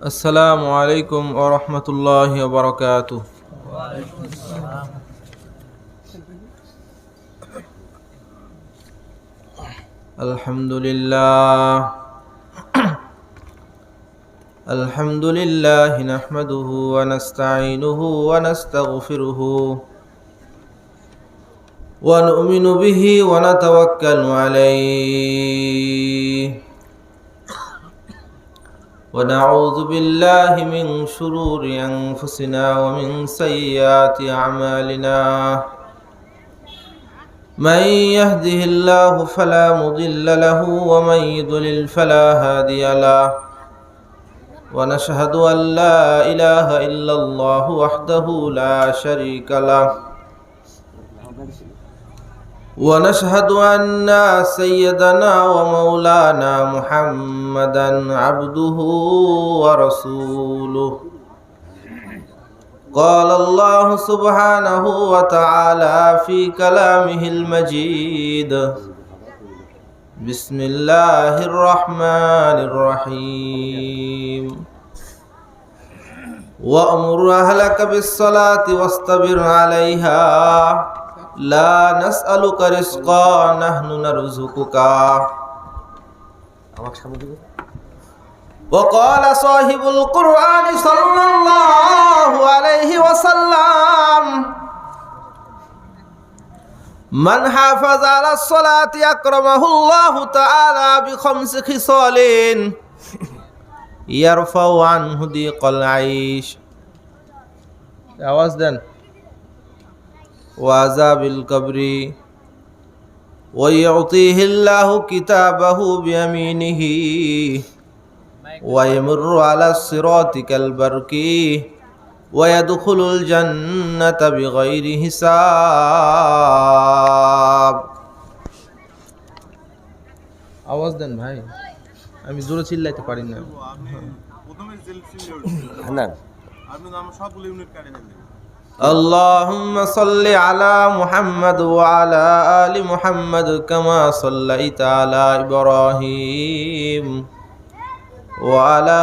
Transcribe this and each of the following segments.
আসসালামু আলাইকুম ওয়া রাহমাতুল্লাহি ওয়া বারাকাতুহু। আলহামদুলিল্লাহ নাহমাদুহু ওয়া নাস্তাঈনুহু ওয়া নাস্তাগফিরুহু ওয়া নু'মিনু বিহি ওয়া নাতাওয়াক্কালু আলাইহি ونعوذ بالله من شرور أنفسنا ومن سيئات أعمالنا من يهده الله فلا مضل له ومن يضلل فلا هادي له ونشهد أن لا إله إلا الله وحده لا شريك له ونشهد أن سيدنا ومولانا محمدا عبده ورسوله قال الله سبحانه وتعالى في كلامه المجيد بسم الله الرحمن الرحيم وأمر أهلك بالصلاة واصطبر عليها لا نسألك رزقا نحن نرزقك وقال صاحب القرآن صلى الله عليه وسلم من حافظ على الصلاة أكرمه الله تعالى بخمس خصال يرفع عنه ضيق العيش আওয়াজ দেন وعذاب القبر ويعطيه الله كتابه بيمينه ويمر على الصراط كالبرق ويدخل الجنة بغير حساب আওয়াজ দেন ভাই আমি জোরে চিল্লাইতে পারি না اللهم صل على محمد وعلى آل محمد كما صليت على إبراهيم وعلى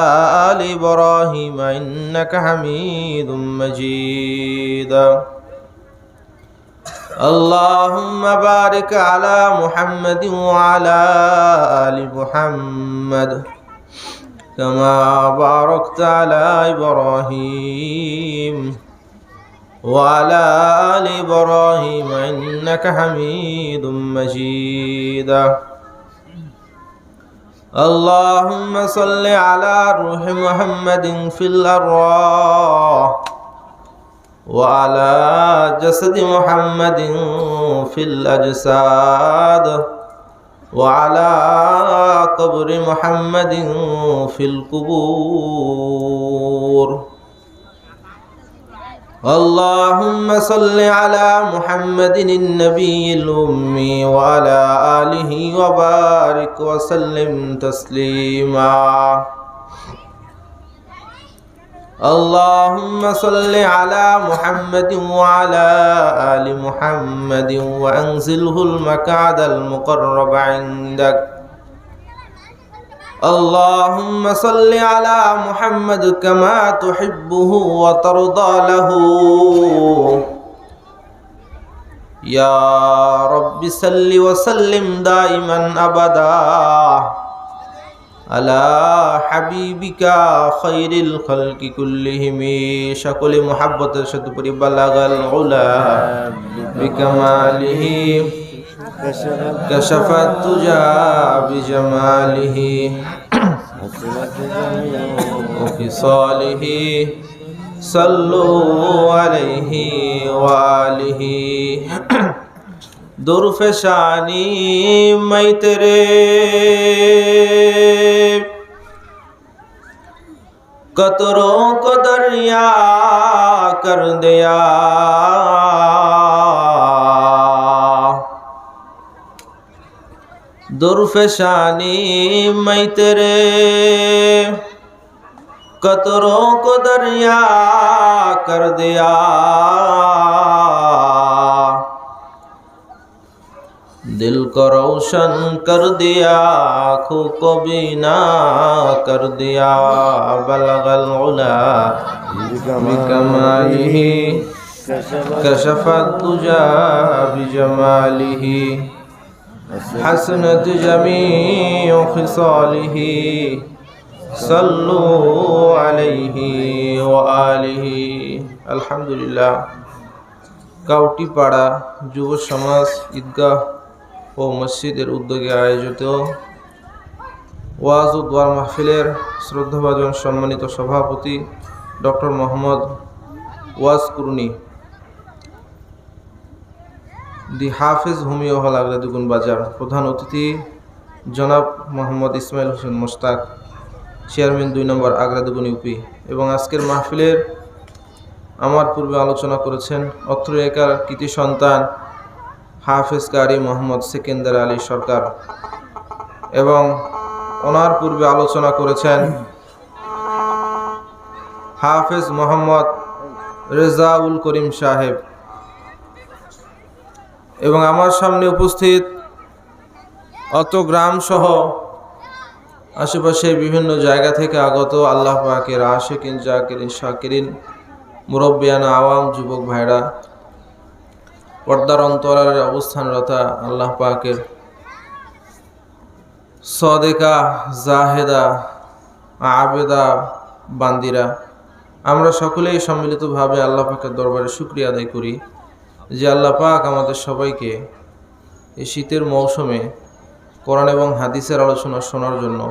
آل إبراهيم إنك حميد مجيد اللهم بارك على محمد وعلى آل محمد كما باركت على إبراهيم وعلى آل إبراهيم إنك حميد مجيد اللهم صل على روح محمد في الأرواح وعلى جسد محمد في الأجساد وعلى قبر محمد في القبور اللهم صل على محمد النبي الأمي وعلى آله وبارك وسلم تسليما اللهم صل على محمد وعلى آل محمد وأنزله المقعد المقرب عندك اللهم صل على محمد كما تحبه وترضى له يا رب صل وسلم دائما أبدا على حبيبك خير الخلق كلهم شكل محبة شتبري بلغ العلا بكماله كشف الدجى بجماله وخصاله صلوا عليه وآله दुर्फशानी मैं तेरे कतरों को दरिया कर दिया दुर्फशानी मैं तेरे कतरों को दरिया कर दिया दिल को रोशन कर दिया, आँखों को बीना कर दिया। बलगल उला बिकमालिही कशफत दुजा बिजमालिही हसनत जमीउ खिसालिही सल्लु अलैहि व आलिहि। अल्हम्दुलिल्लाह। কাউটিপাড়া যুব সমাজ ঈদগাহ ও মসজিদের উদ্যোগে আয়োজিত ওয়াজ ও দোয়া মাহফিলের শ্রদ্ধাভাজন সম্মানিত সভাপতি ডক্টর মোহাম্মদ ওয়াজ কুরুনি, দি হাফেজ হোমিও হল আগ্রাদুগুন বাজার, প্রধান অতিথি জনাব মোহাম্মদ ইসমাইল হোসেন মোশতাক, চেয়ারম্যান 2 নম্বর আগ্রাদুগুন ইউপি। এবং আজকের মাহফিলের আমার পূর্বে আলোচনা করেছেন অত্র এলাকার কৃতি সন্তান হাফেজ কারি মোহাম্মদ সেকেন্দার আলী সরকার, এবং ওনার পূর্বে আলোচনা করেছেন হাফেজ মোহাম্মদ রেজাউল করিম সাহেব, এবং আমার সামনে উপস্থিত অত গ্রাম সহ আশেপাশে বিভিন্ন জায়গা থেকে আগত আল্লাহ পাকের আশিকিন জাকিরিন শাকিরিন মুরব্বিয়ানা আওয়াম যুবক ভাইরা, পর্দার অন্তরালের অবস্থানরতা আল্লাহ পাকের সদেকা জাহেদা আবেদা বান্দিরা, আমরা সকলেই সম্মিলিতভাবে আল্লাহ পাকের দরবারে শুকরিয়া আদায় করি যে আল্লাহ পাক আমাদের সবাইকে এই শীতের মৌসুমে কোরআন এবং হাদিসের আলোচনা শোনার জন্য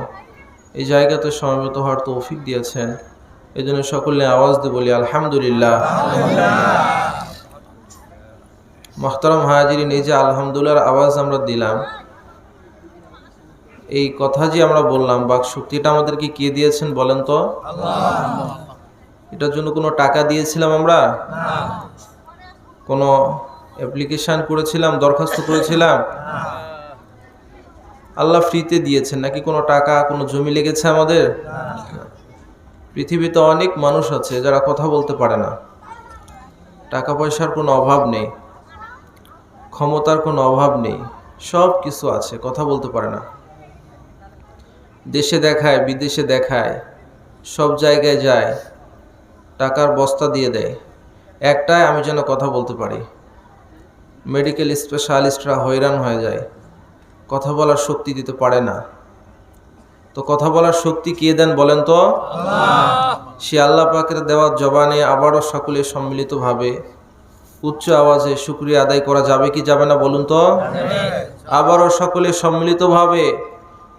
এই জায়গাতে সমবেত হওয়ার তৌফিক দিয়েছেন। এই জন্য সকলে আওয়াজ দিয়ে বলি আলহামদুলিল্লাহ। মোহতারাম হাজিরিন, এই যে আলহামদুলিল্লাহর আওয়াজ আমরা দিলাম, এই কথা যে আমরা বললাম, বাক শক্তিটা আমাদেরকে কে দিয়েছেন বলেন তো? আল্লাহ। এটার জন্য কোনো টাকা দিয়েছিলাম আমরা? না। কোনো অ্যাপ্লিকেশন করেছিলাম, দরখাস্ত করেছিলাম? না। আল্লাহ ফ্রিতে দিয়েছেন নাকি কোনো টাকা কোনো জমি লেগেছে আমাদের? না। পৃথিবীতে অনেক মানুষ আছে যারা কথা বলতে পারে না, টাকা পয়সার কোনো অভাব নেই, ক্ষমতার কোনো অভাব নেই, সব কিছু আছে, কথা বলতে পারে না। দেশে দেখায়, বিদেশে দেখায়, সব জায়গায় যায়, টাকার বস্তা দিয়ে দেয়, একটাই আমি যেন কথা বলতে পারি। মেডিকেল স্পেশালিস্টরা হয়রান হয়ে যায়, কথা বলার শক্তি দিতে পারে না। তো কথা বলার শক্তি কে দেন বলেন তো? আল্লাহ। সে আল্লাহ পাকের দেওয়া জবানে আবারও সকলে সম্মিলিতভাবে উচ্চ আওয়াজে শুকরিয়া আদায় করা যাবে কি যাবে না বলুন তো? আবারও সকলে সম্মিলিতভাবে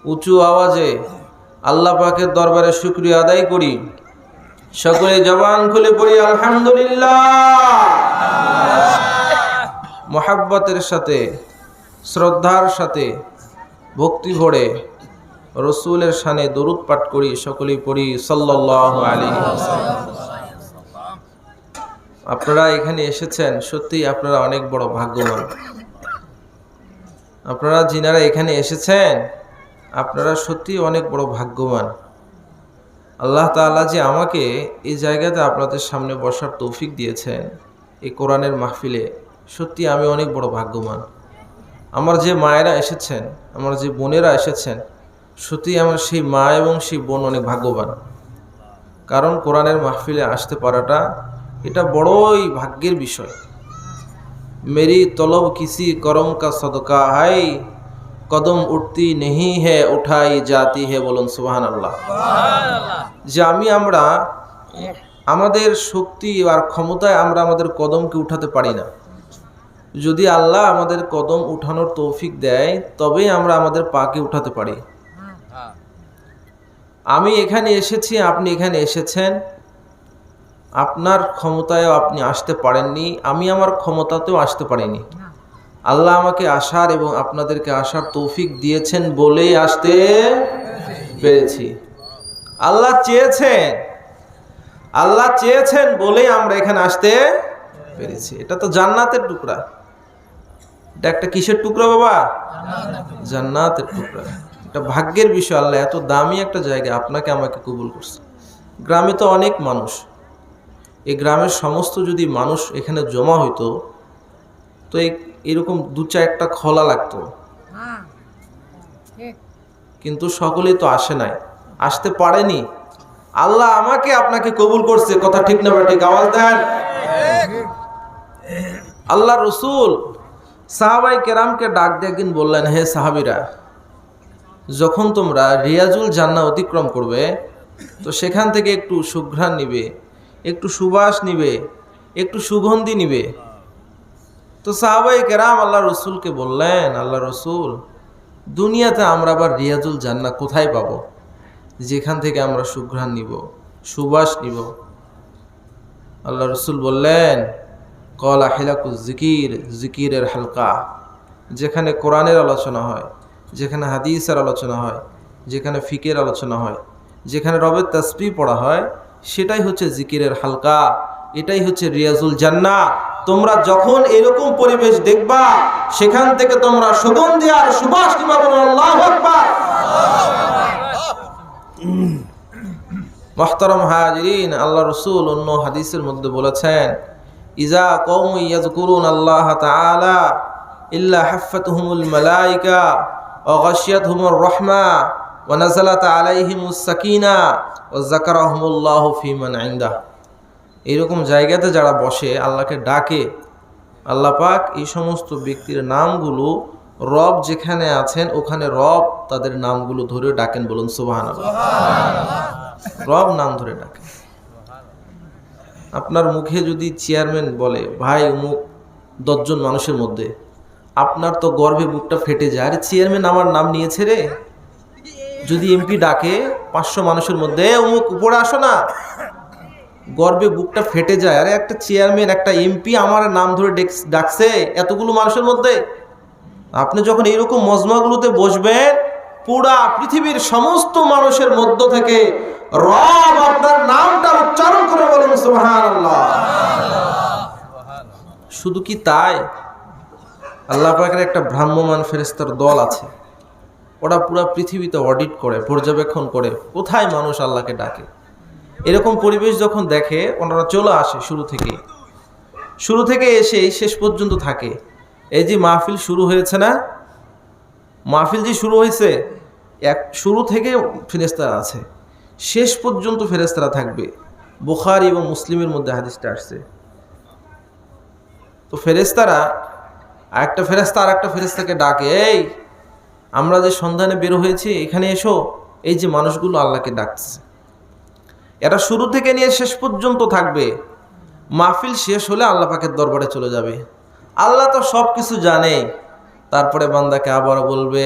উঁচু আওয়াজে আল্লাহ পাকের দরবারে শুকরিয়া আদায় করি। সকলে জবান খুলে পড়ি আলহামদুলিল্লাহ। মুহাব্বতের সাথে, শ্রদ্ধার সাথে, ভক্তি ভরে রসুলের শানে দরুদ পাঠ করি, সকলেই পড়ি সাল্লাল্লাহু আলাইহি ওয়াসাল্লাম। আপনারা এখানে এসেছেন, সত্যিই আপনারা অনেক বড় ভাগ্যবান। আপনারা যিনারা এখানে এসেছেন আপনারা সত্যিই অনেক বড় ভাগ্যবান। আল্লাহ তাআলা যে আমাকে এই জায়গাতে আপনাদের সামনে বসার তৌফিক দিয়েছেন এই কোরআনের মাহফিলে, সত্যি আমি অনেক বড় ভাগ্যবান। আমার যে মায়েরা এসেছেন, আমার যে বোনেরা এসেছেন, সত্যি আমার সেই মা এবং সেই বোন অনেক ভাগ্যবান। কারণ কোরআনের মাহফিলে আসতে পারাটা এটা বড়ই ভাগ্যের বিষয়। মেরি তলব কিসি করম কা সদকা হাই, কদম উঠতি নেহি হে উঠাই জাতি হে, বলুন সুবহানাল্লাহ। যে আমরা আমাদের শক্তি আর ক্ষমতায় আমরা আমাদের কদমকে উঠাতে পারি না। যদি আল্লাহ আমাদের কদম উঠানোর তৌফিক দেয় তবেই আমরা আমাদের পাকে উঠাতে পারি। আমি এখানে এসেছি, আপনি এখানে এসেছেন, আপনার ক্ষমতায়ও আপনি আসতে পারেননি, আমি আমার ক্ষমতাতেও আসতে পারিনি। আল্লাহ আমাকে আসার এবং আপনাদেরকে আসার তৌফিক দিয়েছেন বলেই আসতে পেরেছি। আল্লাহ চেয়েছেন বলেই আমরা এখানে আসতে পেরেছি। এটা তো জান্নাতের টুকরা। এটা একটা কিসের টুকরা বাবা? জান্নাতের টুকরা। এটা ভাগ্যের বিষয়। আল্লাহ এত দামি একটা জায়গা আপনাকে আমাকে কবুল করছে। গ্রামে তো অনেক মানুষ, এই গ্রামের সমস্ত যদি মানুষ এখানে জমা হইতো তো এই এরকম 2-4টা খোলা লাগতো, কিন্তু সকলেই তো আসে নাই, আসতে পারেনি। আল্লাহ আমাকে আপনাকে কবুল করছে, কথা ঠিক না ঠিক? আওয়াজ দেন। আল্লাহ রসুল সাহাবাই কেরামকে ডাক দিয়ে একদিন বললেন, হে সাহাবিরা, যখন তোমরা রিয়াজুল জান্নাহ অতিক্রম করবে তো সেখান থেকে একটু সুঘ্রাণ নিবে, একটু সুবাস নিবে, একটু সুগন্ধি নিবে। তো সাহাবাই কেরাম আল্লাহ রসুলকে বললেন, আল্লাহ রসুল, দুনিয়াতে আমরা আবার রিয়াজুল জান্নাহ কোথায় পাবো যেখান থেকে আমরা সুঘ্রাণ নিব, সুবাস নিব? আল্লাহ রসুল বললেন, কলা হিলাকু জিকির, জিকিরের হালকা, যেখানে কোরআনের আলোচনা হয়, যেখানে হাদিসের আলোচনা হয়, যেখানে ফিকের আলোচনা হয়, যেখানে রবের তাসবিহ পড়া হয়, সেটাই হচ্ছে জিকিরের হালকা, এটাই হচ্ছে রিয়াজুল জান্নাহ। তোমরা যখন এরকম পরিবেশ দেখবা, সেখান থেকে তোমরা সুগন্ধি আর সুবাস নিবা। আল্লাহু আকবার। মুহতারাম হাজিরিন, আল্লাহ রসুল অন্য হাদিসের মধ্যে বলেছেন, ইজা কওমু ইয়াযকুরুন আল্লাহ তাআলা ইল্লা হাফাতহুমুল মালায়েকা ওয়া গাশিয়াতহুমুর রাহমা ওয়া নাযালাত আলাইহিমুস সাকিনা ওয়া যাকারাহুমুল্লাহু ফীমান ইনদাহ। এরকম জায়গাতে যারা বসে আল্লাহকে ডাকে, আল্লাহ পাক এই সমস্ত ব্যক্তির নামগুলো, রব যেখানে আছেন ওখানে রব তাদের নামগুলো ধরে ডাকেন। বলুন সুবহানাল্লাহ। রব নাম ধরে ডাকেন। আপনার মুখে যদি চেয়ারম্যান বলে, ভাই অমুক 10 জন মানুষের মধ্যে, আপনার তো গর্বে বুকটা ফেটে যায়, আরে চেয়ারম্যান আমার নাম নিয়েছে রে। যদি এমপি ডাকে 500 মানুষের মধ্যে, অমুক উপরে আসো না, গর্বে বুকটা ফেটে যায়, আরে একটা চেয়ারম্যান, একটা এমপি আমার নাম ধরে ডাকছে এতগুলো মানুষের মধ্যে। আপনি যখন এইরকম মজমাগুলোতে বসবেন, পুরা পৃথিবীর সমস্ত মানুষের মধ্য থেকে রব আপনার নামটা উচ্চারণ করে বলুন সুবহানাল্লাহ। শুধু কি তাই, আল্লাহ পাকের একটা ভ্রাম্যমান ফেরেশতার দল আছে, ওরা পুরা পৃথিবীতে অডিট করে, পর্যবেক্ষণ করে কোথায় মানুষ আল্লাহকে ডাকে। এরকম পরিবেশ যখন দেখে, ওনারা চলে আসে শুরু থেকে এসে শেষ পর্যন্ত থাকে। এই যে মাহফিল শুরু হয়েছে না, মাহফিল যে শুরু হয়েছে, শুরু থেকে ফেরেশতারা আছে, শেষ পর্যন্ত ফেরেশতারা থাকবে। বুখারী এবং মুসলিমের মধ্যে হাদিসটা আসছে। তো ফেরেশতারা একটা ফেরেশতা আর একটা ফেরেশতাকে ডাকে, এই আমরা যে সন্ধানে বের হয়েছি এখানে এসো। এই যে মানুষগুলো আল্লাহকে ডাকছে, এরা শুরু থেকে নিয়ে শেষ পর্যন্ত থাকবে। মাহফিল শেষ হলে আল্লাহ পাকের দরবারে চলে যাবে। আল্লাহ তো সব কিছু জানে। তারপরে বান্দাকে আবারও বলবে,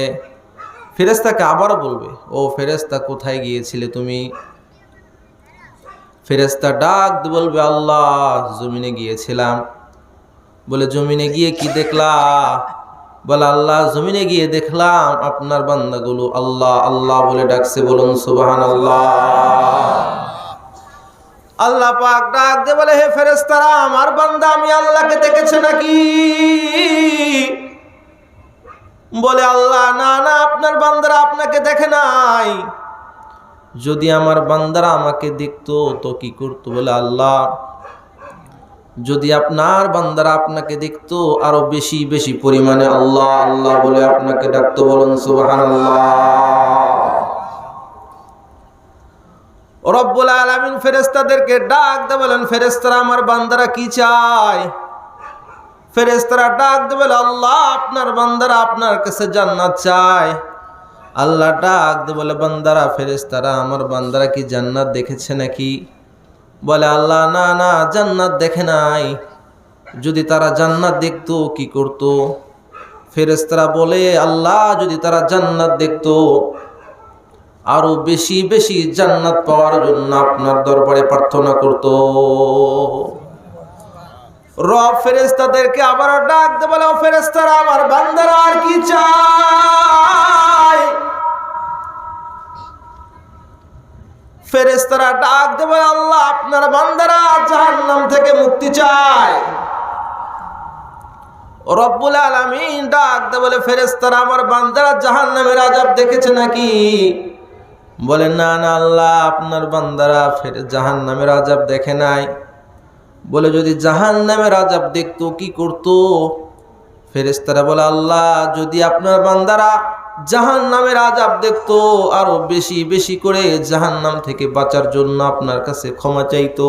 ফেরেশতাকে আবারও বলবে, ও ফেরেশতা কোথায় গিয়েছিলে তুমি? ফেরেশতা ডাক দিয়ে বলবে, আল্লাহ জমিনে গিয়েছিলাম। বলে জমিনে গিয়ে কি দেখলা? বলে আল্লাহ জমিনে গিয়ে দেখলাম আপনার বান্দাগুলো আল্লাহ আল্লাহ বলে ডাকছে। বলুন সুবহানাল্লাহ। আল্লাহ পাক ডাক দিয়ে বলে, হে ফেরেশতারা, আমার বান্দা আমি আল্লাহকে দেখেছে নাকি? বলে আল্লাহ, না না, আপনার বান্দারা আপনাকে দেখে নাই। যদি আমার বান্দারা আমাকে দেখতো তো কি করতো? বলে আল্লাহ, যদি আপনার বান্দারা আপনাকে দেখতো আরো বেশি বেশি পরিমাণে আল্লাহ আল্লাহ বলে আপনাকে ডাকতো। বলুন সুবহানাল্লাহ। রব্বুল আলামিন ফেরেশতাদেরকে ডাক দিয়ে বলেন, ফেরেশতারা আমার বান্দারা কি চায়? ফেরেশতারা ডাক দিয়ে বলে, আল্লাহ আপনার বান্দারা আপনার কাছে জান্নাত চায়। আল্লাহ ডাক দিয়ে বলে, বান্দারা ফেরেশতারা আমার বান্দারা কি জান্নাত দেখেছে নাকি? বলে আল্লাহ, না না, জান্নাত দেখে নাই। যদি তারা জান্নাত দেখতো কি করতো? ফেরেশতারা বলে, আল্লাহ যদি তারা জান্নাত দেখতো আরো বেশি বেশি জান্নাত পাওয়ার জন্য আপনার দরবারে প্রার্থনা করত। রব ফেরেশতাদেরকে আবার ডাক দিয়ে বলে, ও ফেরেশতারা আমার বান্দারা আর কি চায়? ফেরেশতারা ডাক দিয়ে বলে, আল্লাহ আপনার বান্দারা জাহান্নাম থেকে মুক্তি চায়। রব্বুল আলামিন ডাক দিয়ে বলে, ফেরেশতারা আমার বান্দারা জাহান্নামের আযাব দেখেছে নাকি? বলে না না আল্লাহ আপনার বান্দারা জাহান্নামের আযাব দেখে নাই। বলে যদি জাহান্নামের আযাব দেখতো কি করতো? ফেরেশতারা বলে, আল্লাহ যদি আপনার বান্দারা জাহান্নামের আযাব দেখতো আরো বেশি বেশি করে জাহান্নাম থেকে বাঁচার জন্য আপনার কাছে ক্ষমা চাইতো।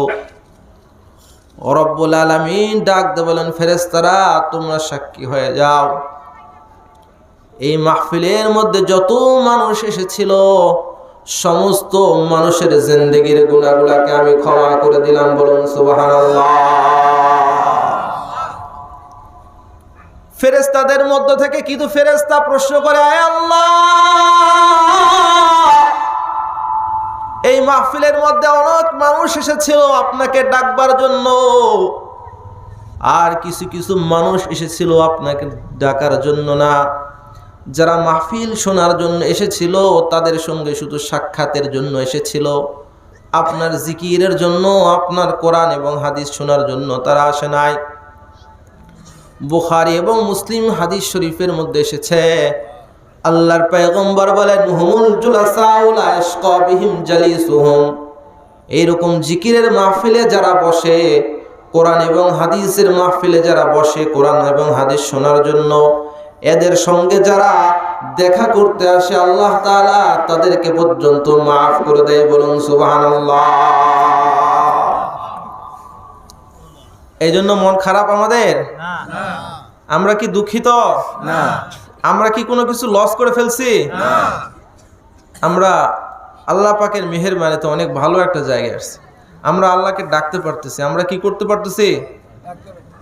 রব্বুল আলামিন ডাক দিয়ে বলেন, ফেরেশতারা তোমরা সাক্ষী হয়ে যাও, এই মাহফিলের মধ্যে যত মানুষ এসেছিল সমস্ত মানুষের জিন্দেগির গুনাহগুলোকে আমি ক্ষমা করে দিলাম। বলুন সুবহানাল্লাহ। ফেরেশতাদের মধ্য থেকে কিছু ফেরেশতা প্রশ্ন করে, আয় আল্লাহ, এই মাহফিলের মধ্যে অনেক মানুষ এসেছিল আপনাকে ডাকবার জন্য, আর কিছু কিছু মানুষ এসেছিল আপনাকে ডাকার জন্য না। যারা মাহফিল শোনার জন্য এসেছিল তাদের সঙ্গে শুধু সাক্ষাতের জন্য এসেছিল, আপনার জিকিরের জন্য, আপনার কোরআন এবং হাদিস শোনার জন্য তারা আসে নাই। বুখারী এবং মুসলিম হাদিস শরীফের মধ্যে এসেছে, আল্লাহর পয়গম্বর বলেন, হুমুল জুলাসাউ লা ইয়াশকা বিহিম জালিসুহুম, এইরকম জিকিরের মাহফিলে যারা বসে, কোরআন এবং হাদিসের মাহফিলে যারা বসে কোরআন এবং হাদিস শোনার জন্য, এদের সঙ্গে যারা দেখা করতে আসে আল্লাহ তাআলা তাদেরকে পর্যন্ত মাফ করে দেয়। বলুন সুবহানাল্লাহ। এই জন্য মন খারাপ আমাদের? না। আমরা কি দুঃখিত? না। আমরা কি কোনো কিছু লস করে ফেলছি? না। আমরা আল্লাহ পাকের মেহেরবানিতে অনেক ভালো একটা জায়গায় আসছি। আমরা আল্লাহকে ডাকতে পারতেছি। আমরা কি করতে পারতেছি?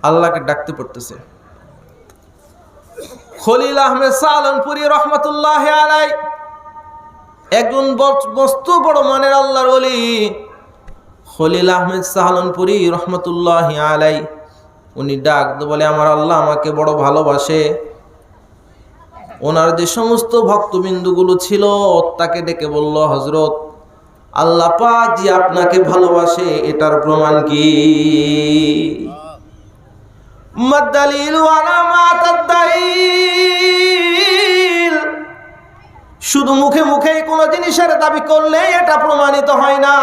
আল্লাহকে ডাকতে পারতেছি। খলিল আহমেদ সাহালানপুরী রহমতুল্লাহ আলাই একজন মস্ত বড় মানের আল্লাহর ওলি। খলিল আহমেদ সাহালানপুরী রহমতুল্লাহ আলাই উনি ডাক বলে, আমার আল্লাহ আমাকে বড় ভালোবাসে। ওনার যে সমস্ত ভক্তবিন্দুগুলো ছিল তাকে ডেকে বলল, হযরত, আল্লাহ পাক যে আপনাকে ভালোবাসে এটার প্রমাণ কি? মাদালিল ওয়ালা মাতাদাইল, শুধু মুখে মুখে কোনো জিনিসের দাবি করলে এটা প্রমাণিত হয় না,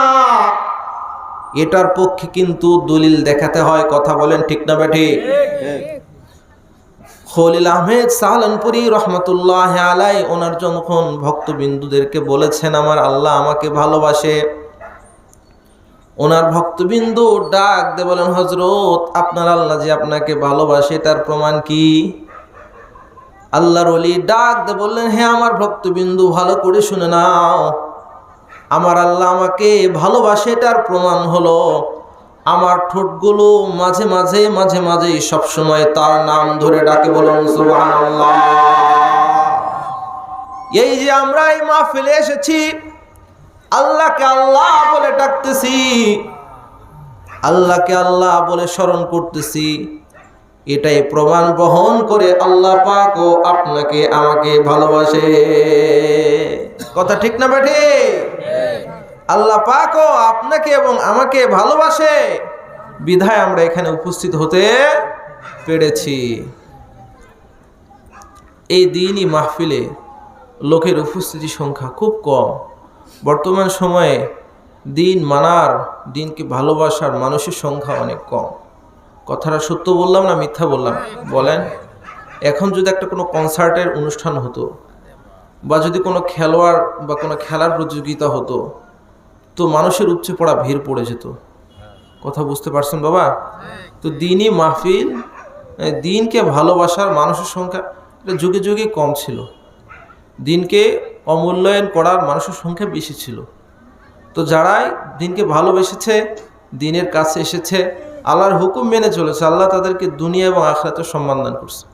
এটার পক্ষে কিন্তু দলিল দেখাতে হয়। কথা বলেন ঠিক না বেঠিক? খলিল আহমেদ সাহালানপুরী রহমতুল্লাহ আলাই ওনার যখন ভক্তবিন্দুদেরকে বলেছেন আমার আল্লাহ আমাকে ভালোবাসে, ওনার ভক্তবিন্দু ডাক দিয়ে বলেন, হযরত, আপনার আল্লাহ যে আপনাকে ভালোবাসে তার প্রমাণ কি? আল্লাহর ওলি ডাক দিয়ে বললেন, হে আমার ভক্তবিন্দু, ভালো করে শুনে নাও, আমার আল্লাহ আমাকে ভালোবাসে তার প্রমাণ হলো আমার ঠোঁটগুলো মাঝে মাঝে মাঝে মাঝে সবসময় তার নাম ধরে ডাকে। বলুন সুবহানাল্লাহ। এই যে আমরা এই মাহফিলে এসেছি, আল্লাহকে আল্লাহ বলে ডাকতেছি, আল্লাহকে আল্লাহ বলে স্মরণ করতেছি, এটাই প্রমাণ বহন করে আল্লাহ পাকও আপনাকে আমাকে ভালোবাসে। কথা ঠিক না বেঠি? আল্লাহ পাকও আপনাকে এবং আমাকে ভালোবাসে, বিধায় আমরা এখানে উপস্থিত হতে পেরেছি। এই দিনই মাহফিলে লোকের উপস্থিতি সংখ্যা খুব কম। বর্তমান সময়ে দিন মানার, দিনকে ভালোবাসার মানুষের সংখ্যা অনেক কম। কথাটা সত্য বললাম না মিথ্যা বললাম? বলেন। এখন যদি একটা কোনো কনসার্টের অনুষ্ঠান হতো বা যদি কোনো খেলোয়াড় বা কোনো খেলার প্রতিযোগিতা হতো তো মানুষের উপচে পড়া ভিড় পড়ে যেত। কথা বুঝতে পারছেন বাবা? তো দিনই মাহফিল, দিনকে ভালোবাসার মানুষের সংখ্যা এটা যুগে যুগে কম ছিল। দিনকে অমূল্যায়ন করার মানুষের সংখ্যা বেশি ছিল। তো যারাই দিনকে ভালোবেসেছে, দিনের কাছে এসেছে, আল্লাহর হুকুম মেনে চলেছে, আল্লাহ তাদেরকে দুনিয়া এবং আখিরাতে সম্মান দান করছে।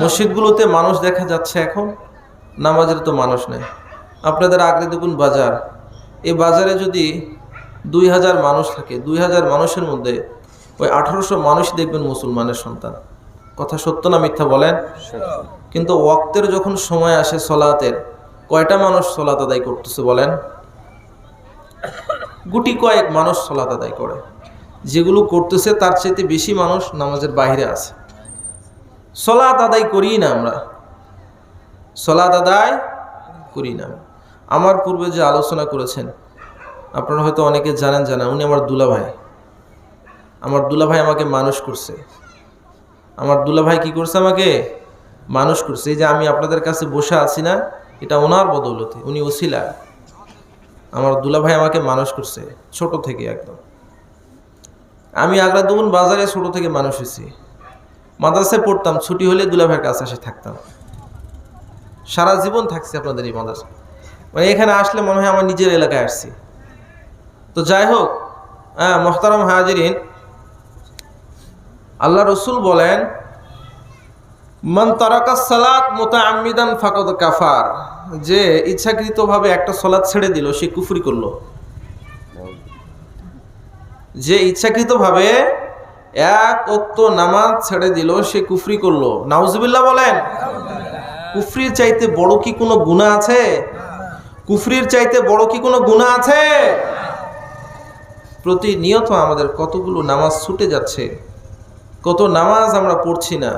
মসজিদগুলোতে মানুষ দেখা যাচ্ছে এখন, নামাজের তো মানুষ নেই। আপনাদের আগ্রে দেখুন বাজার, এই বাজারে যদি 2000 মানুষ থাকে, 2000 মানুষের মধ্যে ওই 1800 মানুষ দেখবেন মুসলমানের সন্তান। কথা সত্য না মিথ্যা বলেন? কিন্তু ওয়াক্তের যখন সময় আসে সলাতের, কয়টা মানুষ সলাত আদায় করতেছে বলেন? গুটি কয়েক মানুষ সলাত আদায় করে। যেগুলো করতেছে তার চাইতে বেশি মানুষ নামাজের বাইরে আছে। সলাত আদায় করি না আমরা, সলাত আদায় করি না। আমার পূর্বে যে আলোচনা করেছেন আপনারা হয়তো অনেকে জানেন, উনি আমার দুলাভাই। আমার দুলাভাই আমাকে মানুষ করছে। আমার দুলাভাই কি করছে, আমাকে মানুষ করছে। এই যে আমি আপনাদের কাছে বসে আছি না, এটা ওনার বদৌলতে, উনি ওসিলা। আমার দুলাভাই আমাকে মানুষ করছে ছোট থেকে একদম। আমি আগ্রা দুগুন বাজারে ছোট থেকে মানুষ হয়েছি। মাদ্রাসায় পড়তাম, ছুটি হলে দুলাভাইয়ের কাছে এসে থাকতাম। সারা জীবন থাকছি আপনাদের এই মাদ্রাসা। মানে এখানে আসলে মনে হয় আমার নিজের এলাকায় আসছি। তো যাই হোক, মোহতারাম হাজিরিন, আল্লাহ রসুল বলেন, মান তারাকা সালাত মুতাআম্মিদান ফাকাদ কাফার, যে ইচ্ছাকৃতভাবে একটা সালাত ছেড়ে দিল সে কুফরি করলো। যে ইচ্ছাকৃতভাবে এক ওয়াক্ত নামাজ ছেড়ে দিল সে কুফরি করলো। নাউজুবিল্লাহ বলেন। কুফরির চাইতে বড় কি কোনো গুনাহ আছে? কুফরির চাইতে বড় কি কোনো গুনাহ আছে? প্রতিনিয়ত আমাদের কতগুলো নামাজ ছুটে যাচ্ছে, কত নামাজ আমরা পড়ছি না,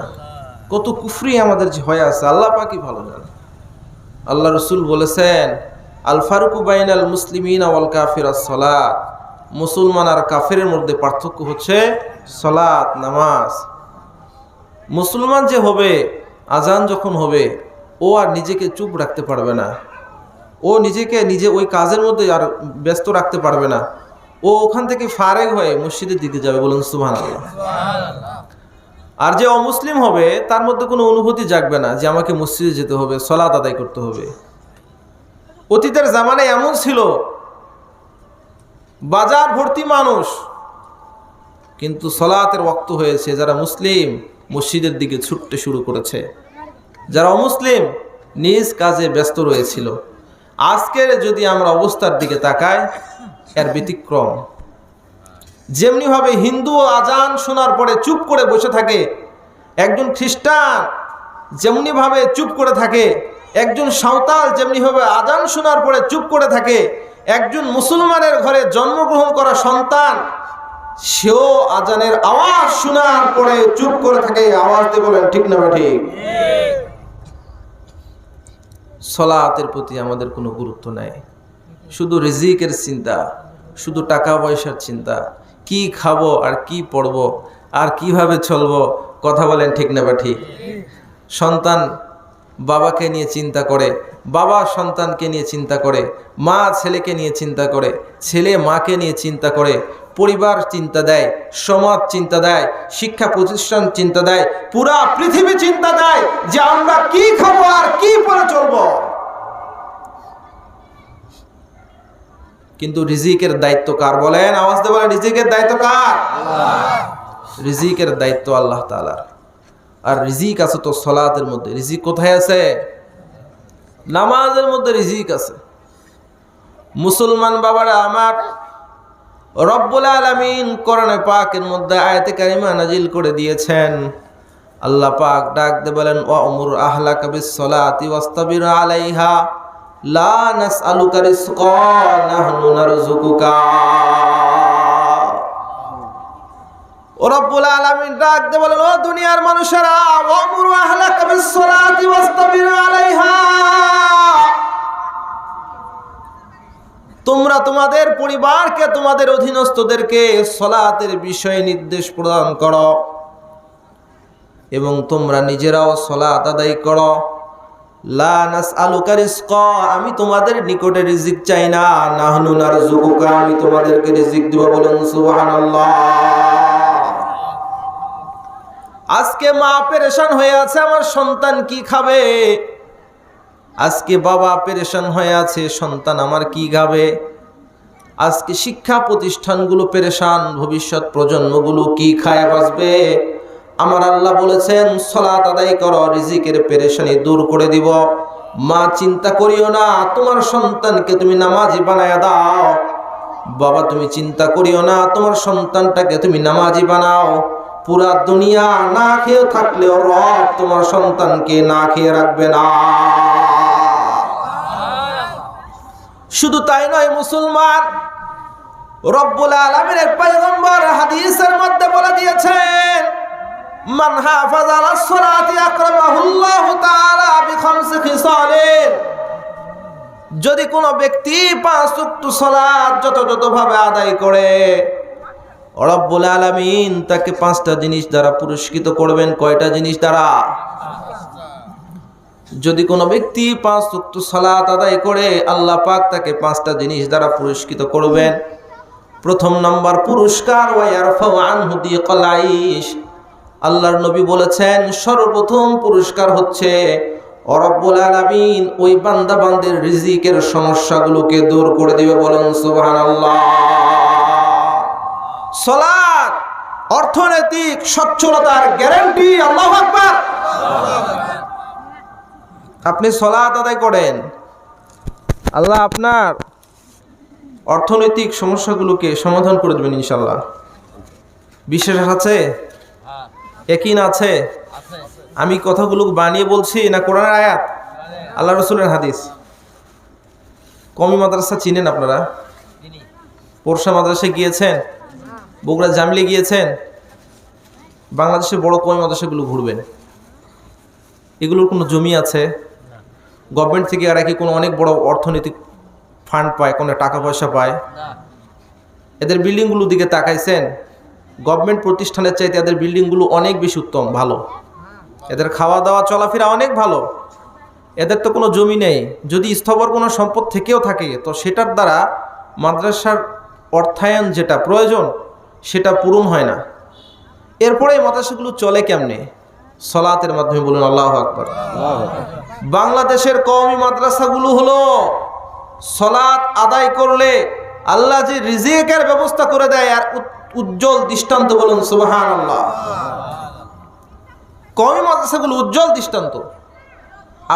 কত কুফরি আমাদের হয়ে আছে, আল্লাহ পাকই ভালো জানেন। আল্লাহ রসুল বলেছেন, আল ফারুকু বাইনাল মুসলিমিনা ওয়াল কাফিরাস সালাত, মুসলমান আর কাফেরের মধ্যে পার্থক্য হচ্ছে সালাত, নামাজ। মুসলমান যে হবে, আজান যখন হবে, ও আর নিজেকে চুপ রাখতে পারবে না, ও নিজে ওই কাজের মধ্যে আর ব্যস্ত রাখতে পারবে না, ও ওখান থেকে ফারেগ হয়ে মসজিদের দিকে যাবে। বলুন সুবহানাল্লাহ। আর যে অমুসলিম হবে তার মধ্যে কোনো অনুভূতি জাগবে না যে আমাকে মসজিদে যেতে হবে, সালাত আদায় করতে হবে। অতীতের জামানায় এমন ছিল, বাজার ভর্তি মানুষ, কিন্তু সালাতের ওয়াক্ত হয়েছে, যারা মুসলিম মসজিদের দিকে ছুটতে শুরু করেছে, যারা অমুসলিম নিজ কাজে ব্যস্ত রয়েছিল। আজকের যদি আমরা অবস্থার দিকে তাকাই, এর ব্যতিক্রম। যেমনি ভাবে হিন্দু আজান শোনার পরে চুপ করে বসে থাকে, একজন খ্রিস্টান যেমনি ভাবে চুপ করে থাকে, একজন সাঁওতাল যেমনি ভাবে আজান শোনার পরে চুপ করে থাকে, একজন মুসলমানের ঘরে জন্মগ্রহণ করা সন্তান সেও আজানের আওয়াজ শোনার পরে চুপ করে থাকে। আওয়াজ দিয়ে বলেন ঠিক না ঠিক? সালাতের প্রতি আমাদের কোনো গুরুত্ব নাই, শুধু রিজিকের চিন্তা, শুধু টাকা পয়সার চিন্তা, কি খাবো আর কি পড়বো আর কিভাবে চলবো। কথা বলেন ঠিক না ঠিক? সন্তান বাবাকে নিয়ে চিন্তা করে, বাবা সন্তানকে নিয়ে চিন্তা করে, মা ছেলেকে নিয়ে চিন্তা করে, ছেলে মাকে নিয়ে চিন্তা করে, পরিবার চিন্তা দেয়, সমাজ চিন্তা দেয়, শিক্ষা প্রতিষ্ঠান চিন্তা দেয়, পুরা পৃথিবী চিন্তা দেয় যে আমরা কি খাবো আর কি পরে চলবো। কিন্তু রিজিকের দায়িত্ব কার? বলেন, আওয়াজ দিয়ে বলেন, রিজিকের দায়িত্ব কার? রিজিকের দায়িত্ব আল্লাহ তাআলার। আর রিজিক আছে তো সালাতের মধ্যে। রিজিক কোথায় আছে? নামাজের মধ্যে রিজিক আছে। মুসলমান বাবারা আমার, রব্বুল আলামিন কোরআনে পাকের মধ্যে আয়াতে কারিমা নাজিল করে দিয়েছেন। আল্লাহ পাক ডাক দিয়ে বলেন, ওয়া'মুর আহলাকা বিস-সালাতি ওয়াসতাবির আলাইহা লা নাসআলুকা রিজকান নাহনু নারযুকুকা। ও রব্বুল আলামিন ডাক দিয়ে বলেন, ও দুনিয়ার মানুষেরা, ওয়া'মুর আহলাকা বিস-সালাতি ওয়াসতাবির আলাইহা, তোমরা তোমাদের পরিবারকে, তোমাদের অধীনস্থদেরকে সালাতের বিষয়ে নির্দেশ প্রদান করো এবং তোমরা নিজেরাও সালাত আদায় করো। লা নাসআলুকা রিজকা, আমি তোমাদের নিকটে রিজিক চাই না, নাহনু নারযুকুকা, আমি তোমাদেরকে রিজিক দেব। বলুন সুবহানাল্লাহ। আজকে মা পেরেশান হয়ে আছে, আমার সন্তান কি খাবে। আজকে বাবা পেরেশান হয়ে আছে, সন্তান আমার কি খাবে। আজকে শিক্ষা প্রতিষ্ঠানগুলো পেরেশান, ভবিষ্যৎ প্রজন্মগুলো কি খায় বাঁচবে। আমার আল্লাহ বলেছেন, সালাত আদায় করো, রিজিকের পেরেশানি দূর করে দিব। মা চিন্তা করিও না, তোমার সন্তানকে তুমি নামাজি বানায়া দাও। বাবা তুমি চিন্তা করিও না, তোমার সন্তানটাকে তুমি নামাজি বানাও। পুরা দুনিয়া না খেয়ে থাকলেও রব তোমার সন্তানকে না খেয়ে রাখবে না। শুধু তাই নয়, মুসলমান, রব্বুল আলামিনের পয়গম্বর হাদিসের মধ্যে বলে দিয়েছেন, মান হাফাযা আলাস সালাতি আকরামাহুল্লাহু তাআলা বিখামসি খিসালিন, যদি কোনো ব্যক্তি 5 ওয়াক্ত সালাত যথাযথভাবে আদায় করে, রব্বুল আলামিন তাকে 5টা জিনিস দ্বারা পুরস্কৃত করবেন। কয়টা জিনিস দ্বারা? যদি কোনো ব্যক্তি 5 ওয়াক্ত সালাত আদায় করে আল্লাহ পাক তাকে 5টা জিনিস দ্বারা পুরস্কৃত করবেন। প্রথম নাম্বার পুরস্কার, ওয়া ইয়ারফাউ আনহু দিকাল আইশ। আল্লাহর নবী বলেছেন সর্বপ্রথম পুরস্কার হচ্ছে রব্বুল আলামিন ওই বান্দা বান্দির রিজিকের সমস্যাগুলোকে দূর করে দিবে। বলেন সুবহানাল্লাহ। সালাত অর্থনৈতিক সচ্ছলতার গ্যারান্টি। আল্লাহু আকবার। আপনি সালাত আদায় করেন, আল্লাহ আপনার অর্থনৈতিক সমস্যাগুলোকে সমাধান করে দেবেন ইনশাআল্লাহ। বিশ্বাস আছে? ইয়াকিন আছে? আমি কথাগুলো বানিয়ে বলছি না কোরআনের আয়াত, আল্লাহ রাসূলের হাদিস? কওমি মাদ্রাসা চিনেন আপনারা? পোরশা মাদ্রাসায় গিয়েছেন? বগুড়া জামিলে গিয়েছেন? বাংলাদেশের বড় কওমি মাদ্রাসাগুলো ঘুরবেন। এগুলোর কোনো জমি আছে? গভর্নমেন্ট থেকে এরা কি কোনো অনেক বড় অর্থনৈতিক ফান্ড পায়, কোনো টাকা পয়সা পায়? এদের বিল্ডিংগুলোর দিকে তাকাইছেন? গভর্নমেন্ট প্রতিষ্ঠানের চাইতে এদের বিল্ডিংগুলো অনেক বেশি উত্তম, ভালো। এদের খাওয়া দাওয়া চলাফেরা অনেক ভালো। এদের তো কোনো জমি নেই। যদি স্থবর কোনো সম্পদ থেকেও থাকে তো সেটার দ্বারা মাদ্রাসার অর্থায়ন যেটা প্রয়োজন সেটা পূরণ হয় না। এরপরে এই মাদ্রাসাগুলো চলে কেমনে? সালাতের মাধ্যমে। বলুন আল্লাহু আকবার। বাংলাদেশের কওমি মাদ্রাসাগুলো হলো সালাত আদায় করলে আল্লাহ যে রিজিকের ব্যবস্থা করে দেয় আর উজ্জ্বল দৃষ্টান্ত। বলুন সুবহানাল্লাহ। কওমি মাদ্রাসাগুলো উজ্জ্বল দৃষ্টান্ত।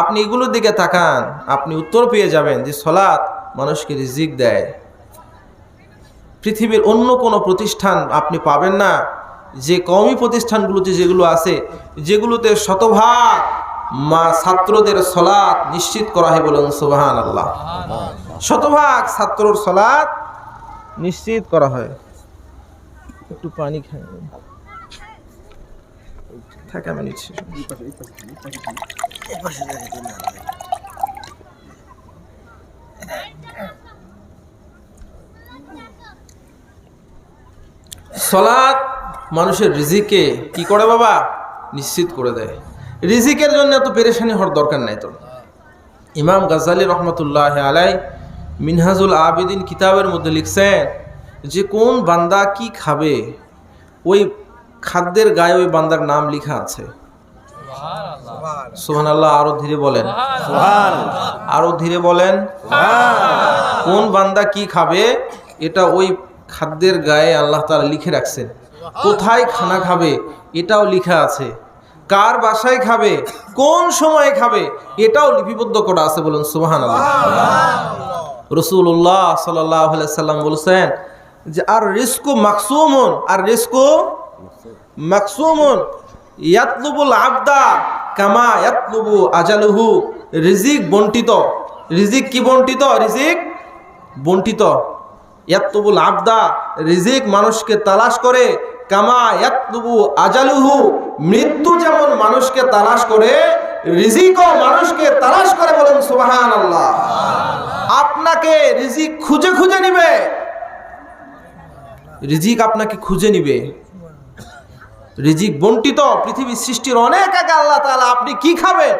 আপনি এগুলোর দিকে তাকান, আপনি উত্তর পেয়ে যাবেন যে সালাত মানুষকে রিজিক দেয়। পৃথিবীর অন্য কোনো প্রতিষ্ঠান আপনি পাবেন না যে কওমি প্রতিষ্ঠানগুলোতে যেগুলো আছে, যেগুলোতে শতভাগ ছাত্রদের সালাত নিশ্চিত করা হয়। বলুন সুবহানাল্লাহ। শতভাগ ছাত্রর সালাত নিশ্চিত করা হয়। একটু পানি খাই, থাকে আমি নিচ্ছি। সালাত মানুষের রিজিককে কি করে বাবা? নিশ্চিত করে দেয়। রিজিকের জন্য এত পেরেশানি হওয়ার দরকার নাই। তো ইমাম গাজ্জালী রহমতুল্লাহ আলাই মিনহাজুল আবিদিন কিতাবের মধ্যে লিখছেন যে কোন বান্দা কি খাবে ওই খাদ্যের গায়ে ওই বান্দার নাম লেখা আছে। সুবহানাল্লাহ। আরো ধীরে বলেন, আরো ধীরে বলেন। কোন বান্দা কি খাবে এটা ওই খাদ্যের গায়ে আল্লাহ তাআলা লিখে রাখছেন। কোথায় খানা খাবে এটাও লেখা আছে। কার বাসায় খাবে, কোন সময় খাবে এটাও লিপিবদ্ধ করা আছে। বলুন সুবহানাল্লাহ। রাসূলুল্লাহ সাল্লাল্লাহু আলাইহি সাল্লাম বলেছেন যে আর রিজকু মাকসুমুন, আর রিজকু মাকসুমুন ইয়াতলুবুল আবদা কামা ইয়াতলুবু আজালুহু। রিজিক বন্টিত। রিজিক কি বন্টিত? রিজিক বন্টিত। ইয়াতলুবুল আবদা, রিজিক মানুষকে তালাশ করে। কামা ইয়াতলুবু আজালুহু, মৃত্যু যেমন মানুষকে তালাশ করে রিজিকও মানুষকে তালাশ করে। বলেন সুবহানাল্লাহ। আপনাকে রিজিক খুঁজে খুঁজে নিবে। রিজিক আপনাকে খুঁজে নিবে। রিজিক বন্টিত। পৃথিবীর সৃষ্টির অনেক আগে আল্লাহ তাআলা আপনি কি খাবেন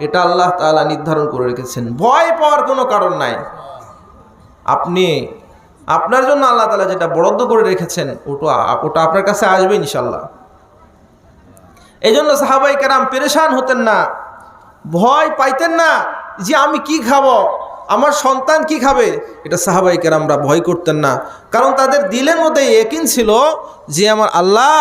এটা আল্লাহ তাআলা নির্ধারণ করে রেখেছেন। ভয় পাওয়ার কোনো কারণ নাই। আপনি আপনার জন্য আল্লাহ তাআলা যেটা বরাদ্দ করে রেখেছেন ওটা আপনার কাছে আসবে ইনশাআল্লাহ। এই জন্য সাহাবায়ে কেরাম পেরেশান হতেন না, ভয় পাইতেন না যে আমি কি খাবো, আমার সন্তান কি খাবে। এটা সাহাবায়ে কেরামরা ভয় করতেন না, কারণ তাদের দিলের মধ্যে ইয়াকিন ছিল যে আমার আল্লাহ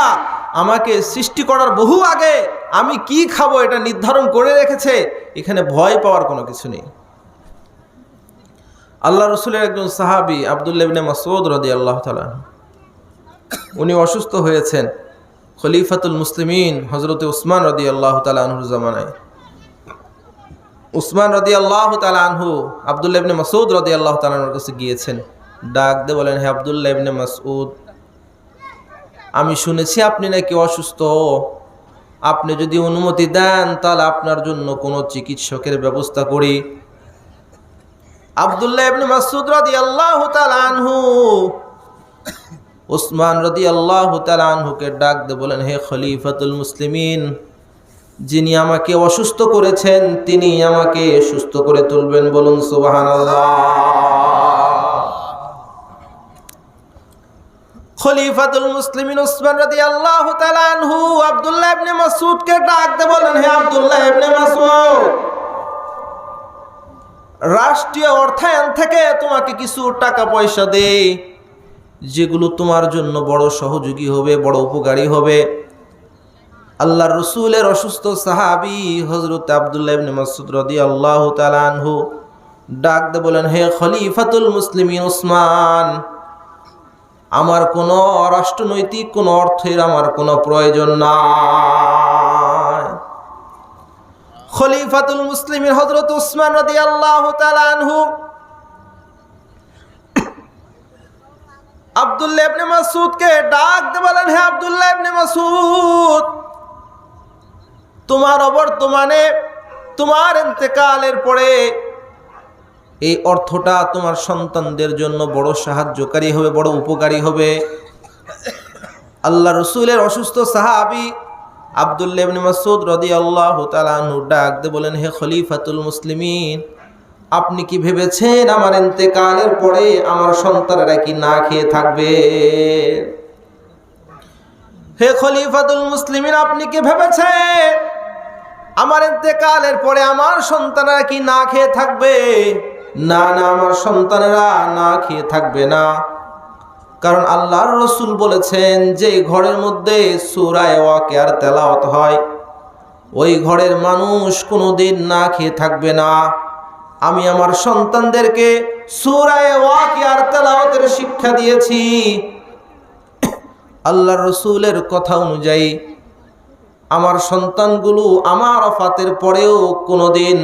আমাকে সৃষ্টি করার বহু আগে আমি কি খাবো এটা নির্ধারণ করে রেখেছে। এখানে ভয় পাওয়ার কোনো কিছু নেই। আল্লাহ রসুলের একজন সাহাবী আব্দুল্লাহ ইবনে মাসউদ রাদিয়াল্লাহু তাআলা, উনি অসুস্থ হয়েছেন খলিফাতুল মুসলিমিন হযরতে উসমান রাদিয়াল্লাহু তাআলা আনহুর জামানায়। উসমান রাদিয়াল্লাহু তাআলা আনহু আব্দুল্লাহ ইবনে মাসউদ রাদিয়াল্লাহু তাআলা আনহুর কাছে গিয়েছেন। ডাক দিয়ে বলেন, হে আব্দুল্লাহ ইবনে মাসউদ, আমি শুনেছি আপনি নাকি অসুস্থ। আপনি যদি অনুমতি দেন তাহলে আপনার জন্য কোনো চিকিৎসকের ব্যবস্থা করি। আব্দুল্লাহ ইবনে মাসউদ রাদিয়াল্লাহু তাআলা আনহু উসমান রাদিয়াল্লাহু তাআলা আনহুকে ডাক দিয়ে বলেন, হে খলিফাতুল মুসলিমিন, যিনি আমাকে অসুস্থ করেছেন তিনি আমাকে সুস্থ করে তুলবেন, বলুন সুবহানাল্লাহ। খলিফাতুল মুসলিমিন উসমান রাদিয়াল্লাহু তাআলা আনহু আব্দুল্লাহ ইবনে মাসউদকে ডাক দিয়ে বলেন, হে আব্দুল্লাহ ইবনে মাসউদ, রাষ্ট্রীয় অর্থায়ন থেকে তোমাকে কিছু টাকা পয়সা দেই, যেগুলো তোমার জন্য বড় সহযোগী হবে, বড় উপকারী হবে। আল্লাহর রাসূলের অসুস্থ সাহাবী হযরত আব্দুল্লাহ ইবনে মাসউদ রাদিয়াল্লাহু তাআলা আনহু ডাক দিয়ে বলেন, হে খলিফাতুল মুসলিমিন উসমান, আমার কোনো রাষ্ট্রনৈতিক কোনো অর্থের আমার কোনো প্রয়োজন নাই। খলিফাতুল মুসলিমিন হযরত উসমান রাদিয়াল্লাহু তাআলা আনহু আব্দুল্লাহ ইবনে মাসউদকে ডাক দিয়ে বলেন, হে আব্দুল্লাহ ইবনে মাসউদ, তোমার অবর্তমানে, তোমার ইন্তেকালের পরে এই অর্থটা তোমার সন্তানদের জন্য বড় সাহায্যকারী হবে, বড় উপকারী হবে। আল্লাহ রাসূলের অসুস্থ সাহাবী আব্দুল্লাহ ইবনে মাসউদ রাদিয়াল্লাহু তাআলা আনহু ডাক দিয়ে বলেন, হে খলিফাতুল মুসলিমিন, আপনি কি ভেবেছেন আমার ইন্তেকালের পরে আমার সন্তানেরা কি না খেয়ে থাকবে? হে খলিফাতুল মুসলিমিন, আপনি কি ভেবেছেন আমার ইন্তেকালের পরে আমার সন্তানেরা কি না খেয়ে থাকবে? না না, আমার সন্তানেরা না খেয়ে থাকবে না। কারণ আল্লাহর রাসূল বলেছেন, যে ঘরের মধ্যে সূরা ওয়াকিয়ার তেলাওয়াত হয় ওই ঘরের মানুষ কোনোদিন না খেয়ে থাকবে না। আমি আমার সন্তানদেরকে সূরা ওয়াকিয়ার তেলাওয়াতের শিক্ষা দিয়েছি। আল্লাহর রাসূলের কথা অনুযায়ী আমার সন্তানগুলো আমার ওফাতের পরেও কোনোদিন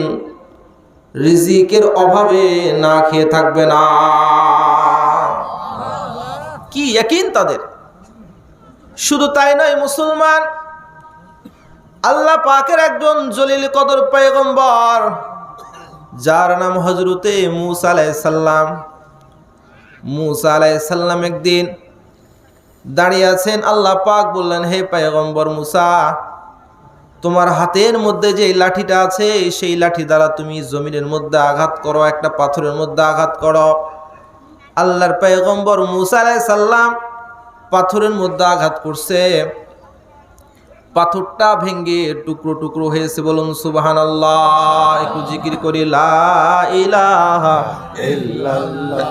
রিজিকের অভাবে না খেয়ে থাকবে না। কি ইয়াকিন তাদের! শুধু তাই নয়, মুসলমান, আল্লাহ পাকের একজন জলিল কদর পয়গম্বর যার নাম হযরতে মূসা আলাইহিস সালাম। মূসা আলাইহিস সালাম একদিন দাঁড়িয়ে আছেন, আল্লাহ পাক বললেন, হে পয়গম্বর মূসা, তোমার হাতের মধ্যে যে লাঠিটা আছে সেই লাঠি দ্বারা তুমি জমিনের মধ্যে আঘাত করো, একটা পাথরের মধ্যে আঘাত করো। আল্লাহর পয়গম্বর মূসা আলাইহিস সালাম পাথরের মধ্যে আঘাত করছে, পাথরটা ভেঙে টুকরো টুকরো হয়েছে, বলুন সুবহানাল্লাহ। একটু জিকির করি, লা ইলাহা ইল্লাল্লাহ।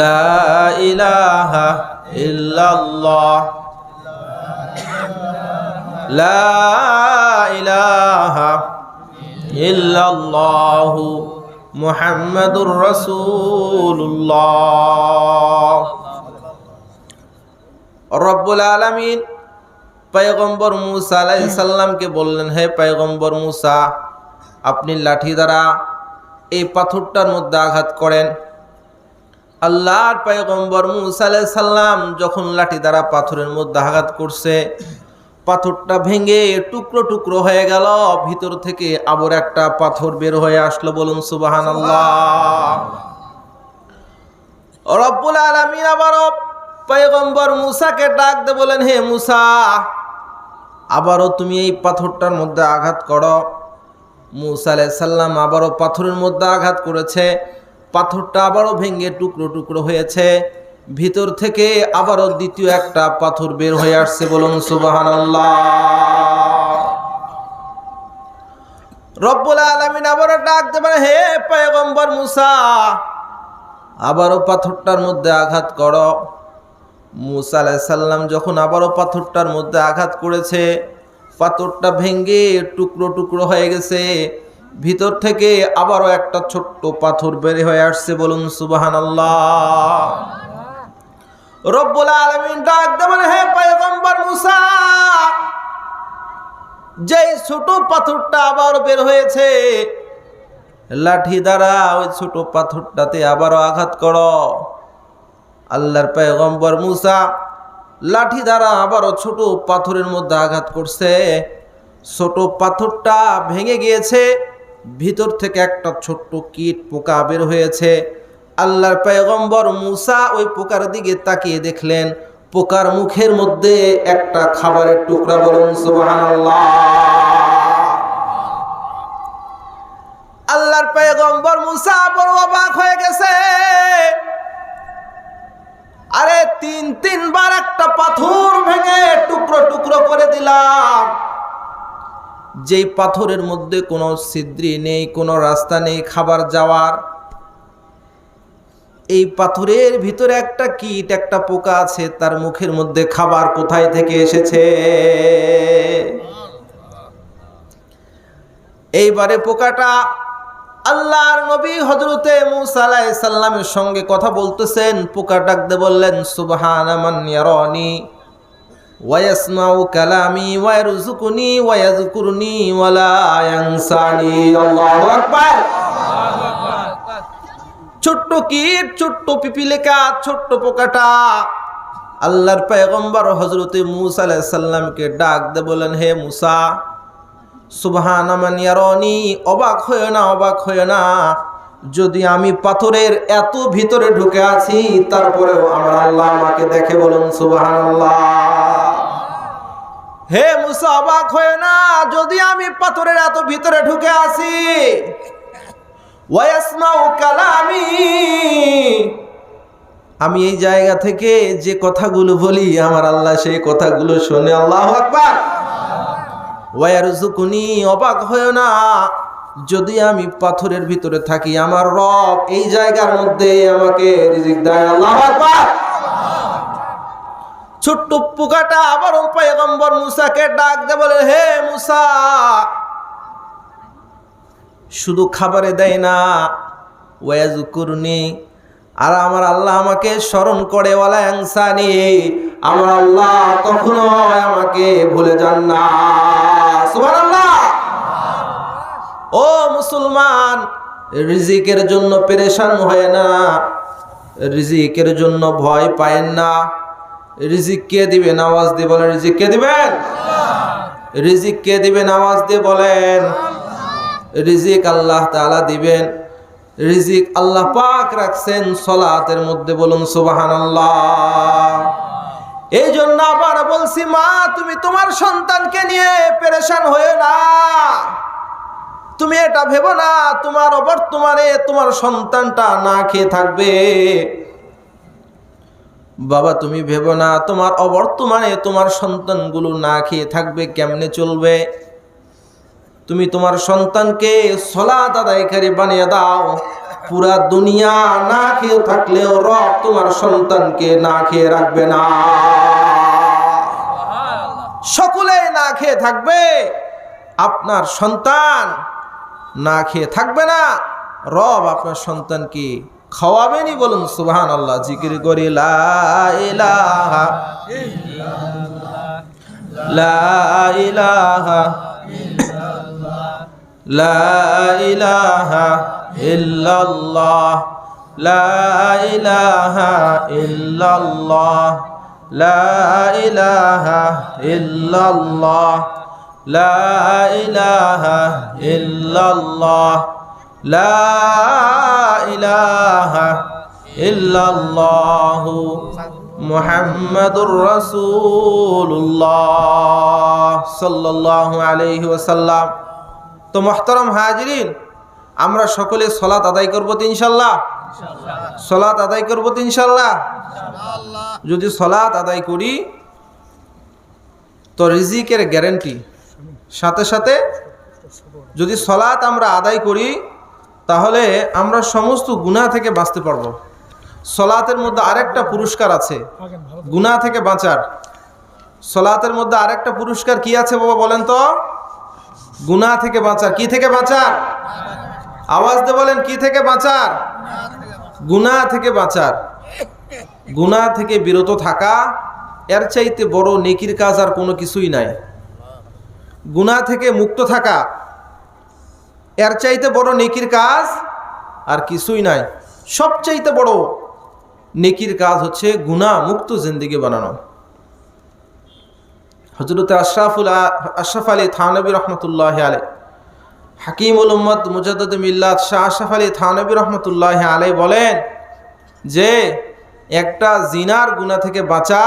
লা ইলাহা ইল্লাল্লাহ, লা ইলাহা ইল্লাল্লাহু মুহাম্মাদুর রাসূলুল্লাহ। রব্বুল আলামিন পয়গম্বর মূসা আলাইহিস সালামকে বললেন, হে পয়গম্বর মূসা, আপনি লাঠি দ্বারা এই পাথরটার মধ্যে আঘাত করেন। আল্লাহর পয়গম্বর মূসা আলাইহিস সালাম যখন লাঠি দ্বারা পাথরের মধ্যে আঘাত করছে, পাথরটা ভেঙে টুকরো টুকরো হয়ে গেল, ভিতর থেকে আবার একটা পাথর বের হয়ে আসলো, বলুন সুবহানাল্লাহ। রব্বুল আলামিন আবারও পয়গম্বর মূসাকে ডাক দিয়ে বলেন, হে মূসা, আবারও তুমি এই পাথরটার মধ্যে আঘাত করো। মূসা আলাইহিস সালাম আবারও পাথরের মধ্যে আঘাত করেছে, পাথরটা আবারও ভেঙে টুকরো টুকরো হয়েছে, ভিতর থেকে আবারও দ্বিতীয় একটা পাথর বের হয়ে আসছে, বলুন সুবহানাল্লাহ। রব্বুল আলামিন আবারও ডাক দেবেন, হে পয়গম্বর মূসা, আবারও পাথরটার মধ্যে আঘাত করো। মূসা আলাইহিস সালাম যখন আবারও পাথরটার মধ্যে আঘাত করেছে, পাথরটা ভেঙে টুকরো টুকরো হয়ে গেছে, ভিতর থেকে আবারও একটা ছোট্ট পাথর বের হয়ে আসছে, বলুন সুবহানাল্লাহ। রব্বুল আলামিন ডাক দেবেন, হে পয়গম্বর মূসা, যে ছোট পাথরটা আবার বের হয়েছে, লাঠি দ্বারা ওই ছোট পাথরটাতে আবারও আঘাত করো। আল্লাহর পয়গম্বর মূসা লাঠি দ্বারা আবারও ছোট পাথরের মধ্যে আঘাত করছে। ছোট পাথরটা ভেঙে গিয়েছে, ভিতর থেকে একটা ছোট্ট কীট পোকা বের হয়েছে। আল্লাহর পয়গম্বর মূসা ওই পোকার দিকে তাকিয়ে দেখলেন পোকার মুখের মধ্যে একটা খাবারের টুকরা। বলুন সুবহানাল্লাহ। আল্লাহর পয়গম্বর মূসা বড় অবাক হয়ে গেছে। আরে তিনবার একটা পাথর ভেঙে টুকরো টুকরো করে দিলাম, যেই পাথরের মধ্যে কোনো ছিদ্রি নেই, কোনো রাস্তা নেই খাবার যাওয়ার, এই পাথরের ভিতরে একটা কীট, একটা পোকা আছে, তার মুখের মধ্যে খাবার কোথায় থেকে এসেছে? এইবারে পোকাটা আল্লাহর নবী হযরতে মূসা আলাইহিস সালামের সঙ্গে কথা বলতেছেন। পোকা ডাকতে বললেন, সুবহানা মান ইয়ারানি ওয়া ইয়াসমাউ কালামি ওয়া ইয়ারযুকুনি ওয়া ইয়াযকুরুনি ওয়া লা ইয়ানসানি। আল্লাহু আকবার। ছোট্ট কীট, ছোট্ট পিপিলিকা, ছোট্ট পোকাটা আল্লাহর পয়গম্বর হযরতে মূসা আলাইহিস সালামকে ডাক দিয়ে বলেন, হে মূসা, সুবহানা মান ইয়ারানি, অবাক হয়ে না, অবাক হয়ে না। যদি আমি পাথরের এত ভিতরে ঢুকে আছি, তারপরেও আমার আল্লাহ আমাকে দেখে। বলুন সুবহানাল্লাহ। হে মূসা, অবাক হয়ে না, যদি আমি পাথরের এত ভিতরে ঢুকে আছি, ওয়া ইয়াসমাউ কালামি, আমি এই জায়গা থেকে যে কথাগুলো বলি আমার আল্লাহ সেই কথাগুলো শুনে। আল্লাহু আকবার। ওয়ারযুকুনি, অবাক হয় না, যদি আমি পাথরের ভিতরে থাকি আমার রব এই জায়গার মধ্যে আমাকে রিজিক দেয়। আল্লাহু আকবার। ছোট্ট পোকাটা আবার পয়গম্বর মূসাকে ডাক দিয়ে বলে, হে মূসা, শুধু খাবারে দেয় না, ওয়াজকুরনি, আর আমার আল্লাহ আমাকে স্মরণ করে, ওয়ালা ইয়ানসানি, আমার আল্লাহ কখনো আমাকে ভুলে যান না। সুবহানাল্লাহ। ও মুসলমান, রিজিকের জন্য পেরেশান হয় না, রিজিকের জন্য ভয় পায়েন না। রিজিক কে দিবেন? আওয়াজ দিয়ে বলেন, রিজিক কে দিবেন? রিজিক কে দিবেন? আওয়াজ দিয়ে বলেন। রিজিক আল্লাহ তাআলা দিবেন। রিজিক আল্লাহ পাক রাখছেন সালাতের মধ্যে। বলুন সুবহানাল্লাহ। এই জন্য আবার বলছি, মা, তুমি তোমার সন্তানকে নিয়ে পেরেশান হয়ে না। তুমি এটা ভেবো না তোমার অবর্তমানে তোমার সন্তানটা না খেয়ে থাকবে। বাবা, তুমি ভেবো না তোমার অবর্তমানে তোমার সন্তানগুলো না খেয়ে থাকবে, কেমনে চলবে। তুমি তোমার সন্তানকে সালাত আদায়কারী বানিয়ে দাও। পুরা দুনিয়া না খেয়ে থাকলেও রব তোমার সন্তানকে না খেয়ে রাখবে না। সকলে না খেয়ে থাকবে, আপনার সন্তান না খেয়ে থাকবে না, রব আপনার সন্তানকে খাওয়াবেনি। বলুন সুবহানাল্লাহ। জিকির করি, লা ইলাহা ইল্লাল্লাহ, লা ইলাহা লা ইলাহা ইল্লাল্লাহ, লা ইলাহা ইল্লাল্লাহ, লা ইলাহা ইল্লাল্লাহ, লা ইলাহা ইল্লাল্লাহ, লা ইলাহা ইল্লাল্লাহ, মুহাম্মাদুর রাসূলুল্লাহ সাল্লাল্লাহু আলাইহি ওয়াসাল্লাম। তো মুহতারাম হাজিরিন, আমরা সকলে সালাত আদায় করব তো ইনশাআল্লাহ। সালাত আদায় করব তো ইনশাআল্লাহ। যদি সালাত আদায় করি তো রিজিকের গ্যারান্টি। সাথে সাথে যদি সালাত আমরা আদায় করি তাহলে আমরা সমস্ত গুনাহ থেকে বাঁচতে পারবো। সালাতের মধ্যে আরেকটা পুরস্কার আছে গুনাহ থেকে বাঁচার। সালাতের মধ্যে আরেকটা পুরস্কার কি আছে বাবা বলেন তো? গুনাহ থেকে বাঁচার। কি থেকে বাঁচার? আওয়াজ দিয়ে বলেন, কি থেকে বাঁচার? গুনাহ থেকে বাঁচার। গুনাহ থেকে বিরত থাকা, এর চাইতে বড় নেকির কাজ আর কোনো কিছুই নাই। গুনাহ থেকে মুক্ত থাকা, এর চাইতে বড় নেকির কাজ আর কিছুই নাই। সবচাইতে বড় নেকির কাজ হচ্ছে গুনাহ মুক্ত জিন্দেগি বানানো। হযরত আশরাফ আলী থানভী রহমতুল্লাহ আলাইহি, হাকিমুল উম্মত মুজাদ্দিদ মিল্লাত শাহ আশরাফ আলী থানভী রহমতুল্লাহ আলাইহি বলেন যে একটা জিনার গুনাহ থেকে বাঁচা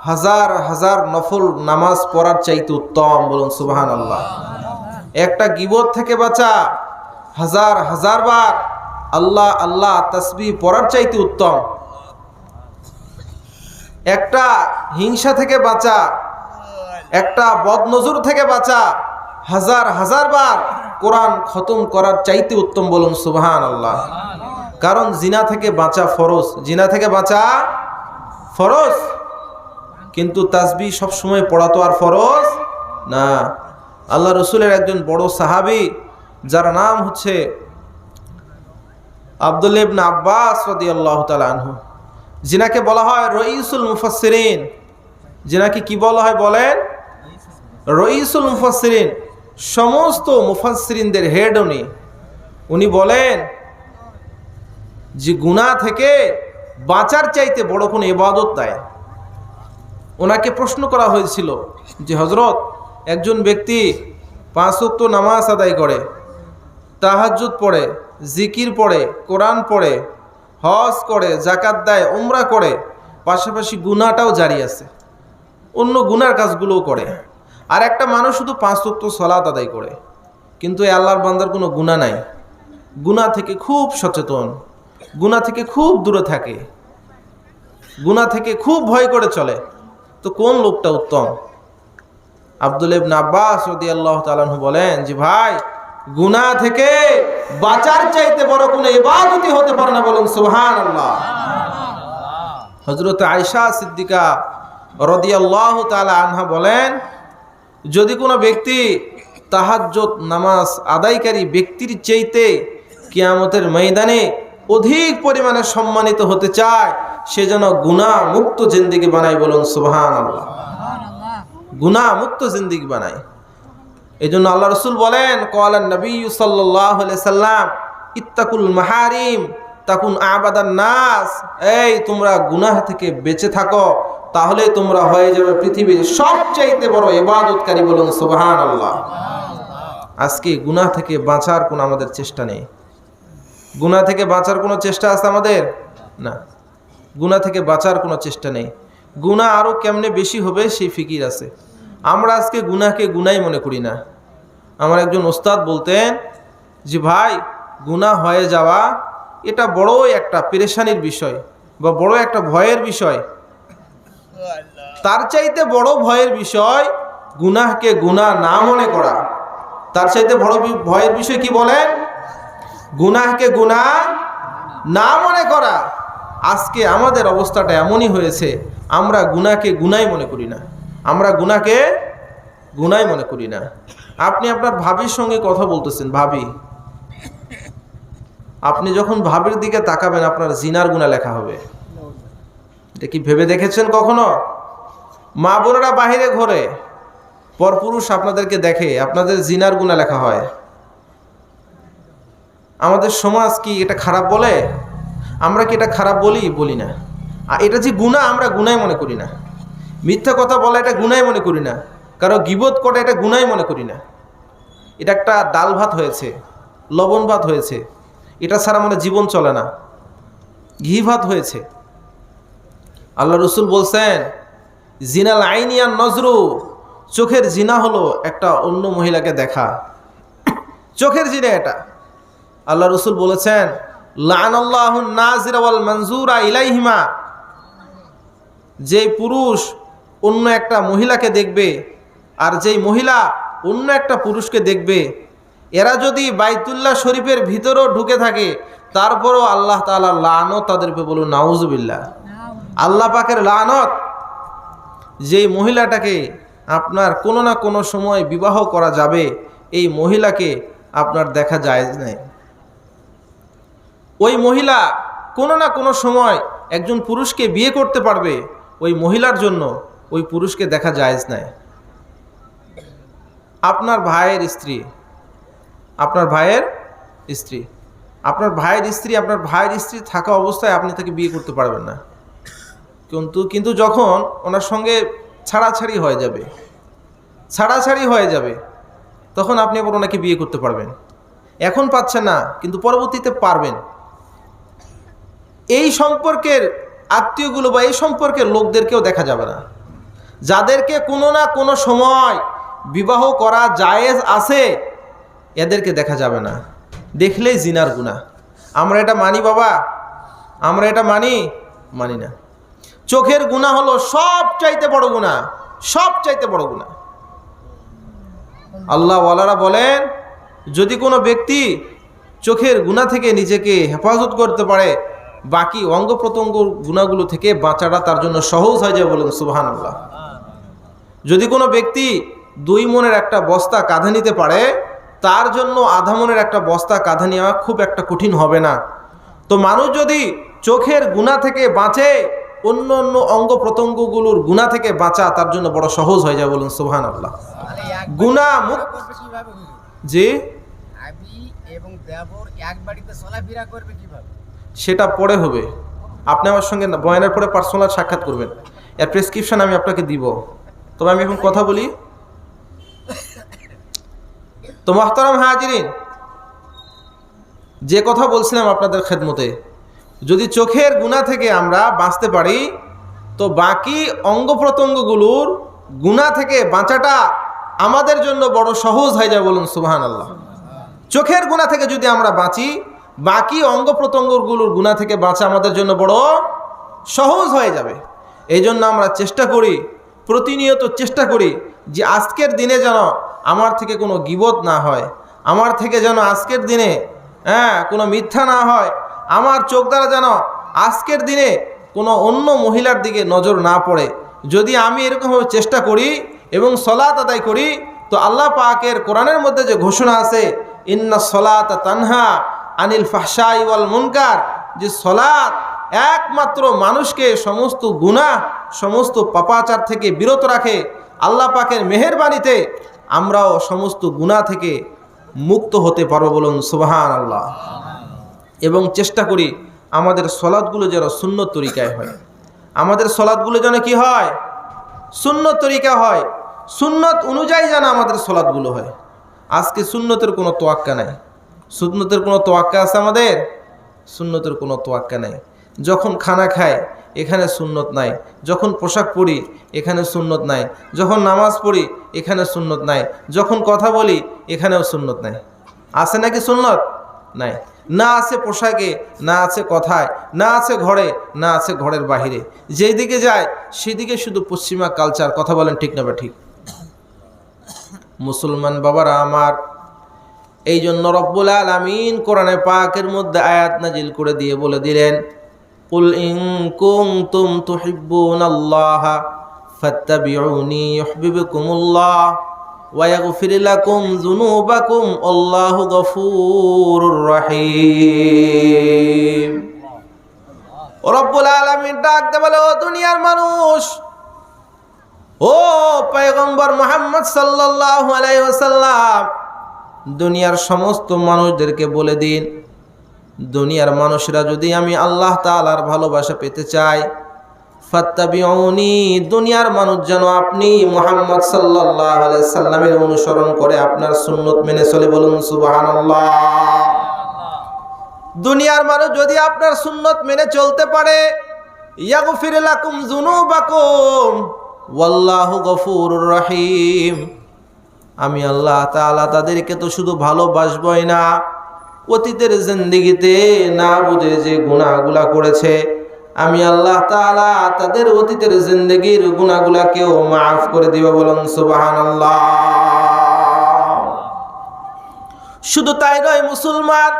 হাজার হাজার নফল নামাজ পড়ার চাইতে উত্তম। বলুন সুবহানাল্লাহ। একটা গীবত থেকে বাঁচা হাজার হাজার বার আল্লাহ আল্লাহ তাসবিহ পড়ার চাইতে উত্তম। একটা হিংসা থেকে বাঁচা, একটা বদনজর থেকে বাঁচা হাজার হাজার বার কোরআন খতম করার চাইতে উত্তম। বলুন সুবহানাল্লাহ। কারণ জিনা থেকে বাঁচা ফরজ, জিনা থেকে বাঁচা ফরজ, কিন্তু তাসবিহ সব সময় পড়া তো আর ফরজ না। আল্লাহ রসুলের একজন বড় সাহাবী যার নাম হচ্ছে আব্দুল্লাহ ইবনে আব্বাস রাদিয়াল্লাহু তাআলা আনহু, যিনাকে বলা হয় রঈসুল মুফাসসিরিন। যিনাকে কি বলা হয় বলেন? রঈসুল মুফাসসিরিন, সমস্ত মুফাসসিরিনদের হেড উনি। উনি বলেন যে গুনাহ থেকে বাঁচার চাইতে বড় কোনো ইবাদত নাই। ওনাকে প্রশ্ন করা হয়েছিল যে হযরত, একজন ব্যক্তি 5 ওয়াক্ত নামাজ আদায় করে, তাহাজ্জুদ পড়ে, জিকির পড়ে, কোরআন পড়ে, হজ করে, যাকাত দেয়, উমরা করে, পাশাপাশি গুনাহটাও জারি আছে, অন্য গুনার কাজগুলোও করে। আর একটা মানুষ শুধু 5 ওয়াক্ত সালাত আদায় করে, কিন্তু এই আল্লাহর বান্দার কোনো গুনাহ নাই, গুনাহ থেকে খুব সচেতন, গুনাহ থেকে খুব দূরে থাকে, গুনাহ থেকে খুব ভয় করে চলে। তো কোন লোকটা উত্তম? আব্দুল্লাহ ইবনে আব্বাস রাদিয়াল্লাহু তাআলা আনহু বলেন যে ভাই, গুনাহ থেকে বাঁচার চাইতে বড় কোনো ইবাদতই হতে পারে না। বলুন সুবহানাল্লাহ। হযরত আয়েশা সিদ্দিকা রাদিয়াল্লাহু তাআলা আনহা বলেন, যদি কোনো ব্যক্তি তাহাজ্জুদ নামাজ আদায়কারী ব্যক্তির চাইতে কিয়ামতের ময়দানে অধিক পরিমাণে সম্মানিত হতে চায়, সে যেন গুনাহ মুক্ত জিন্দেগি বানায়। বলুন সুবহানাল্লাহ। গুনাহ মুক্ত জিন্দেগি বানায়। এই জন্য আল্লাহ রসুল বলেন, ক্বালান নবী সাল্লাল্লাহু আলাইহি সাল্লাম, ইত্তাকুল মাহারিম তাকুন আবাদান নাস। এই তোমরা গুনাহ থেকে বেঁচে থাকো, তাহলে তোমরা হয়ে যাবে পৃথিবীর সবচাইতে বড় ইবাদতকারী। বলুন সুবহানাল্লাহ। আজকে গুনাহ থেকে বাঁচার কোনো আমাদের চেষ্টা নেই। গুনাহ থেকে বাঁচার কোনো চেষ্টা আছে আমাদের? না, গুনাহ থেকে বাঁচার কোনো চেষ্টা নেই। গুনাহ আরও কেমনে বেশি হবে সেই ফিকির আছে। আমরা আজকে গুনাহকে গুনাহই মনে করি না। আমার একজন ওস্তাদ বলতেন যে ভাই, গুনাহ হয়ে যাওয়া এটা বড় একটা পেরেশানির বিষয় বা বড় একটা ভয়ের বিষয়। তার চাইতে বড় ভয়ের বিষয় গুনাহকে গুনাহ না মনে করা। তার চাইতে বড় ভয়ের বিষয় কি বলেন? গুনাহকে গুনাহ না মনে করা। আজকে আমাদের অবস্থাটা এমনই হয়েছে, আমরা গুনাহকে গুনাহই মনে করি না। আমরা গুনাহকে গুনাহই মনে করি না। আপনি আপনার ভাবির সঙ্গে কথা বলতেছেন, ভাবি, আপনি যখন ভাবির দিকে তাকাবেন আপনার জিনার গুনাহ লেখা হবে। এটা কি ভেবে দেখেছেন কখনো? মা বোনেরা বাহিরে ঘোরে, পরপুরুষ আপনাদেরকে দেখে, আপনাদের জিনার গুনাহ লেখা হয়। আমাদের সমাজ কি এটা খারাপ বলে? আমরা কি এটা খারাপ বলি? বলি না। আর এটা যে গুনাহ, আমরা গুনাহই মনে করি না। মিথ্যা কথা বলা এটা গুনাহই মনে করি না। কারো গীবত করা এটা গুনাহই মনে করি না। এটা একটা ডাল ভাত হয়েছে, লবণ ভাত হয়েছে, এটা ছাড়া মানে জীবন চলে না। ঘি ভাত হয়েছে। আল্লাহ রসুল বলছেন, জিনাল আইনিয়ান নজরু, চোখের জিনা হলো একটা অন্য মহিলাকে দেখা, চোখের জিনা এটা। আল্লাহ রসুল বলেছেন, লানাল্লাহুন নাজিরা ওয়াল মানজুরা ইলাইহিমা, যেই পুরুষ অন্য একটা মহিলাকে দেখবে আর যেই মহিলা অন্য একটা পুরুষকে দেখবে, এরা যদি বাইতুল্লাহ শরীফের ভিতরেও ঢুকে থাকে, তারপরও আল্লাহ তাআলা লানত তাদের উপরে। বলুন নাউজুবিল্লাহ। আল্লাহ পাকের লানত। যেই মহিলাটাকে আপনার কোনো না কোনো সময় বিবাহ করা যাবে, এই মহিলাকে আপনার দেখা যায় নাই। ওই মহিলা কোনো না কোনো সময় একজন পুরুষকে বিয়ে করতে পারবে, ওই মহিলার জন্য ওই পুরুষকে দেখা জায়েজ নাই। আপনার ভাইয়ের স্ত্রী, আপনার ভাইয়ের স্ত্রী, আপনার ভাইয়ের স্ত্রী, আপনার ভাইয়ের স্ত্রী থাকা অবস্থায় আপনি তাকে বিয়ে করতে পারবেন না। কিন্তু যখন ওনার সঙ্গে ছাড়াছাড়ি হয়ে যাবে, ছাড়াছাড়ি হয়ে যাবে, তখন আপনি আবার ওনাকে বিয়ে করতে পারবেন। এখন পাচ্ছেন না, কিন্তু পরবর্তীতে পারবেন। এই সম্পর্কের আত্মীয়গুলো বা এই সম্পর্কের লোকদেরকেও দেখা যাবে না, যাদেরকে কোনো না কোনো সময় বিবাহ করা জায়েজ আছে, এদেরকে দেখা যাবে না। দেখলেই জিনার গুনাহ। আমরা এটা মানি বাবা, আমরা এটা মানি না। চোখের গুনাহ হলো সবচাইতে বড় গুনাহ, সবচাইতে বড় গুনাহ। আল্লাহ ওয়ালারা বলেন, যদি কোনো ব্যক্তি চোখের গুনাহ থেকে নিজেকে হেফাজত করতে পারে, বাকি অঙ্গ প্রত্যঙ্গ গুনাহগুলো থেকে বাঁচাটা তার জন্য সহজ হয়ে যায়। বলুন সুবহানাল্লাহ। যদি কোনো ব্যক্তি 2 মনের একটা বস্তা কাঁধে নিতে পারে, তার জন্য আধা মনের একটা বস্তা কাঁধে নেওয়া খুব একটা কঠিন হবে না। তো মানুষ যদি চোখের গুনাহ থেকে বাঁচে, অন্য অন্য অঙ্গ প্রত্যঙ্গগুলোর গুনাহ থেকে বাঁচা তার জন্য বড় সহজ হয়ে যায়। বলুন সুবহানাল্লাহ। গুনাহ মুক্ত জি এবং দেবর এক বাড়িতে চলাফেরা করবে কিভাবে, সেটা পরে হবে। আপনি আমার সঙ্গে বয়ানের পরে পার্সোনাল সাক্ষাৎ করবেন, এর প্রেসক্রিপশন আমি আপনাকে দিব। তবে আমি এখন কথা বলি। তো মুহতারাম হাজিরিন, যে কথা বলছিলাম আপনাদের খেদমতে, যদি চোখের গুনাহ থেকে আমরা বাঁচতে পারি, তো বাকি অঙ্গ প্রত্যঙ্গগুলোর গুনাহ থেকে বাঁচাটা আমাদের জন্য বড় সহজ হয়ে যায়। বলুন সুবহানাল্লাহ। চোখের গুনাহ থেকে যদি আমরা বাঁচি, বাকি অঙ্গ প্রত্যঙ্গগুলোর গুনাহ থেকে বাঁচা আমাদের জন্য বড় সহজ হয়ে যাবে। এই জন্য আমরা চেষ্টা করি, প্রতিনিয়ত চেষ্টা করি যে আজকের দিনে যেন আমার থেকে কোনো গীবত না হয়, আমার থেকে যেন আজকের দিনে কোনো মিথ্যা না হয়, আমার চোখ দ্বারা যেন আজকের দিনে কোনো অন্য মহিলার দিকে নজর না পড়ে। যদি আমি এরকমভাবে চেষ্টা করি এবং সলাত আদায় করি, তো আল্লাহ পাকের কোরআনের মধ্যে যে ঘোষণা আছে, ইন্না সলাতা তানহা আনিল ফাহশাই ওয়াল মুনকার, যে সলাত একমাত্র মানুষকে সমস্ত গুনাহ, সমস্ত পাপাচার থেকে বিরত রাখে। আল্লাহ পাকের মেহেরবানিতে আমরাও সমস্ত গুনাহ থেকে মুক্ত হতে পারবো। বলুন সুবহানাল্লাহ। এবং চেষ্টা করি আমাদের সলাৎগুলো যেন সুন্নত তরিকায় হয়, আমাদের সলাৎগুলো যেন কি হয়, সুন্নত তরিকা হয়, সুন্নত অনুযায়ী যেন আমাদের সলাৎগুলো হয়। আজকে সুন্নতের কোনো তোয়াক্কা নাই। সুন্নতের কোনো তোয়াক্কা আছে আমাদের? সুন্নতের কোনো তোয়াক্কা নাই। যখন খানা খাই এখানে সুন্নত নাই, যখন পোশাক পরি এখানে সুন্নত নাই, যখন নামাজ পড়ি এখানে সুন্নত নাই, যখন কথা বলি এখানেও সুন্নত নাই। আছে নাকি সুন্নত? নাই। না আছে পোশাকে, না আছে কথায়, না আছে ঘরে, না আছে ঘরের বাহিরে। যেই দিকে যায় সেদিকে শুধু পশ্চিমা কালচার। কথা বলেন ঠিক না বা ঠিক? মুসলমান বাবারা আমার, এই জন্য রব্বুল আলামিন কোরআনে পাকের মধ্যে আয়াত নাজিল করে দিয়ে বলে দিলেন, কুল ইন কুনতুম তুহিব্বুনাল্লাহা ফাত্তাবিউনি ইউহিব্বুকুমুল্লাহ ওয়া ইয়াগফির লাকুম যুনুবাকুম আল্লাহু গফুরুর রহিম। রব্বুল আলামিন ডাক দিয়ে বলে, ও দুনিয়ার মানুষ, ও পয়গম্বর মুহাম্মদ সাল্লাল্লাহু আলাইহি ওয়াসাল্লাম, দুনিয়ার সমস্ত মানুষদেরকে বলে দিন, দুনিয়ার মানুষরা যদি আমি আল্লাহ তাআলার ভালোবাসা পেতে চাই, ফাত্তাবিউনি, দুনিয়ার মানুষ যেন আপনি মুহাম্মদ সাল্লাল্লাহু আলাইহি সাল্লামের অনুসরণ করে আপনার সুন্নত মেনে চলে। বলুন সুবহানাল্লাহ। দুনিয়ার মানুষ যদি আপনার সুন্নত মেনে চলতে পারে, ইয়াগফির লাকুম যুনুবাকুম ওয়াল্লাহু গফুরুর রহিম, আমি আল্লাহ তাআলা তাদেরকে তো শুধু ভালোবাসবই না, অতীতের জিন্দেগিতে না বুঝে যে গুনাহগুলা করেছে, আমি আল্লাহ তাআলা তাদের অতীতের জিন্দেগির গুনাহগুলাকেও মাফ করে দিব। বলুন সুবহানাল্লাহ। শুধু তাই নয় মুসলমান,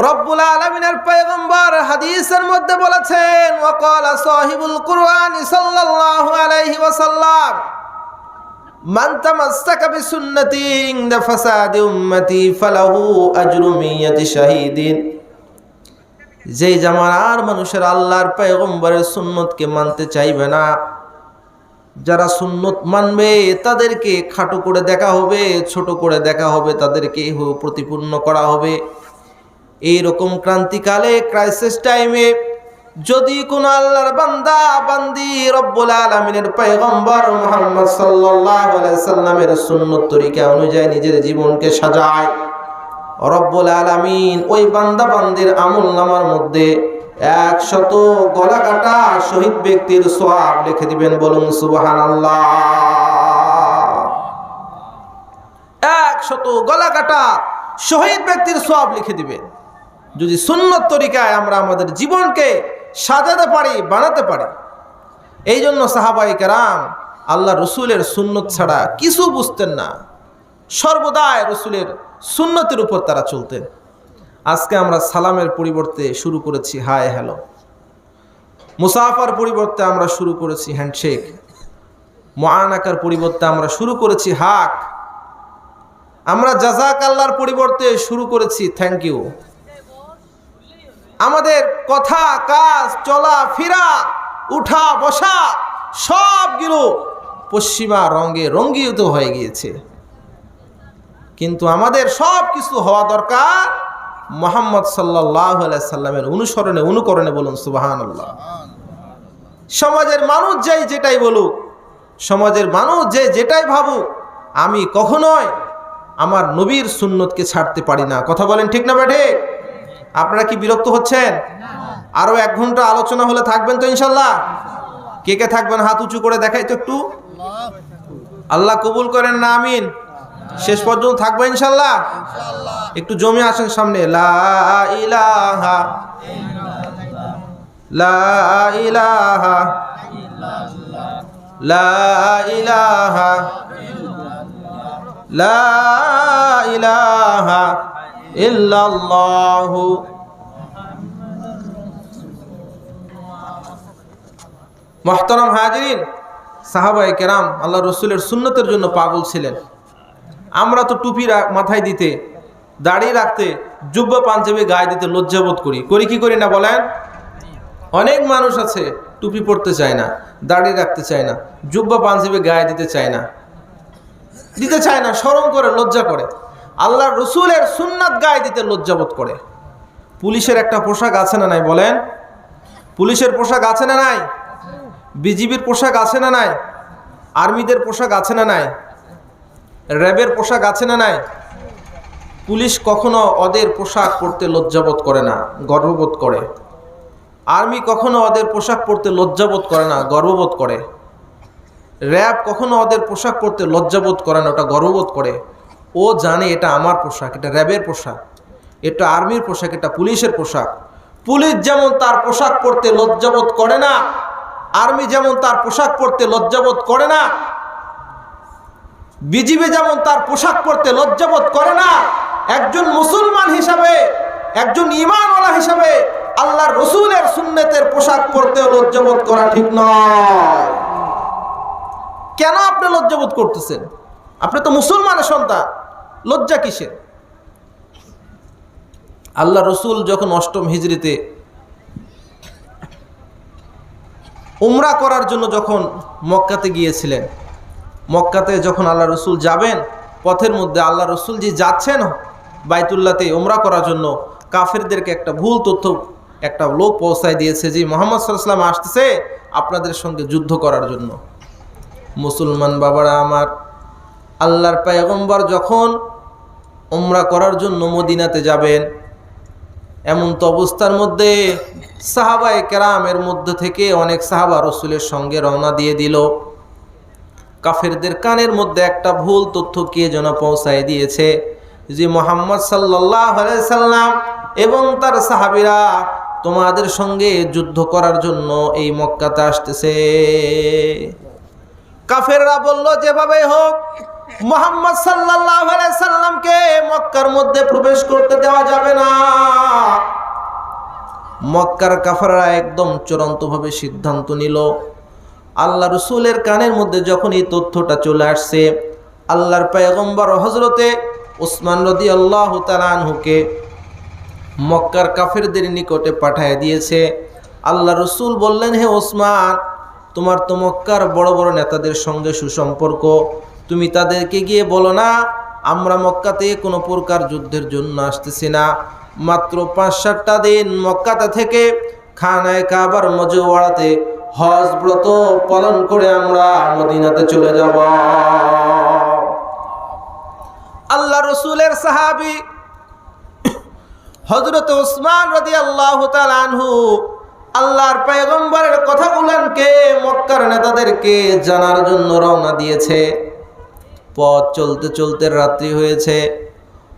রব্বুল আলামিনের পয়গম্বর হাদিসের মধ্যে বলেছেন, ওয়াকালা সাহিবুল কুরআন সাল্লাল্লাহু আলাইহি ওয়াসাল্লাম, মান তামাসসাকা বিসুন্নতি ইনদা ফাসাদি উম্মতি ফালাহু আজরু মিয়াতি শাহীদিন। যেই জামানার মানুষের আল্লাহর পয়গম্বরের সুন্নতকে মানতে চাইবে না, যারা সুন্নত মানবে তাদেরকে খাটো করে দেখা হবে, ছোট করে দেখা হবে, তাদেরকে প্রতিপূর্ণ করা হবে। এইরকম ক্রান্তিকালে, ক্রাইসিস টাইমে যদি কোন আল্লাহর বান্দা বান্দি রব্বুল আলামিনের পয়গম্বর মুহাম্মদ সাল্লাল্লাহু আলাইহি সাল্লামের সুন্নত তরিকা অনুযায়ী নিজের জীবনকে সাজায়, রব্বুল আলামিন ওই বান্দা বান্দির আমলনামার মধ্যে 100 গলা কাটা শহীদ ব্যক্তির সওয়াব লিখে দিবেন। বলুন সুবহানাল্লাহ। 100 গলা কাটা শহীদ ব্যক্তির সওয়াব লিখে দিবেন যদি সুন্নত তরিকায় আমরা আমাদের জীবনকে সাজাতে পারি, বানাতে পারি। এই জন্য সাহাবায়ে কেরাম আল্লাহ রসুলের সুন্নত ছাড়া কিছু বুঝতেন না, সর্বদাই রসুলের সুন্নতের উপর তারা চলতেন। আজকে আমরা সালামের পরিবর্তে শুরু করেছি হাই হ্যালো, মুসাফার পরিবর্তে আমরা শুরু করেছি হ্যান্ডশেক, মুআনাকার পরিবর্তে আমরা শুরু করেছি হাক, আমরা জাযাকাল্লাহর পরিবর্তে শুরু করেছি থ্যাংক ইউ। আমাদের কথা কাজ চলা ফেরা উঠা বসা সবগুলো পশ্চিমা রঙে রঙ্গিত হয়ে গিয়েছে। কিন্তু আমাদের সব কিছু হওয়া দরকার মুহাম্মদ সাল্লাল্লাহু আলাইহি সাল্লামের অনুসরণে অনুকরণে। বলুন সুবহানাল্লাহ। সমাজের মানুষ যেটাই বলুক, সমাজের মানুষ যেটাই ভাবুক, আমি কখনোই আমার নবীর সুন্নতকে ছাড়তে পারি না। কথা বলেন ঠিক না বেঠে? আপনারা কি বিরক্ত হচ্ছেন? আরো 1 ঘন্টা আলোচনা হলে থাকবেন তো ইনশাল্লাহ? কে কে থাকবেন হাত উঁচু করে দেখাই তো একটু। আল্লাহ কবুল করেন না আমিন। শেষ পর্যন্ত থাকবো ইনশাল্লাহ। একটু জমে আসেন সামনে। লা ইলাহা লা ইলাহা লা ইলাহা লা ইলাহা ইল্লাল্লাহু। মুহতারাম হাজিরিন, সাহাবায়ে কেরাম আল্লাহ রসুলের সুন্নতের জন্য পাগল ছিলেন। আমরা তো টুপি মাথায় দিতে, দাড়ি রাখতে, জুব্বা পাঞ্জাবি গায়ে দিতে লজ্জাবোধ করি কি করি না বলেন? অনেক মানুষ আছে টুপি পরতে চায় না, দাড়ি রাখতে চায় না, জুব্বা পাঞ্জাবি গায়ে দিতে চায় না, শরম করে, লজ্জা করে। আল্লাহ রসুলের সুন্নাত গায়ে দিতে লজ্জাবোধ করে। পুলিশের একটা পোশাক আছে না নাই বলেন? পুলিশের পোশাক আছে না নাই? বিজিবির পোশাক আছে না নাই? আর্মিদের পোশাক আছে না নাই? র্যাবের পোশাক আছে না নাই? পুলিশ কখনো ওদের পোশাক পরতে লজ্জাবোধ করে না, গর্ববোধ করে। আর্মি কখনো ওদের পোশাক পরতে লজ্জাবোধ করে না, গর্ববোধ করে। র্যাব কখনো ওদের পোশাক পরতে লজ্জাবোধ করে না, ওটা গর্ববোধ করে। ও জানে এটা আমার পোশাক, এটা র্যাবের পোশাক, এটা আর্মির পোশাক, এটা পুলিশের পোশাক। পুলিশ যেমন তার পোশাক পরতে লজ্জাবোধ করে না, আর্মি যেমন তার পোশাক পরতে লজ্জাবোধ করে না, বিজিবি যেমন তার পোশাক পরতে লজ্জাবোধ করে না, একজন মুসলমান হিসাবে, একজন ঈমানওয়ালা হিসাবে আল্লাহর রসুলের সুন্নতের পোশাক পরতে লজ্জাবোধ করা ঠিক নয়। কেন আপনি লজ্জাবোধ করতেছেন? আপনি তো মুসলমানের সন্তান, লজ্জা কিসের? আল্লাহ রসুল যখন 8ম হিজরিতে উমরা করার জন্য যখন মক্কাতে গিয়েছিলেন, মক্কাতে যখন আল্লাহ রসুল যাবেন, পথের মধ্যে আল্লাহ রসুল যে যাচ্ছেন বাইতুল্লাহতে উমরা করার জন্য, কাফেরদেরকে একটা ভুল তথ্য একটা লোক পৌঁছায় দিয়েছে যে মুহাম্মদ সাল্লাল্লাহু আলাইহি ওয়াসাল্লাম আসতেছে আপনাদের সঙ্গে যুদ্ধ করার জন্য। মুসলমান বাবারা আমার, আল্লাহর পয়গম্বর যখন উমরা করার জন্য মদিনাতে যাবেন, এমন তো অবস্থার মধ্যে সাহাবায়ে কেরামের মধ্যে থেকে অনেক সাহাবা রসুলের সঙ্গে রওনা দিয়ে দিল। কাফেরদের কানের মধ্যে একটা ভুল তথ্য কে যেন পৌঁছায় দিয়েছে যে মুহাম্মদ সাল্লাল্লাহু আলাইহি সাল্লাম এবং তার সাহাবীরা তোমাদের সঙ্গে যুদ্ধ করার জন্য এই মক্কাতে আসতেছে। কাফেররা বলল যেভাবে হোক মুহাম্মদ সাল্লাল্লাহু আলাইহি সাল্লামকে মক্কার মধ্যে প্রবেশ করতে দেওয়া যাবে না। মক্কার কাফেররা একদম চূড়ান্তভাবে সিদ্ধান্ত নিল। আল্লাহ রসুলের কানের মধ্যে যখন এই তথ্যটা চলে আসছে, আল্লাহর পয়গম্বর হযরতে উসমান রাদিয়াল্লাহু তাআলা আনহুকে মক্কার কাফেরদের নিকটে পাঠিয়ে দিয়েছে। আল্লাহ রসুল বললেন, হে ওসমান, তোমার তো মক্কার বড় বড় নেতাদের সঙ্গে সুসম্পর্ক, তুমি তাদেরকে গিয়ে বলো না আমরা মক্কাতে কোনো প্রকার যুদ্ধের জন্য আসতেছি না, মাত্র 5-7টা দিন মক্কাতে থেকে খানায় কাবার মজওয়ারাতে হজ ব্রত পালন করে আমরা মদিনাতে চলে যাব। আল্লাহ রসুলের সাহাবী হযরত ওসমান রাদিয়াল্লাহু তাআলা আনহু আল্লাহর পয়গম্বরের কথাগুলোকে মক্কার নেতাদেরকে জানার জন্য রওনা দিয়েছে। পথ চলতে চলতে রাত্রি হয়েছে।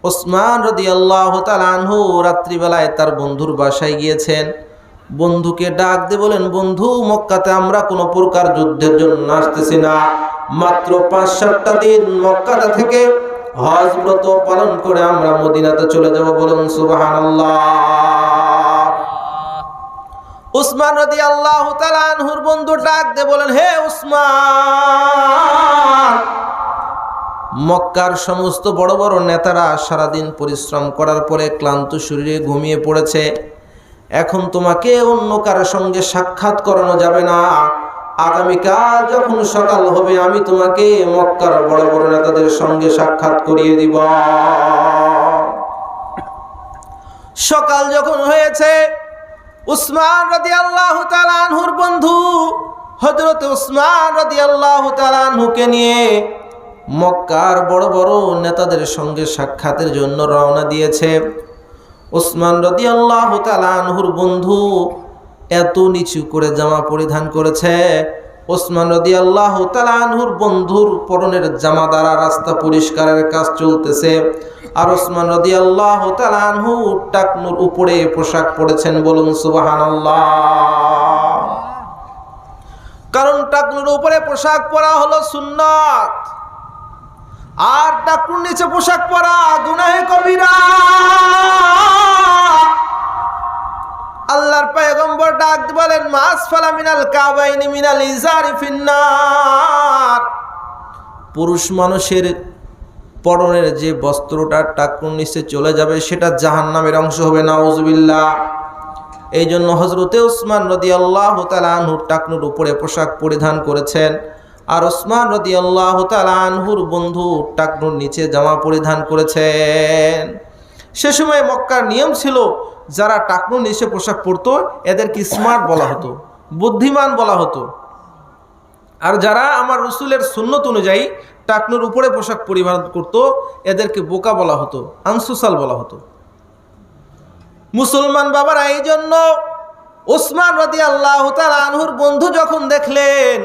ওসমান রাদিয়াল্লাহু তাআলা আনহু রাত্রিবেলায় তার বন্ধুর বাসায় গিয়েছেন। বন্ধুকে ডাক দিয়ে বলেন, বন্ধু, মক্কাতে আমরা কোনো প্রকার যুদ্ধের জন্য আসতেছি না, মাত্র ৫-৭টা দিন মক্কাতে থেকে হজ ব্রত পালন করে আমরা মদিনাতে চলে যাব। বলুন সুবহানাল্লাহ। উসমান রাদিয়াল্লাহু তাআলা আনহুর বন্ধু ডাক দিয়ে বলেন, হে উসমান, মক্কার সমস্ত বড় বড় নেতারা সারাদিন পরিশ্রম করার পরে ক্লান্ত শরীরে ঘুমিয়ে পড়েছে। এখন তোমাকে অন্য কারোর সঙ্গে সাক্ষাৎ করানো যাবে না। আগামীকাল যখন সকাল হবে আমি তোমাকে মক্কার বড় বড় নেতাদের সঙ্গে সাক্ষাৎ করিয়ে দিব। সকাল যখন হয়েছে, উসমান রাদিয়াল্লাহু তাআলা আনহুর বন্ধু হযরত উসমান রাদিয়াল্লাহু তাআলা আনহুকে নিয়ে মক্কার বড় বড় নেতাদের সঙ্গে সাক্ষাতের জন্য রওনা দিয়েছে। উসমান রাদিয়াল্লাহু তাআলা আনহুর বন্ধু এত নিচু করে জামা পরিধান করেছে, উসমান রাদিয়াল্লাহু তাআলা আনহুর বন্ধুর পরনের জামা দ্বারা রাস্তা পরিষ্কারের কাজ চলতেছে। আর উসমান রাদিয়াল্লাহু তাআলা আনহু টাকনুর উপরে পোশাক পরেছেন। বলুন সুবহানাল্লাহ। কারণ টাকনুর উপরে পোশাক পরা হলো সুন্নাত, আর টাকনুর নিচে পোশাক পরা গুনাহে কবিরা। আল্লাহর পয়গম্বর ডাক বলেন, মাসফালা মিনাল কাবাইনি মিনাল ইজারি ফিন্নার। পুরুষ মানুষের পরনের যে বস্ত্রটা টাকনুর নিচে চলে যাবে সেটা জাহান্নামের অংশ হবে, নাউজুবিল্লাহ। এই জন্য হযরতে উসমান রাদিয়াল্লাহু তাআলা আনহু টাকনুর উপরে পোশাক পরিধান করেছেন, আর উসমান রাদিয়াল্লাহু তাআলা আনহুর বন্ধু টাকনুর নিচে জামা পরিধান করেছেন। সে সময় মক্কার নিয়ম ছিল, যারা টাকনুর নিচে পোশাক পরতো এদেরকে স্মার্ট বলা হতো, বুদ্ধিমান বলা হতো। আর যারা আমার রসুলের সুন্নত অনুযায়ী টাকনুর উপরে পোশাক পরিধান করত এদেরকে বোকা বলা হতো, আনসোশাল বলা হতো। মুসলমান বাবারা, এই জন্য উসমান রাদিয়াল্লাহু তাআলা আনহুর বন্ধু যখন দেখলেন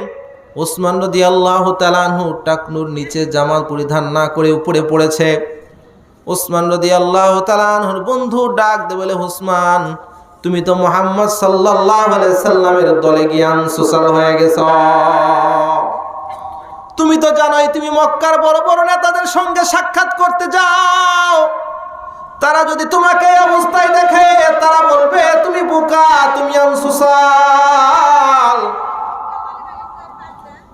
উসমান রাদিয়াল্লাহু তাআলা আনহু টাকনুর নিচে জামা পরিধান না করে উপরে পড়েছে, উসমান রাদিয়াল্লাহু তাআলা আনহুর বন্ধু ডাক দিয়ে বলে, উসমান, তুমি তো মুহাম্মদ সাল্লাল্লাহু আলাইহি সাল্লামের দলে গিয়ে আনসোশাল হয়ে গেছ। তুমি তো জানোই তুমি মক্কার বড় বড় নেতাদের সঙ্গে সাক্ষাৎ করতে যাও, তারা যদি তোমাকে এই অবস্থায় দেখে তারা বলবে তুমি বোকা, তুমি আনসোশাল।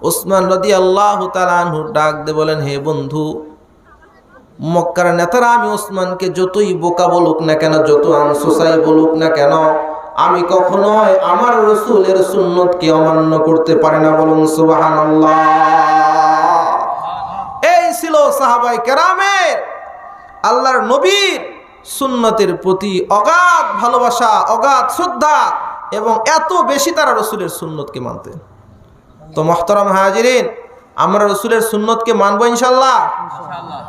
উসমান রাদিয়াল্লাহু তাআলা আনহু ডাক দিয়ে বলেন, হে বন্ধু, মক্কার নেতারা আমি ওসমানকে যতই বোকা বলুক না কেন, যত আনসোশাল বলুক না কেন, আমি কখনোই আমার রসুলের সুন্নতকে অমান্য করতে পারি না। বলুন সুবহানাল্লাহ। এই ছিল সাহাবায়ে কেরামের আল্লাহর নবীর সুন্নতের প্রতি অগাধ ভালোবাসা, অগাধ শ্রদ্ধা, এবং এত বেশি তারা রসুলের সুন্নতকে মানতেন। তো মুহতারাম হাজিরিন, আমরা রসুলের সুন্নতকে মানবো ইনশাল্লাহ,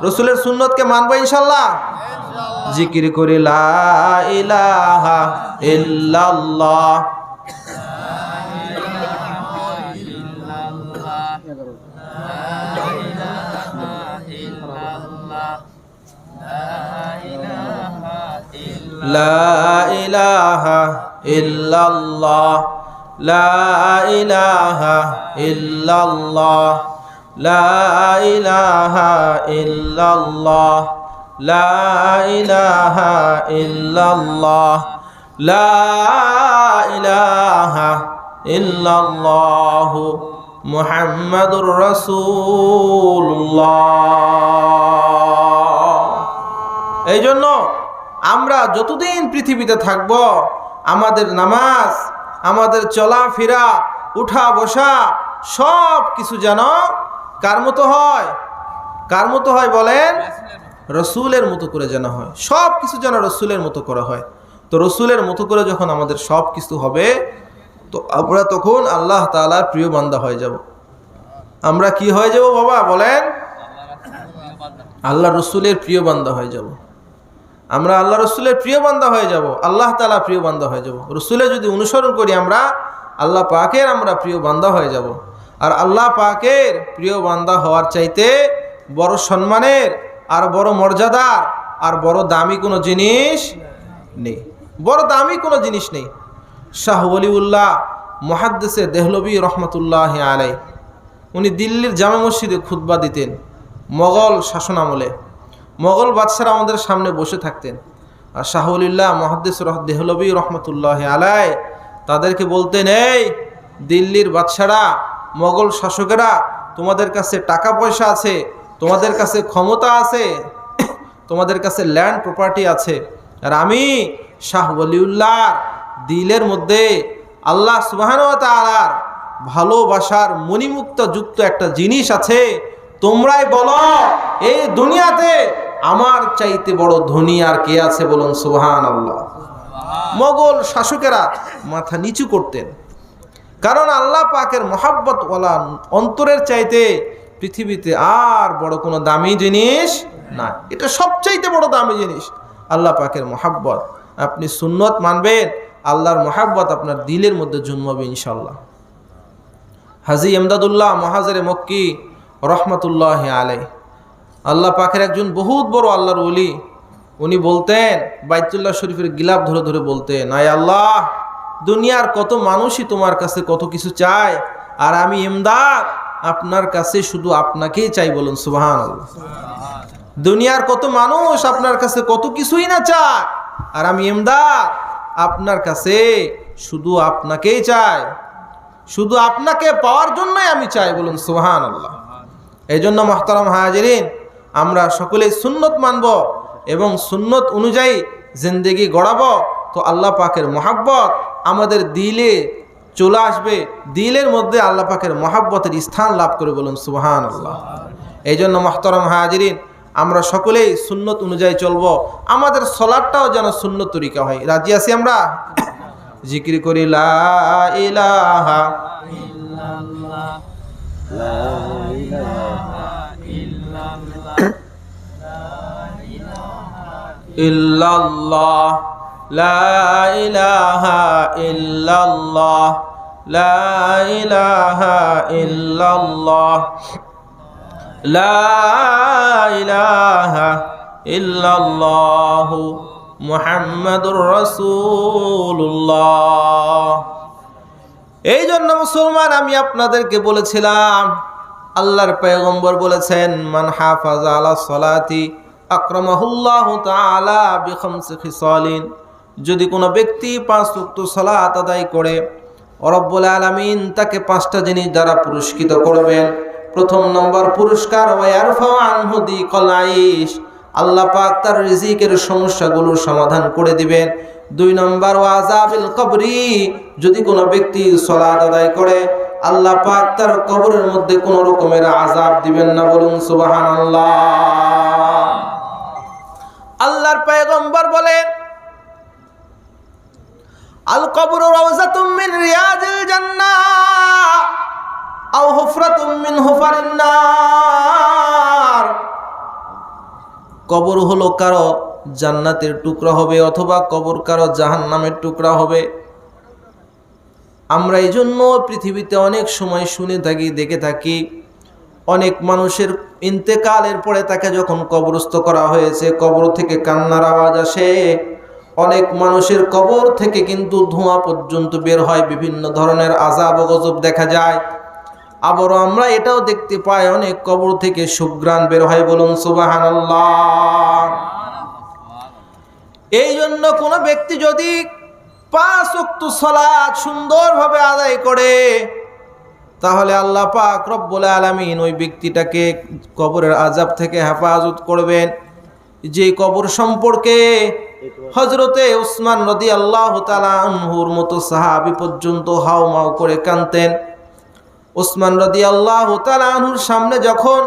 রসুলের সুন্নতকে মানবো ইনশাল্লাহ। জিকির করি লা ইলাহা ইল্লাল্লাহ, লা ইলাহা ইল্লাল্লাহ, লা ইলাহা ইল্লাল্লাহ, লা ইলাহা ইল্লাল্লাহ, লা ইলাহা ইল্লাল্লাহ, লা ইলাহা ইল্লাল্লাহ মুহাম্মাদুর রাসূলুল্লাহ। এই জন্য আমরা যতদিন পৃথিবীতে থাকব আমাদের নামাজ, আমাদের চলাফেরা, উঠা বসা সব কিছু যেন কার মতো হয়, কার মতো হয় বলেন? রসুলের মতো করে যেন হয়। সব কিছু যেন রসুলের মতো করা হয়। তো রসুলের মতো করে যখন আমাদের সব কিছু হবে, তো আমরা তখন আল্লাহ তাআলার প্রিয় বান্দা হয়ে যাব। আমরা কি হয়ে যাব বাবা বলেন? আল্লাহ রসুলের প্রিয় বান্দা হয়ে যাব। আমরা আল্লাহ রসুলের প্রিয় বান্দা হয়ে যাব, আল্লাহ তাআলা প্রিয় বান্দা হয়ে যাব। রসুলের যদি অনুসরণ করি আমরা, আল্লাহ পাকের আমরা প্রিয় বান্দা হয়ে যাব। আর আল্লাহ পাকের প্রিয় বান্দা হওয়ার চাইতে বড় সম্মানের আর বড় মর্যাদার আর বড় দামি কোনো জিনিস নেই, বড় দামি কোনো জিনিস নেই। শাহ ওলিউল্লাহ মুহাদ্দিসে দেহলভী রহমতুল্লাহ আলাই, উনি দিল্লির জামে মসজিদে খুতবা দিতেন মোগল শাসন আমলে। মোগল বাদশারা আমাদের সামনে বসে থাকতেন, আর শাহ ওলিউল্লাহ মুহাদ্দিস দেহলভী রহমতুল্লাহ আলাই তাদেরকে বলতেন, এই দিল্লির বাদশারা, মোগল শাসকেরা, তোমাদের কাছে টাকা পয়সা আছে, তোমাদের কাছে ক্ষমতা আছে, তোমাদের কাছে ল্যান্ড প্রপার্টি আছে, আর আমি শাহ ওলিউল্লাহর দিলের মধ্যে আল্লাহ সুবহানাহু ওয়া তাআলার ভালোবাসার মণিমুক্তা যুক্ত একটা জিনিস আছে। তোমরাই বলো এই দুনিয়াতে আমার চাইতে বড় ধনী আর কে আছে? বলুন সুবহানাল্লাহ। মোগল শাসকেরা মাথা নিচু করতেন, কারণ আল্লাহ পাকের মহাব্বত ওয়ালা অন্তরের চাইতে পৃথিবীতে আর বড় কোনো দামি জিনিস না। এটা সবচাইতে বড় দামি জিনিস আল্লাহ পাকের মহাব্বত। আপনি সুন্নত মানবেন, আল্লাহর মহাব্বত আপনার দিলের মধ্যে জন্মাবে ইনশাল্লাহ। হাজী ইমদাদুল্লাহ মুহাজিরে মক্কি রহমতুল্লাহ আলাই, আল্লাহ পাকের একজন বহুত বড় আল্লাহর ওলি, উনি বলতেন, বাইতুল্লাহ শরীফের গিলাফ ধরে ধরে বলতেন, আয় আল্লাহ, দুনিয়ার কত মানুষই তোমার কাছে কত কিছু চায়, আর আমি ইমদাদ আপনার কাছে শুধু আপনাকেই চাই। বলুন সুবহানাল্লাহ। দুনিয়ার কত মানুষ আপনার কাছে কত কিছুই না চায়, আর আমি ইমদাদ আপনার কাছে শুধু আপনাকেই চাই, শুধু আপনাকে পাওয়ার জন্যই আমি চাই। বলুন সুবহানাল্লাহ। এই জন্য মুহতারাম হাজিরিন, আমরা সকলেই সুন্নত মানব এবং সুন্নত অনুযায়ী জিন্দেগি গড়াবো, তো আল্লাহ পাকের মহাব্বত আমাদের দিলে চলে আসবে, দিলের মধ্যে আল্লাহ পাকের মহাব্বতের স্থান লাভ করে। বলুন সুবহানাল্লাহ। এই জন্য মুহতারাম হাজিরিন, আমরা সকলেই সুন্নত অনুযায়ী চলবো, আমাদের সালাতটাও যেন সুন্নত তরিকা হয়। রাজি আছি আমরা? জিকির করি লা ইলাহা ইল্লাল্লাহ, লা ইলাহা ইল্লাল্লাহ, ইল্লাল্লাহ, লা ইলাহা ইল্লাল্লাহ, লা ইলাহা ইল্লাল্লাহ, লা ইলাহা ইল্লাল্লাহ, মুহাম্মাদুর রাসূলুল্লাহ। এই জন্য মুসলমান, আমি আপনাদেরকে বলেছিলাম, আল্লাহর পয়গম্বর বলেছেন, মান হাফাজা আলা সলাতি আকরামাহুল্লাহু তাআলা বিখামসি খিসালিন, যদি কোনো ব্যক্তি 5 ওয়াক্ত সালাত আদায় করে, রব্বুল আলামিন তাকে 5টা জিনিস দ্বারা পুরস্কৃত করবেন। প্রথম নম্বর পুরস্কার, ওয়া ইয়ারফাউ আনহু দিকাল আইশ, আল্লাহ পাক তার রিজিকের সমস্যাগুলোর সমাধান করে দিবেন। 2 নম্বর, ওয়া আযাবিল কবরি, যদি কোনো ব্যক্তি সালাত আদায় করে, আল্লাহ পাক তার কবরের মধ্যে কোনো রকমের আযাব দিবেন না। বলুন সুবহানাল্লাহ। আল্লাহর পয়গম্বর বলেন, আল কবরু রাওযাতুম মিন রিয়াজিল জান্নাহ আও হুফরাতুম মিন হুফারিন নার, কবর হলো কারো জান্নাতের টুকরা হবে, অথবা কবর কারো জাহান্নামের টুকরা হবে। আমরা এই জন্য পৃথিবীতে অনেক সময় শুনে থাকি, দেখে থাকি, অনেক মানুষের ইন্তেকালের পরে তাকে যখন কবরস্থ করা হয়েছে, কবর থেকে কান্নার আওয়াজ আসে, অনেক মানুষের কবর থেকে কিন্তু ধোঁয়া পর্যন্ত বের হয়, বিভিন্ন ধরনের আযাব ও গজব দেখা যায়। আবারও আমরা এটাও দেখতে পাই, অনেক কবর থেকে সুঘ্রাণ বের হয়। বলুন সুবহানাল্লাহ। এই জন্য কোনো ব্যক্তি যদি 5 ওয়াক্ত সালাত সুন্দরভাবে আদায় করে, তাহলে আল্লাহ পাক রব্বুল আলামিন ওই ব্যক্তিটাকে কবরের আযাব থেকে হেফাজত করবেন। যে কবর সম্পর্কে হযরতে উসমান রাদিয়াল্লাহু তাআলা আনহুর মতো সাহাবী পর্যন্ত হাউমাউ করে কাঁদতেন। উসমান রাদিয়াল্লাহু তাআলা আনহুর সামনে যখন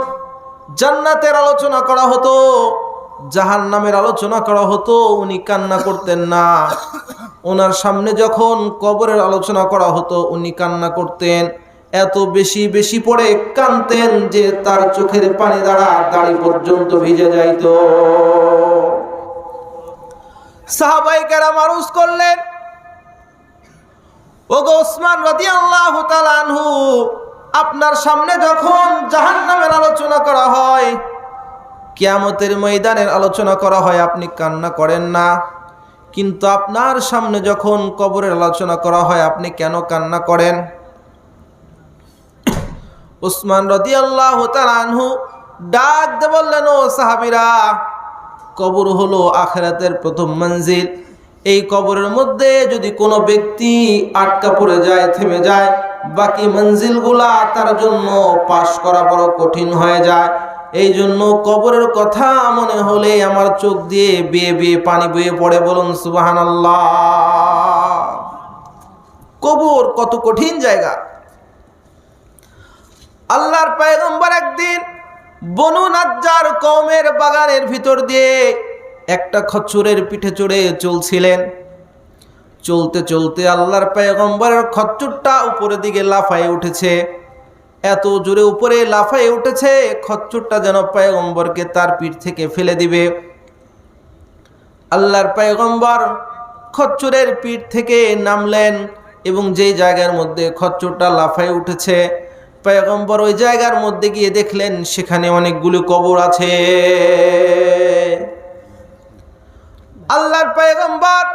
জান্নাতের আলোচনা করা হতো, জাহান্নামের আলোচনা করা হতো উনি কান্না করতেন না, ওনার সামনে যখন কবরের আলোচনা করা হতো উনি কান্না করতেন, এত বেশি বেশি পড়ে কাঁদতেন যে তার চোখের পানি দ্বারা দাড়ি পর্যন্ত ভিজে যাইত। সাহাবায়ে কেরাম আরজ করলেন, ওগো ওসমান রাদিয়াল্লাহু তাআলা আনহু, আপনার সামনে যখন জাহান্নামের আলোচনা করা হয়, কিয়ামতের ময়দানের আলোচনা করা হয়, আপনি কান্না করেন না, কিন্তু আপনার সামনে যখন কবরের আলোচনা করা হয় আপনি কেন কান্না করেন? ওসমান রাদিয়াল্লাহু তাআলা আনহু ডাক দিয়ে বললেন, ও সাহাবীরা, কবর হলো আখিরাতের প্রথম মঞ্জিল। এই কবরের মধ্যে যদি কোনো ব্যক্তি আটকা পড়ে যায়, থেমে যায়, বাকি মঞ্জিলগুলা তার জন্য পাশ করা বড় কঠিন হয়ে যায়। এই জন্য কবরের কথা মনে হলে আমার চোখ দিয়ে বেয়ে বেয়ে পানি বয়ে পড়ে। বলুন সুবহানাল্লাহ। কবর কত কঠিন জায়গা। আল্লাহর পয়গম্বর একদিন বনু নাজ্জার কওমের বাগানের ভিতর দিয়ে একটা খচ্চরের পিঠে চড়ে চলছিলেন। চলতে চলতে আল্লাহর পয়গম্বরের খচ্চরটা উপরের দিকে লাফায়ে উঠেছে। এত জোরে উপরে লাফায়ে উঠেছে, খচ্চরটা যেন পয়গম্বরকে তার পিঠ থেকে ফেলে দিবে। আল্লাহর পয়গম্বর খচ্চরের পিঠ থেকে নামলেন এবং যেই জায়গার মধ্যে খচ্চরটা লাফায়ে উঠেছে, পয়গম্বর ওই জায়গার মধ্যে গিয়ে দেখলেন সেখানে অনেকগুলো কবর আছে। আল্লাহর পয়গম্বর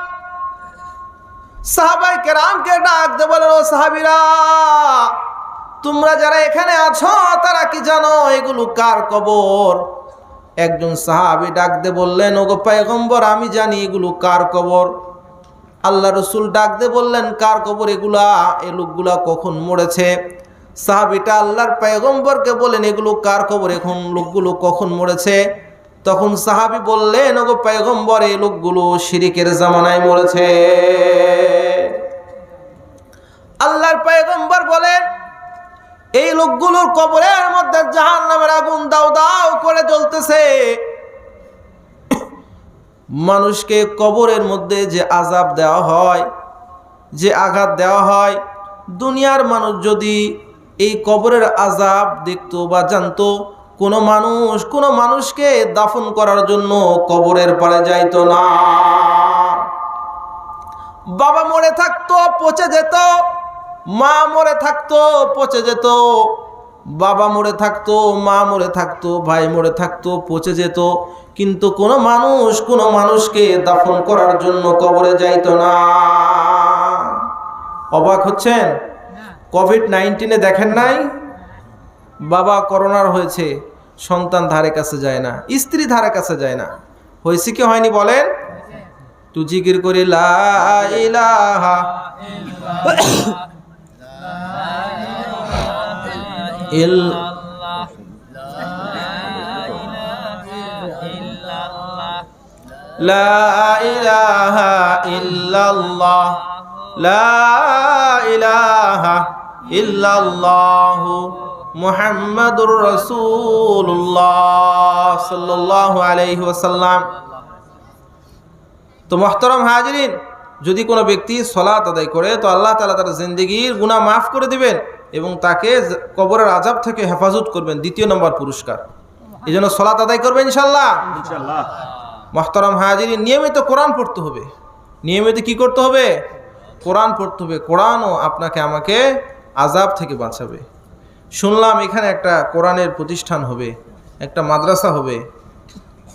সাহাবায়ে কেরামকে ডাক দিয়ে বলেন, ও সাহাবীরা, তোমরা যারা এখানে আছো তারা কি জানো এগুলো কার কবর? একজন সাহাবী ডাক দিয়ে বললেন, ওগো পয়গম্বর, আমি জানি এগুলো কার কবর। আল্লাহ রাসূল ডাক দিয়ে বললেন, কার কবর এগুলা? এই লোকগুলা কখন মরেছে? সাহাবীটা আল্লাহর পয়গম্বরকে বলেন, এগুলো কার কবর, এখন লোকগুলো কখন মরেছে? তখন সাহাবী বললেন, ওগো পয়গম্বর, এই লোকগুলো শিরকের জামানায় মরেছে। আল্লাহর পয়গম্বর বলেন, এই লোকগুলোর কবরের মধ্যে জাহান্নামের আগুন দাউ দাউ করে জ্বলতেছে। মানুষকে কবরের মধ্যে যে আযাব দেওয়া হয়, যে আঘাত দেওয়া হয়, দুনিয়ার মানুষ যদি এই কবরের আযাব দেখতো বা জানতো, কোনো মানুষকে দাফন করার জন্য কবরের পাড়ে যাইতো না। বাবা মরে থাকতো, পচে যেত। মা মরে থাকতো, পচে যেত। বাবা মরে থাকতো, মা মরে থাকতো, ভাই মরে থাকতো, পচে যেত। কিন্তু কোনো মানুষকে দাফন করার জন্য কবরে যাইতো না। অবাক হচ্ছেন? কোভিড-19 দেখেন নাই? বাবা করোনার হয়েছে, সন্তান ধারে কাছে যায় না, স্ত্রী ধারে কাছে যায় না। হয়েছে কি হয়নি বলেন? তু জিকির করি লা ইলাহা ইল্লাল্লাহ, লা ইলাহা ইল্লাল্লাহ, লা ইলাহা ইল্লাল্লাহ, মুহাম্মাদুর রাসূলুল্লাহ সাল্লাল্লাহু আলাইহি ওয়াসাল্লাম। তো মুহতারাম হাজিরিন, যদি কোনো ব্যক্তি সালাত আদায় করে তো আল্লাহ তাআলা তার জিন্দেগির গুনাহ মাফ করে দিবেন এবং তাকে কবরের আযাব থেকে হেফাজত করবেন। দ্বিতীয় নম্বর পুরস্কার। এজন্য সালাত আদায় করবেন ইনশাআল্লাহ। ইনশাআল্লাহ। মুহতারাম হাজিরিন, নিয়মিত কোরআন পড়তে হবে। নিয়মিত কি করতে হবে? কোরআন পড়তে হবে। কোরআনও আপনাকে আমাকে আযাব থেকে বাঁচাবে। শুনলাম এখানে একটা কোরআনের প্রতিষ্ঠান হবে, একটা মাদ্রাসা হবে,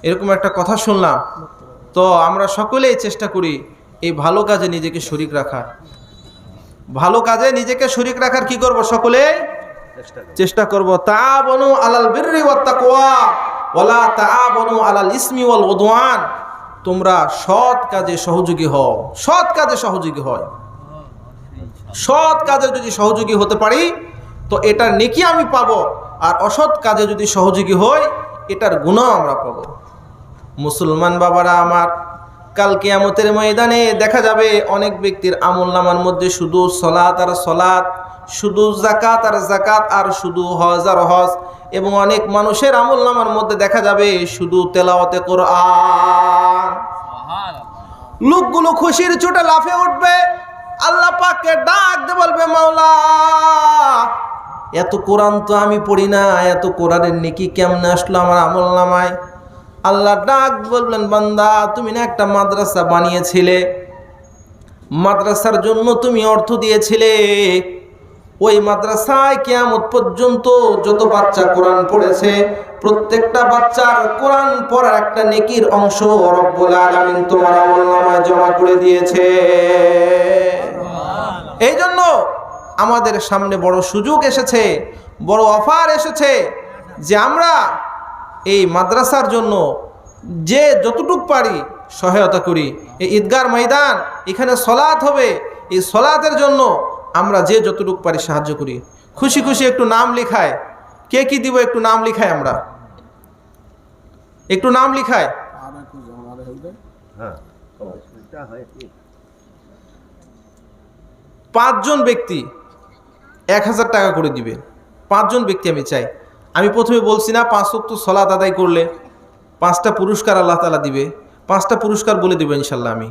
এরকম একটা কথা শুনলাম। তো আমরা সকলেই চেষ্টা করি এই ভালো কাজে নিজেকে শরীক রাখার। ভালো কাজে নিজেকে শরীক রাখার কি করব? সকলে চেষ্টা করব। তাআবনু আলাল বিররি ওয়াত তাকওয়া ওয়ালা তাআবনু আলাল ইসমি ওয়াল উদওয়ান। তোমরা সৎ কাজে সহযোগী হও। সৎ কাজে সহযোগী হয়। সৎ কাজে যদি সহযোগী হতে পারি তো এটার নেকি আমি পাবো, আর অসৎ কাজে যদি সহযোগী হই এটার গুনাহ আমরা পাবো। মুসলমান বাবারা আমার, কাল কিয়ামতের ময়দানে দেখা যাবে অনেক ব্যক্তির আমলনামার মধ্যে শুধু সালাত আর সালাত, শুধু জাকাত আর জাকাত, আর শুধু হজ আর হজ। এবং অনেক মানুষের আমলনামার মধ্যে দেখা যাবে শুধু তেলাওয়াতে কোরআন। লোকগুলো খুশির চোটে লাফে উঠবে, আল্লাহ পাককে ডাক দিয়ে বলবে, মাওলা এত কোরআন তো আমি পড়ি না, এত কোরআনের নেকি কেমনে আসলো আমার আমলনামায়? আল্লাহ ডাক বললেন, বান্দা তুমি না একটা মাদ্রাসা বানিয়েছিলে, মাদ্রাসার জন্য তুমি অর্থ দিয়েছিলে, ওই মাদ্রাসায় কিয়ামত পর্যন্ত যত বাচ্চা কোরআন পড়েছে প্রত্যেকটা বাচ্চার কোরআন পড়ার একটা নেকির অংশ রব্বুল আলামিন তোমার আমলনামায় জমা করে দিয়েছে। এই জন্য আমাদের সামনে বড় সুযোগ এসেছে, বড় অফার এসেছে যে আমরা এই মাদ্রাসার জন্য যে যতটুক পারি সহায়তা করি। এই ঈদগার ময়দান, এখানে সলাত হবে, এই সলাতের জন্য আমরা যে যতটুক পারি সাহায্য করি। খুশি খুশি একটু নাম লিখায়, কে কি দিব একটু নাম লিখায়, আমরা একটু নাম লিখায়। 5 জন ব্যক্তি 1000 টাকা করে দিবে। 5 জন ব্যক্তি আমি চাই। আমি প্রথমে বলছি না 5 ওয়াক্ত সলাত আদায় করলে 5টা পুরস্কার আল্লাহ তাআলা দিবে, 5টা পুরস্কার বলে দিব ইনশাল্লাহ। আমি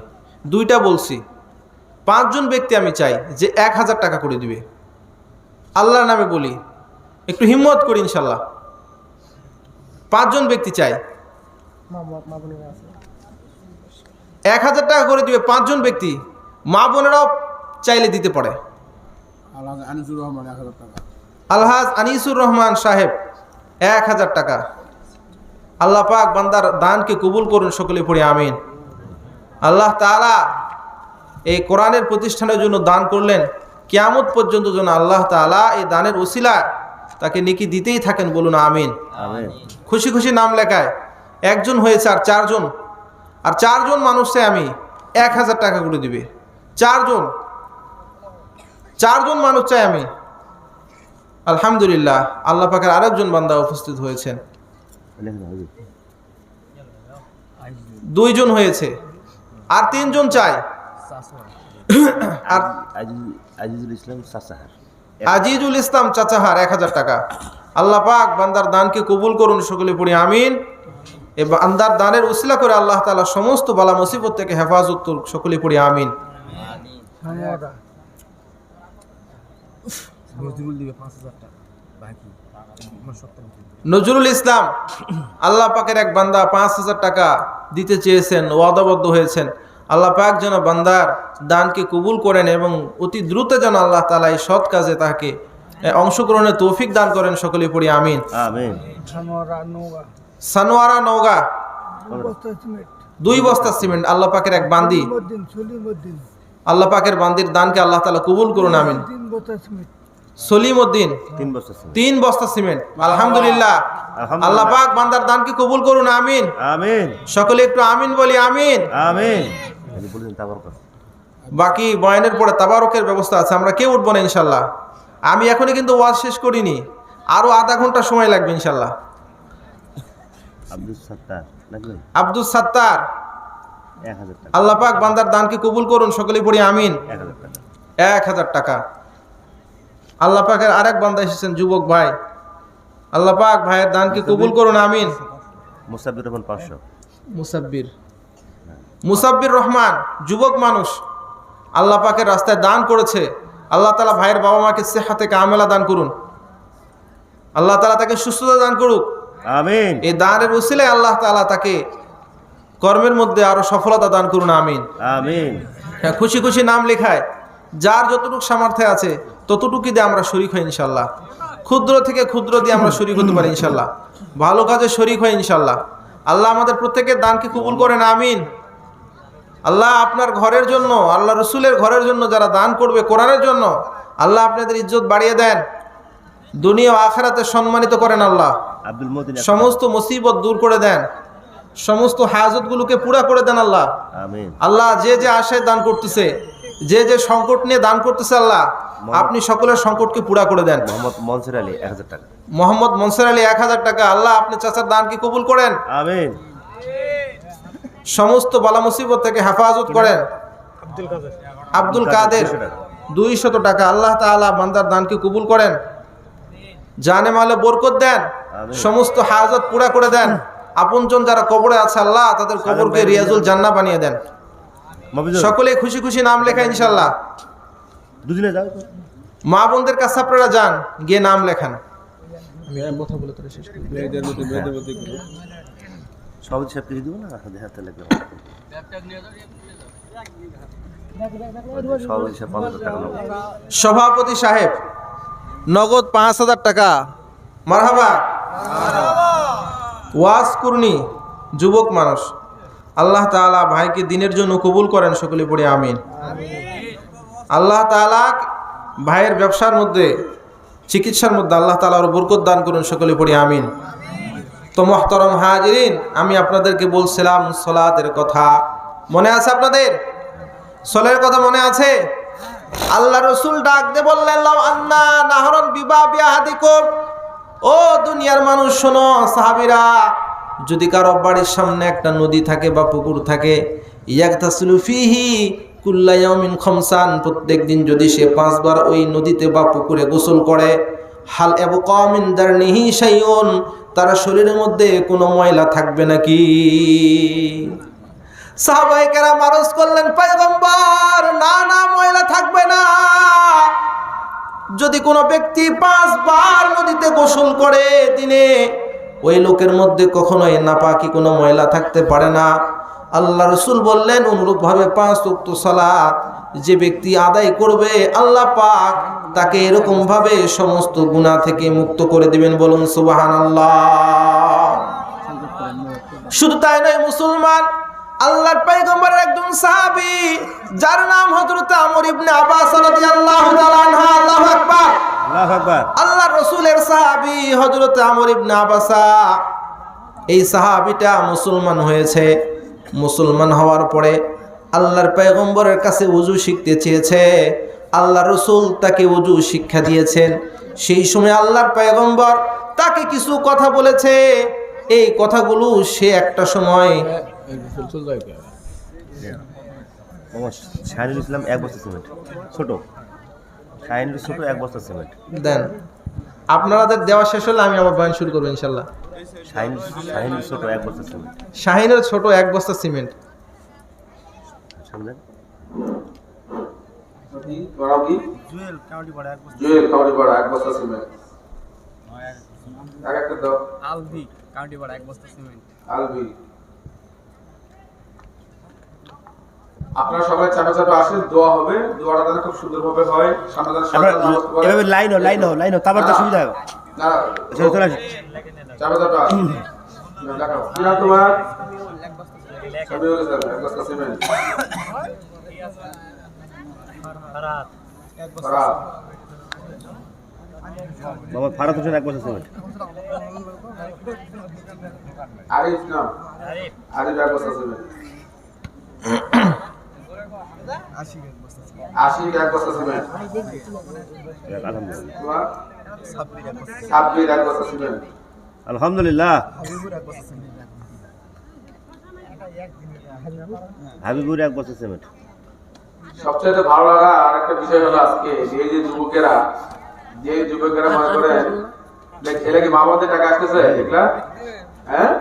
2টা বলছি। 5 জন ব্যক্তি আমি চাই যে 1000 টাকা করে দিবে। আল্লাহর নামে বলি, একটু হিম্মত করি ইনশাল্লাহ। 5 জন ব্যক্তি চাই, 1000 টাকা করে দিবে 5 জন ব্যক্তি। মা বোনেরাও চাইলে দিতে পারে। আলহাজ আনিসুর রহমান সাহেব 1000 টাকা। আল্লাহ পাক বান্দার দানকে কবুল করুন, সকলে পড়ি আমিন। আল্লাহ তাআলা এই কোরআনের প্রতিষ্ঠানের জন্য দান করলেন, কিয়ামত পর্যন্ত যেন আল্লাহ তাআলা এই দানের ওসিলা তাকে নেকি দিতেই থাকেন, বলুন আমিন। খুশি খুশি নাম লেখায় 1 জন হয়েছে, আর 4 জন, আর 4 জন মানুষ চাই আমি 1000 টাকা করে দিবে। 4 জন মানুষ চাই আমি। আলহামদুলিল্লাহ, আল্লাহ পাকের আরেকজন বান্দা উপস্থিত হয়েছেন, 2 জন হয়েছে, আর 3 জন চাই। আর আজিজুল ইসলাম চাচাহার 1000 টাকা। আল্লাহ পাক বান্দার দানকে কবুল করুন, সকলে পড়ি আমিন। এই বান্দার দানের উসিলা করে আল্লাহ তাআলা সমস্ত বালা মুসিবত থেকে হেফাজত করুন, সকলে পড়ি আমিন। নজরুল ইসলাম, আল্লাহ পাকের এক বান্দা 5000 টাকা দিতে চেয়েছেন, ওয়াদাবদ্ধ হয়েছেন। আল্লাহ পাক যেন বান্দার দানকে কবুল করেন এবং অতি দ্রুত যেন আল্লাহ তাআলা এই সৎ কাজে তাকে অংশগ্রহণের তৌফিক দান করেন, সকলে পড়ি আমিন। সানোয়ারা নওগাঁ 2 বস্তা সিমেন্ট। আল্লাহ পাকের এক বান্দি, আল্লাহ পাকের বান্দির দানকে আল্লাহ তাআলা কবুল করুন, আমিন। সলিমউদ্দিন 3 বস্তা সিমেন্ট। আলহামদুলিল্লাহ, আল্লাহ পাক বান্দার দানকে কবুল করুন, আমিন। সকলে একটু আমিন বলি, আমিন। বাকি বয়ানের পরে তাবারকের ব্যবস্থা আছে, আমরা কেউ উঠবো না ইনশাল্লাহ। আমি এখনই কিন্তু ওয়াজ শেষ করিনি, আরো আধা ঘন্টা সময় লাগবে ইনশাল্লাহ। আব্দুল সাত্তার 1000 টাকা। আল্লাহ পাক বান্দার দানকে কবুল করুন, সকলে পড়ি আমিন। 1000 টাকা। আল্লাহ পাকের আরেক বান্দা এসেছেন, যুবক ভাই, আল্লাহ পাক ভাইয়ের দানকে কবুল করুন, আমিন। মুসাব্বির রহমান 500। মুসাব্বির রহমান যুবক মানুষ, আল্লাহ পাকের রাস্তায় দান করেছে। আল্লাহ তাআলা ভাইয়ের বাবা মাকে সেহাতে কামেলা দান করুন, আল্লাহ তাআলা তাকে সুস্থতা দান করুক, আমিন। এই দানের উসিলায় আল্লাহ তাআলা তাকে কর্মের মধ্যে আরো সফলতা দান করুন, আমিন। খুশি খুশি নাম লেখায়, যার যতটুকু সামর্থ্য আছে ততটুকু দিয়ে আমরা শরীক হই ইনশাল্লাহ। ক্ষুদ্র থেকে ক্ষুদ্র দিয়ে আমরা শরীক হতে পারি ইনশাল্লাহ, ভালো কাজে শরীক হয় ইনশাল্লাহ। আল্লাহ আমাদের প্রত্যেকের দানকে কবুল করেন, আমিন। আল্লাহ আপনার ঘরের জন্য, আল্লাহ রসুলের ঘরের জন্য যারা দান করবে কোরআনের জন্য, আল্লাহ আপনাদের ইজ্জত বাড়িয়ে দেন, দুনিয়া ও আখিরাতে সম্মানিত করেন। আল্লাহ সমস্ত মুসিবত দূর করে দেন, সমস্ত হাজতগুলোকে পুরা করে দেন। আল্লাহ আল্লাহ যে যে আশায় দান করতেছে, যে যে সংকট নিয়ে দান করতেছে, আল্লাহ আপনি সকলের সংকটকে পুরা করে দেন। মোহাম্মদ মনসুর আলী 1000 টাকা। আল্লাহ আপনি চাচার দানকে কবুল করেন, আমিন। সমস্ত বালা মুসিবত থেকে হেফাজত করেন। আব্দুল কাদের 200 টাকা। আল্লাহ তাআলা বান্দার দানকে কবুল করেন, জানে মালে বরকত দেন, সমস্ত হাজত পুরা করে দেন। আপনজন যারা কবরে আছে আল্লাহ তাদের কবরকে রিয়াজুল জান্নাহ বানিয়ে দেন। সকলে খুশি খুশি নাম লেখা ইনশাআল্লাহ। দুদিনে যাও মা বোনদের কাছে আপনারা যান, গিয়ে নাম লেখান। সব সব কিছু দিব না, হাতে হাতে লেগে সব হিসাব 5,000 টাকা নেবো। সভাপতি সাহেব নগদ 5,000 টাকা। মারহাবা। ওয়াজ কুরনি যুবক মানুষ, আল্লাহ তাআলা ভাইকে দিনের জন্য কবুল করেন, সকলে পড়ে আমিন। আল্লাহ তাআলা ভাইয়ের ব্যবসার মধ্যে, চিকিৎসার মধ্যে আল্লাহ তাআলা আরো বরকত দান করুন, সকলে পড়ে আমিন। তো মুহতারাম হাজিরিন, আমি আপনাদেরকে বলছিলাম সালাতের কথা, মনে আছে আপনাদের? সলের কথা মনে আছে? আল্লাহ রসুল ডাক দিয়ে বললেন, লাউ আন্না নাহরান বিবাবি আহাদিকুম, ও দুনিয়ার মানুষ শোনো, সাহাবীরা, যদি কারো বাড়ির সামনে একটা নদী থাকে বা পুকুর থাকে, ইয়াগতাসিলু ফিহি কুল্লা ইয়াউমিন খামসান, প্রত্যেক দিন যদি সে 5 বার ওই নদীতে বা পুকুরে গোসল করে, হাল ইয়াবকা মিন দারনিহি শাইউন, তার শরীরের মধ্যে কোনো ময়লা থাকবে নাকি? সাহাবায়ে কেরাম আরজ করলেন, পয়গম্বর, না না, ময়লা থাকবে না। যদি কোনো ব্যক্তি 5 বার নদীতে গোসল করে দিনে, ওই লোকের মধ্যে কখনোই নাপাকি কোনো ময়লা থাকতে পারে না। আল্লাহ রসুল বললেন, অনুরূপভাবে 5 ওয়াক্ত সালাত যে ব্যক্তি আদায় করবে, আল্লাহ পাক তাকে এরকম ভাবে সমস্ত গুনাহ থেকে মুক্ত করে দিবেন। বলুন সুবহানাল্লাহ। শুধু তাই নয়, মুসলমান, আল্লাহর পয়গম্বরের একজন সাহাবী যার নাম হযরত আমর ইবনে আব্বাস রাদিয়াল্লাহু তাআলা আনহু, আল্লাহু আকবার, আল্লাহু আকবার, আল্লাহর রাসূলের সাহাবী হযরত আমর ইবনে আব্বাস, এই সাহাবীটা মুসলমান হয়েছে। মুসলমান হওয়ার পরে আল্লাহর পয়গম্বরের কাছে ওযু শিখতে চেয়েছে। আল্লাহ রাসূল তাকে ওযু শিক্ষা দিয়েছেন। সেই সময় আল্লাহর পয়গম্বর তাকে কিছু কথা বলেছে। এই কথাগুলো সে একটা সময় শাহিনুল ইসলাম 1 বস্তা সিমেন্ট, ছোট শাহিনুল ছোট 1 বস্তা সিমেন্ট দেন। আপনাদের দেওয়া শেষ হলে আমি আবার বয়ান শুরু করবো ইনশাল্লাহ। শাহিনুল ছোট 1 বস্তা সিমেন্ট, শাহিনের ছোট 1 বস্তা সিমেন্ট। শুনলেন? জুয়েল কাউন্টি বড় 1 বস্তা, জুয়েল কাউরিপাড়া 1 বস্তা সিমেন্ট। আরেকটা দাও। আলবি কাউন্টি বড় 1 বস্তা সিমেন্ট। আলবি। আপনারা সবাই চাপা চাপা আসেন, দোয়া হবে। দোয়াটা যেন খুব সুন্দরভাবে হয়। সামনে যেন সবাই নামাজ পড়ে। এভাবে লাইন হও, তারপর তো সুবিধা হবে। না, চলে আসো। চাপা চাপা দেখাও। কি নাম তোমার? সাবিউল ইসলাম, 1 বস্তা সিমেন্ট। ফারাত 1 বস্তা। ফারাত। মোহাম্মদ ফারাত হোসেন 1 বস্তা সিমেন্ট। আরিফ নাম? আরিফ 1 বস্তা সিমেন্ট। আশিক 1 বস্তা সিমেন্ট। আলহামদুলিল্লাহ, তোমার? সাব্বির 1 বস্তা সিমেন্ট। আলহামদুলিল্লাহ। হাবিবুর 1 বস্তা সিমেন্ট। সবচেয়ে ভালো লাগা আরেকটা বিষয় হলো আজকে এই যে যুবকেরা মনে করেন এরা কি মা বোনদের টাকা আসতেছে, দেখলা? হ্যাঁ,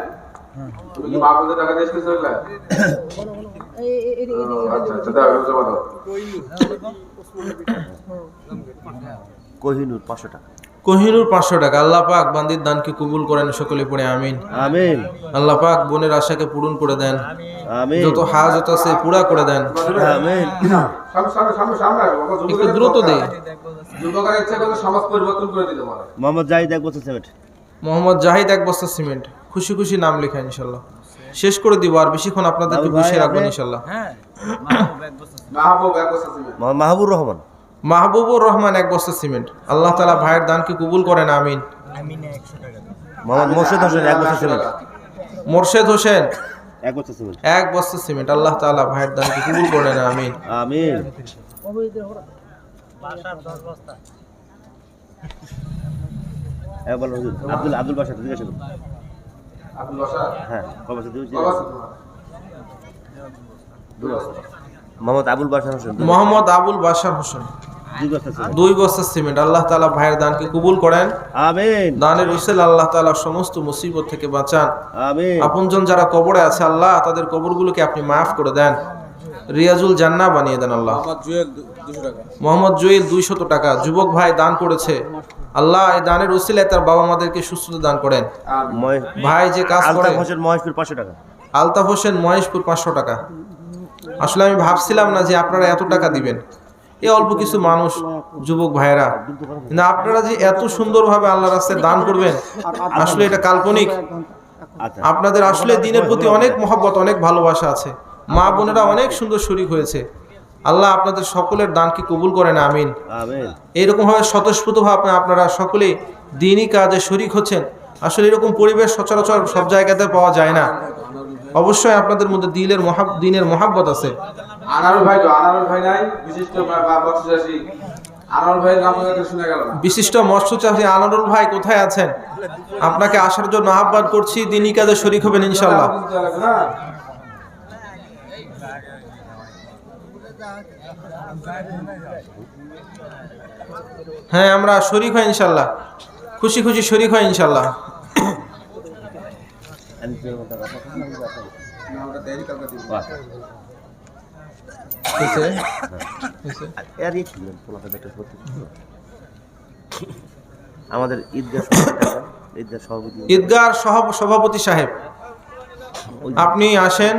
তুমি কি মা বোনদের টাকা দিয়ে আসতেছো? দেখলা? আচ্ছা আচ্ছা, দাও জমা দাও। কোহিনুর 500 টাকা। কোহিনুর 500 টাকা। আল্লাহ পাক বান্দির দানকে কবুল করেন, সকলে পড়ে আমিন। আমিন। আল্লাহ পাক বোনের আশাকে পূরণ করে দেন, আমিন। যত হাজত আছে পুরা করে দেন। আমিন। একটু দ্রুত দে। যুবকের ইচ্ছা করে সমাজ পরিবর্তন করে দিতে পারে। মোহাম্মদ জাহিদ 1 বস্তা সিমেন্ট। মোহাম্মদ জাহিদ 1 বস্তা সিমেন্ট। খুশি খুশি নাম লেখা ইনশাল্লাহ। শেষ করে দিব, আর বেশিক্ষণ আপনাদেরকে বসে রাখবো ইনশাল্লাহ। হ্যাঁ, মাহবুব 1 বস্তা সিমেন্ট। মাহবুব 1 বস্তা সিমেন্ট। মোহাম্মদ মাহবুবুর রহমান। মাহবুবুর রহমান 1 বস্তা সিমেন্ট। আল্লাহ তাআলা ভাইয়ের দানকে কবুল করেন, আমিন। আমিনে 100 টাকা। মোহাম্মদ মোর্শেদ হোসেন 1 বস্তা সিমেন্ট। মোর্শেদ হোসেন 1 বস্তা সিমেন্ট। 1 বস্তা সিমেন্ট। আল্লাহ তাআলা ভাইয়ের দানকে কবুল করেন, আমিন। আমিন। বাসার 10 বস্তা। বলো হুজুর, আব্দুল বাশার জিজ্ঞাসা করুন। আব্দুল বাশার? হ্যাঁ, কয় বস্তা দিয়েছি? কয় বস্তা তোমার? 2 বস্তা। মোহাম্মদ আবুল বাশার হোসেন। মোহাম্মদ আবুল বাশার হোসেন। 2 বস্তা সিমেন্ট। 2 বস্তা সিমেন্ট। আল্লাহ তাআলা ভাইয়ের দানকে কবুল করেন। আমিন দানের উসিলা আল্লাহ তাআলা সমস্ত মুসিবত থেকে বাঁচান। আমিন আপনজন যারা কবরে আছে আল্লাহ তাদের কবরগুলোকে আপনি মাফ করে দেন, রিয়াজুল জান্নাহ বানিয়ে দেন আল্লাহ। মোহাম্মদ জুয়েল 200 টাকা যুবক ভাই দান করেছে। আল্লাহ এই দানের উসিলায় তার বাবা মাদেরকে সুস্থতা দান করেন। ভাই যে কাজ করে আলতাফ হোসেন মহেশপুর 500 টাকা। আলতাফ হোসেন মহেশপুর 500 টাকা। আসলে আমি ভাবছিলাম না যে আপনারা এত টাকা দিবেন, এই অল্প কিছু মানুষ যুবক ভাইয়েরা, কিন্তু আপনারা যে এত সুন্দরভাবে আল্লাহর রাস্তায় দান করবেন আসলে এটা কাল্পনিক। আচ্ছা আপনাদের আসলে দিনের প্রতি অনেক মহব্বত, অনেক ভালোবাসা আছে। মা বোনেরা অনেক সুন্দর শরীক হয়েছে। আল্লাহ আপনাদের সকলের দানকে কবুল করেন, আমিন। আমিন এইরকম ভাবে স্বতঃস্ফূর্তভাবে আপনারা সকলে দিনই কাজে শরীক হচ্ছেন। আসলে এরকম পরিবেশ সচরাচর সব জায়গাতে পাওয়া যায় না। অবশ্যই আপনাদের মধ্যে দিনের মহাব্বত আছে। আনারুল ভাই তো আনারুল ভাই নাই বিশিষ্ট মৎস্যচাষী আনারুল ভাইয়ের নাম শুনে গেল না। বিশিষ্ট মৎস্যচাষী আনারুল ভাই কোথায় আছেন? আপনাকে আসার জন্য আহ্বান করছি, দিনই কাজে শরীক হবেন ইনশাআল্লাহ। হ্যাঁ, আমরা শরীক হই ইনশাআল্লাহ, খুশি খুশি শরীক হই ইনশাআল্লাহ। আমাদের ঈদগাহ সভাপতি সাহেব, আপনি আসেন,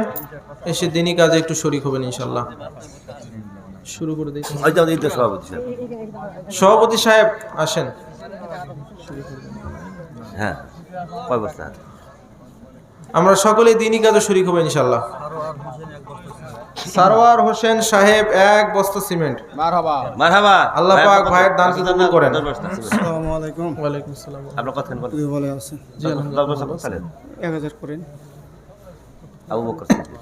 এসে দিনই কাজে একটু শরীক হবেন ইনশাআল্লাহ। শুরু করে দিই। সভাপতি সাহেব আসেন। হ্যাঁ কয় বস্তা? আমরা সকলে দিনই কাজে শরীক হবো ইনশাআল্লাহ। সারওয়ার হোসেন সাহেব 1 বস্তা সিমেন্ট। মারহাবা। আল্লাহ পাক ভাইয়ের দানকে কবুল করেন। আসসালামু আলাইকুম। ওয়ালাইকুম আসসালাম। আপনার কথা বলেন। তুই ভালো আছেন? জি আলহামদুলিল্লাহ। 1000 করেন। আবু বকর সিদ্দিক।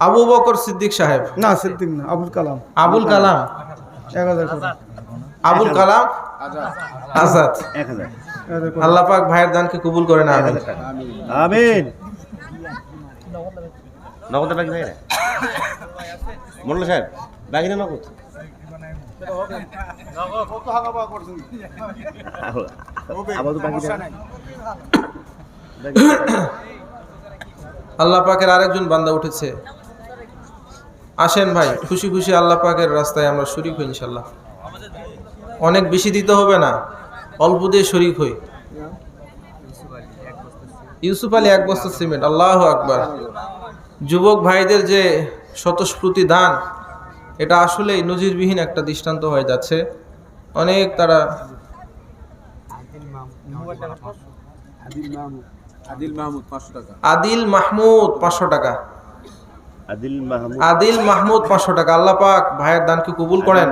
আবু বকর সিদ্দিক সাহেব। না সিদ্দিক না, আবুল কালাম। আবুল কালাম। 1000 করেন। আবুল কালাম আজাদ। 1000। 1000 করেন। আল্লাহ পাক ভাইয়ের দানকে কবুল করেন, আমিন। আমিন। নগদ বাকি নাই রে মোল্লা সাহেব, বাকি না নগদ? আবার তো বাকি নাই। আল্লাহ পাকের আরেকজন বান্দা উঠেছে, আসেন ভাই, খুশি খুশি আল্লাহ পাকের রাস্তায় আমরা শরীক হই ইনশাআল্লাহ। অনেক বেশি দিতে হবে না, অল্প দিয়ে শরীক হই। ইউসুফ আলী 1 বস্তা সিমেন্ট। আল্লাহু আকবার। যুবক ভাইদের যে স্বতঃস্ফূর্তি দান, এটা আসলেই নজিরবিহীন একটা দৃষ্টান্ত হয়ে যাচ্ছে। অনেক তারা আদিল মাহমুদ 500 টাকা। আদিল মাহমুদ 500 টাকা। আদিল মাহমুদ 500 টাকা। আল্লাহ পাক ভাইয়ের দানকে কবুল করেন,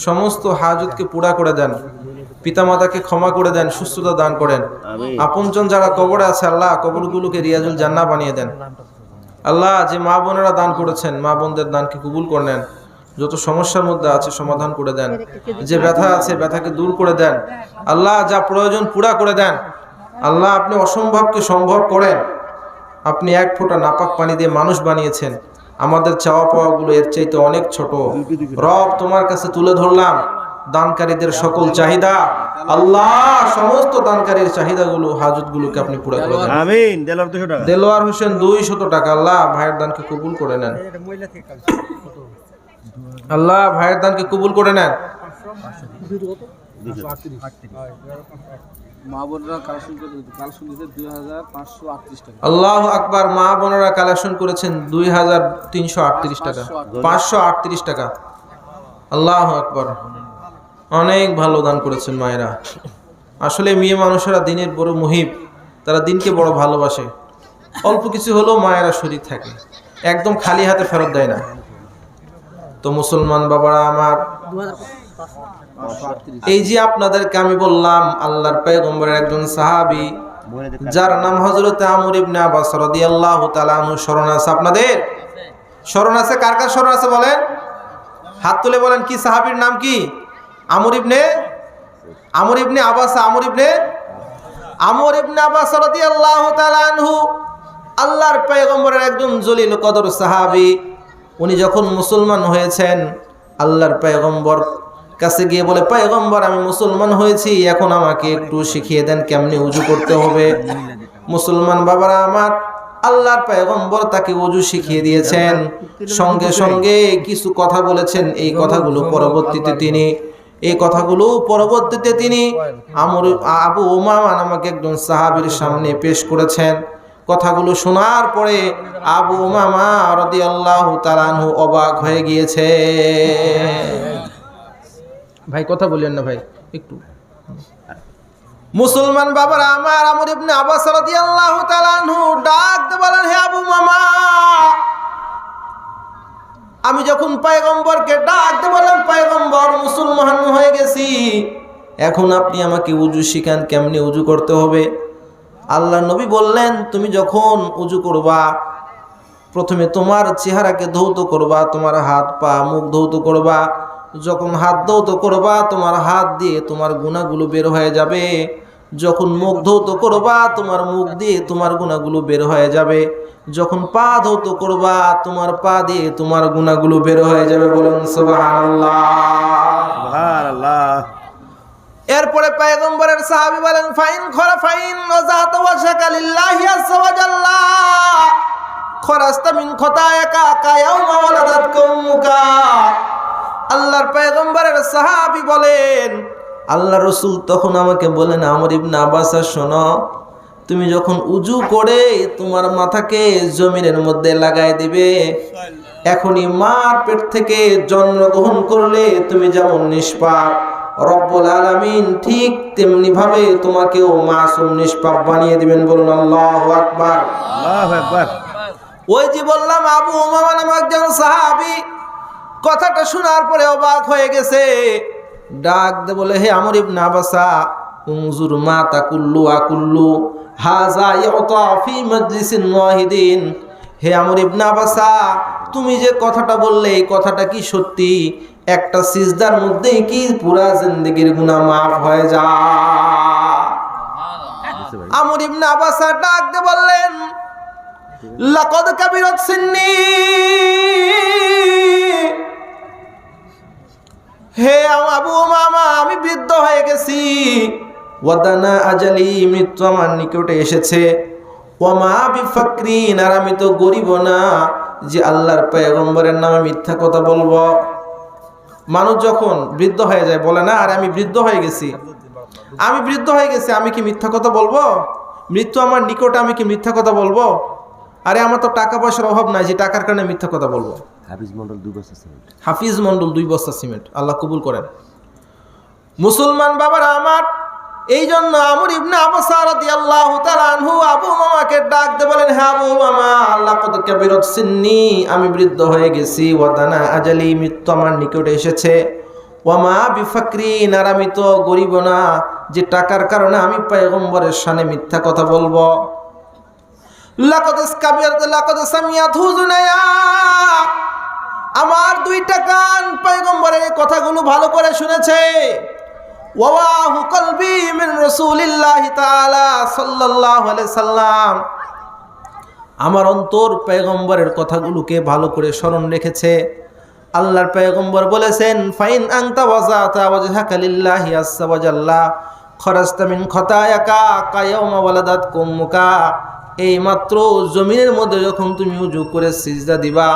সমস্ত হাজতকে পুরা করে দেন, পিতামাতাকে ক্ষমা করে দেন, সুস্থতা দান করেন। আপনজন যারা কবরে আছে আল্লাহ কবরগুলোকে রিয়াজুল জান্নাহ বানিয়ে দেন। আল্লাহ যে মা বোনেরা দান করেছেন, মা বোনদের দানকে কবুল করে নেন। যত সমস্যার মধ্যে আছে সমাধান করে দেন, যে ব্যথা আছে ব্যথাকে দূর করে দেন। আল্লাহ যা প্রয়োজন পুরা করে দেন। আল্লাহ আপনি অসম্ভবকে সম্ভব করেন। আপনি 1 ফোঁটা নাপাক পানি দিয়ে মানুষ বানিয়েছেন। আমাদের চাওয়া পাওয়াগুলো এর চাইতে অনেক ছোট। রব তোমার কাছে তুলে ধরলাম দানকারীদের সকল চাহিদা। আল্লাহ সমস্ত দানকারীর চাহিদাগুলো, হাজতগুলোকে আপনি পুরা করে দেন, আমিন। দেলোয়ার 200 টাকা। দেলোয়ার হোসেন 200 টাকা। আল্লাহ ভাইয়ের দানকে কবুল করে নেন। আল্লাহ ভাইয়ের দানকে কবুল করে নেন। মা বোনরা কালেকশন দিয়েছে 2538 টাকা। আল্লাহু আকবার। মা বোনেরা কালেকশন করেছেন 2338 টাকা, 538 টাকা। আল্লাহু আকবার। অনেক ভালো দান করেছেন মায়েরা। আসলে মেয়ে মানুষেরা দিনের বড় মুহিব, তারা দিনকে বড় ভালোবাসে। অল্প কিছু হলেও মায়েরা শরীক থাকে, একদম খালি হাতে ফেরত দেয় না। তো মুসলমান বাবারা আমার, এই যে আপনাদেরকে আমি বললাম আল্লাহর পয়গম্বরের একজন সাহাবী, যার নাম হযরত আমর ইবনে আব্বাস রাদিয়াল্লাহু তাআলা আনহু, স্মরণ আছে আপনাদের? স্মরণ আছে? কার কার স্মরণ আছে বলেন? হাত তুলে বলেন, কি সাহাবীর নাম কি? আমর ইবনে আব্বাস। আমর ইবনে আব্বাস রাদিয়াল্লাহু তাআলা আনহু আল্লাহর পয়গম্বরের একজন জলিল কদর সাহাবী। উনি যখন মুসলমান হয়েছেন, আল্লাহর পয়গম্বর কাছে গিয়ে বলে, পয়গম্বর আমি মুসলমান হয়েছি, এখন আমাকে একটু শিখিয়ে দেন কেমনে উজু করতে হবে। মুসলমান বাবারা আমার, আল্লাহর পয়গম্বর তাকে ওযু শিখিয়ে দিয়েছেন, সঙ্গে সঙ্গে কিছু কথা বলেছেন। এই কথাগুলো পরবর্তীতে তিনি আবু উমামা নামক একজন সাহাবীর সামনে পেশ করেছেন। কথাগুলো শোনার পরে আবু উমামা রাদিয়াল্লাহু তাআলা আনহু অবাক হয়ে গিয়েছে। ভাই কথা বলেন না ভাই একটু। মুসলমান বাবারা আমার, আমর ইবনে আব্বাস রাদিয়াল্লাহু তাআলা আনহু ডাক দিয়ে বলেন, হে আবু মামা, আমি যখন পয়গম্বরকে ডাক দিয়ে বললাম, পয়গম্বর মুসলমান হয়ে গেছি, এখন আপনি আমাকে উযু শিখান কেমনে উযু করতে হবে। আল্লাহ নবী বললেন, তুমি যখন উযু করবা প্রথমে তোমার চেহারাকে ধৌত করবা, তোমার হাত পা মুখ ধৌত করবা। যখন হাত ধৌত করবা তোমার হাত দিয়ে তোমার গুনাহগুলো বের হয়ে যাবে। যখন মুখ ধৌত করবা তোমার মুখ দিয়ে তোমার গুনাহগুলো বের হয়ে যাবে। যখন পা ধৌত করবা তোমার পা দিয়ে তোমার গুনাহগুলো বের হয়ে যাবে। বলুন সুবহানাল্লাহ। সুবহানাল্লাহ। এরপরে পয়গম্বরের সাহাবী বলেন, ফাইন ওয়াজাত ওয়াশাকা লিল্লাহি আযজা ওয়া জাল্লা খরাস্তা মিন খতায়াকা কায়াউমা ওয়ালাদাতকা উম্মুকা। আল্লাহর পয়গম্বরের সাহাবী বলেন, আল্লাহ রাসূল তখন আমাকে বলেন, আমর ইবনে আব্বাস শোনো, তুমি যখন উযু করে তোমার মাথাকে জমিনের মধ্যে লাগাই দিবে, এখনই মার পেট থেকে জন্মগ্রহণ করলে তুমি যেমন নিষ্পাপ, রব্বুল আলামিন ঠিক তেমনি ভাবে তোমাকেও মাসুম নিষ্পাপ বানিয়ে দিবেন। বলুন আল্লাহু আকবার। আল্লাহু আকবার। ওই যে বললাম আবু উমামা নামক একজন সাহাবী কথাটা শোনার পরে অবাক হয়ে গেছে। ডাক দে বলে, হে আমর ইবনে আব্বাসা, উনজুর মা তাকুল্লু আকুল্লু হাযা ইউতা ফি মাজলিসিন ওয়াহিদিন। হে আমর ইবনে আব্বাসা, তুমি যে কথাটা বললে এই কথাটা কি সত্যি? একটা সিজদার মধ্যেই কি পুরা জিন্দেগীর গুনাহ মাফ হয়ে যায়? আমর ইবনে আব্বাসা ডাক দে বললেন, লাকাদ কাবিরাত সিন্নি, হে আবু উমামা, আমি বৃদ্ধ হয়ে গেছি। ওয়াদানা আজালি, মৃত্যু আমার নিকটে এসেছে। ওয়ামা বিফাকরিন, আর আমি তো গরিব না যে আল্লাহর পয়গম্বরের নামে মিথ্যা কথা বলবো। মানুষ যখন বৃদ্ধ হয়ে যায় বলে না, আরে আমি বৃদ্ধ হয়ে গেছি, আমি কি মিথ্যা কথা বলবো? মৃত্যু আমার নিকটে, আমি কি মিথ্যা কথা বলবো? আরে আমার তো টাকা পয়সার অভাব নাই যে টাকার কারণে মিথ্যা কথা বলবো। হাফিজ মন্ডল 2 বস্তা সিমেন্ট, আল্লাহ কবুল করেন। মুসলমান বাবারা আমার, এই জন্য আমর ইবনে আব্বাস রাদিয়াল্লাহু তাআলা আনহু আবু মামাকে ডাক দিয়ে বলেন, হে আবু মামা, লাকাদ কাবিরাত সিন্নি, আমি বৃদ্ধ হয়ে গেছি। ওয়াদানা আজালি, মৃত্যু আমার নিকটে এসেছে। ওয়ামা বিফাকরিন, আর আমি তো গরিব না যে টাকার কারণে আমি পয়গম্বরের শানে মিথ্যা কথা বলবো। লাকাদ সামিয়াত হুজুনায়া, আমার 2টা কান পয়গম্বরের কথাগুলো ভালো করে শুনেছে। ওয়াহু কলবি মিন রাসূলিল্লাহি তাআলা সাল্লাল্লাহু আলাইহি সাল্লাম, আমার অন্তর পয়গম্বরের কথাগুলোকে ভালো করে স্মরণ রেখেছে। আল্লাহর পয়গম্বর বলেছেন, ফাইন আনতা ওয়াজাতা ওয়াজহাকা লিল্লাহি আযজা ওয়া জাল্লা খরাজতা মিন খতায়াকা কায়াউমা ওয়ালাদাতকা উম্মুকা। এই মাত্র জমিনের মধ্যে যখন তুমি উযু করে সিজদা দিবা,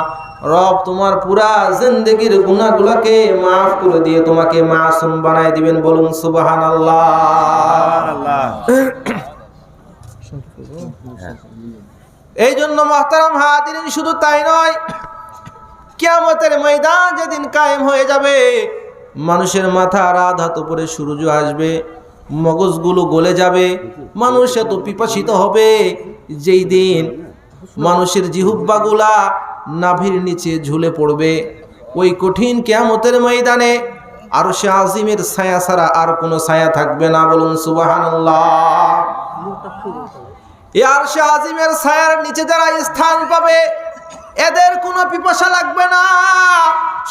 রব তোমার পুরা জিন্দেগীর গুনাহগুলোকে মাফ করে দিয়ে তোমাকে মাসুম বানায় দিবেন। বলুন সুবহানাল্লাহ। এই জন্য মুহতারাম হাজিরিন, শুধু তাই নয়, কিয়ামতের ময়দান যেদিন কায়েম হয়ে যাবে, মানুষের মাথা রাত হাত উপরে সূর্য আসবে, মগজগুলো গলে যাবে, মানুষ এত পিপাসিত হবে যেই দিন মানুষের জিহ্বাগুলা নাভির নিচে ঝুলে পড়বে। ওই কঠিন কিয়ামতের ময়দানে আরশে আজিমের ছায়া ছাড়া আর কোনো ছায়া থাকবে না। বলুন সুবহানাল্লাহ। এই আরশে আজিমের ছায়ার নিচে যারা স্থান পাবে, এদের কোনো পিপাসা লাগবে না।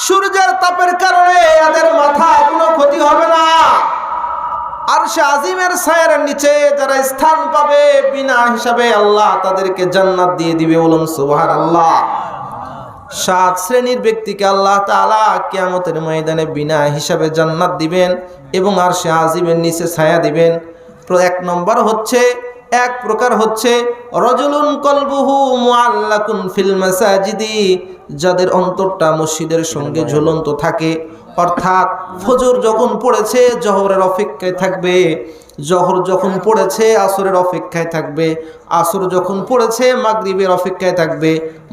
সূর্যের তাপের কারণে এদের মাথা কোনো ক্ষতি হবে না। আরশে আজিমের ছায়ার নিচে যারা স্থান পাবে, বিনা হিসাবে আল্লাহ তাদেরকে জান্নাত দিয়ে দিবে। বলুন সুবহানাল্লাহ। 7 শ্রেণীর ব্যক্তিকে আল্লাহ তাআলা কিয়ামতের ময়দানে বিনা হিসাবে জান্নাত দিবেন এবং আরশে আজিমের নিচে ছায়া দিবেন। এক নম্বর হচ্ছে, এক প্রকার হচ্ছে রজুলুন কলবুহু মুআল্লাকুন ফিল মাসাজিদি, যাদের অন্তরটা মসজিদের সঙ্গে ঝুলন্ত থাকে, অর্থাৎ ফজর যখন পড়েছে জোহরের অপেক্ষায় থাকবে, জোহর যখন পড়েছে আসরের অপেক্ষায় থাকবে, আসর যখন পড়েছে মাগরিবের অপেক্ষায় থাকবে,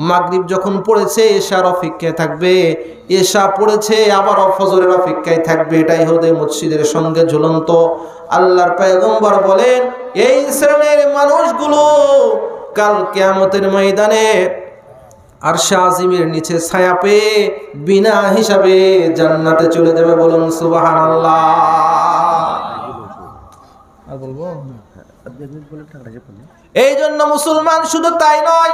মাগরিব যখন পড়েছে এশার অপেক্ষায় থাকবে, এশা পড়েছে আবার ফজরের অপেক্ষায় থাকবে। এটাই হলো মসজিদের সঙ্গে ঝুলন্ত। আল্লাহর পয়গম্বর বলেন, এই শ্রেণীর মানুষগুলো কাল কিয়ামতের ময়দানে আরশে আজিমের নিচে ছায়া পেয়ে বিনা হিসাবে জান্নাতে চলে যাবে। বলুন সুবহানাল্লাহ। আর বলবো, এই জন্য মুসলমান শুধু তাই নয়,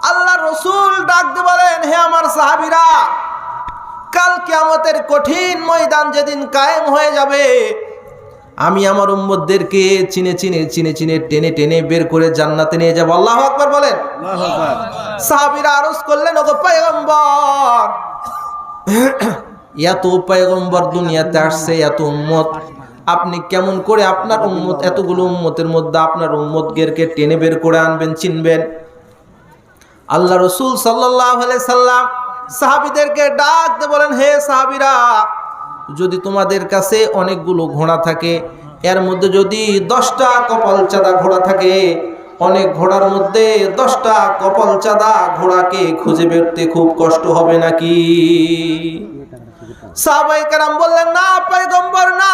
আল্লাহ রসুল ডাক দিয়ে বলেন, হে আমার সাহাবীরা, কাল কিয়ামতের কঠিন ময়দান যেদিন কায়েম হয়ে যাবে, আমি আমার উম্মতদেরকে চিনে চিনে টেনে টেনে বের করে জান্নাতে নিয়ে যাব। আল্লাহু আকবার বলেন। সাহাবীরা আরজ করলেন, ওগো পয়গম্বর, এত পয়গম্বর দুনিয়াতে আসছে, এত উম্মত, আপনি কেমন করে আপনার উম্মত, এতগুলো উম্মতের মধ্যে আপনার উম্মতদেরকে টেনে বের করে আনবেন, চিনবেন? আল্লাহ রসুল সাল্লাল্লাহু আলাইহি সাল্লাম সাহাবীদেরকে ডাক দিয়ে বলেন, হে সাহাবীরা, যদি তোমাদের কাছে অনেকগুলো ঘোড়া থাকে, এর মধ্যে যদি 10টা কপাল চাঁদা ঘোড়া থাকে, অনেক ঘোড়ার মধ্যে 10টা কপাল চাঁদা ঘোড়াকে খুঁজে বেরতে খুব কষ্ট হবে নাকি? সাহাবায়ে কেরাম বললেন, না পয়গম্বর, না,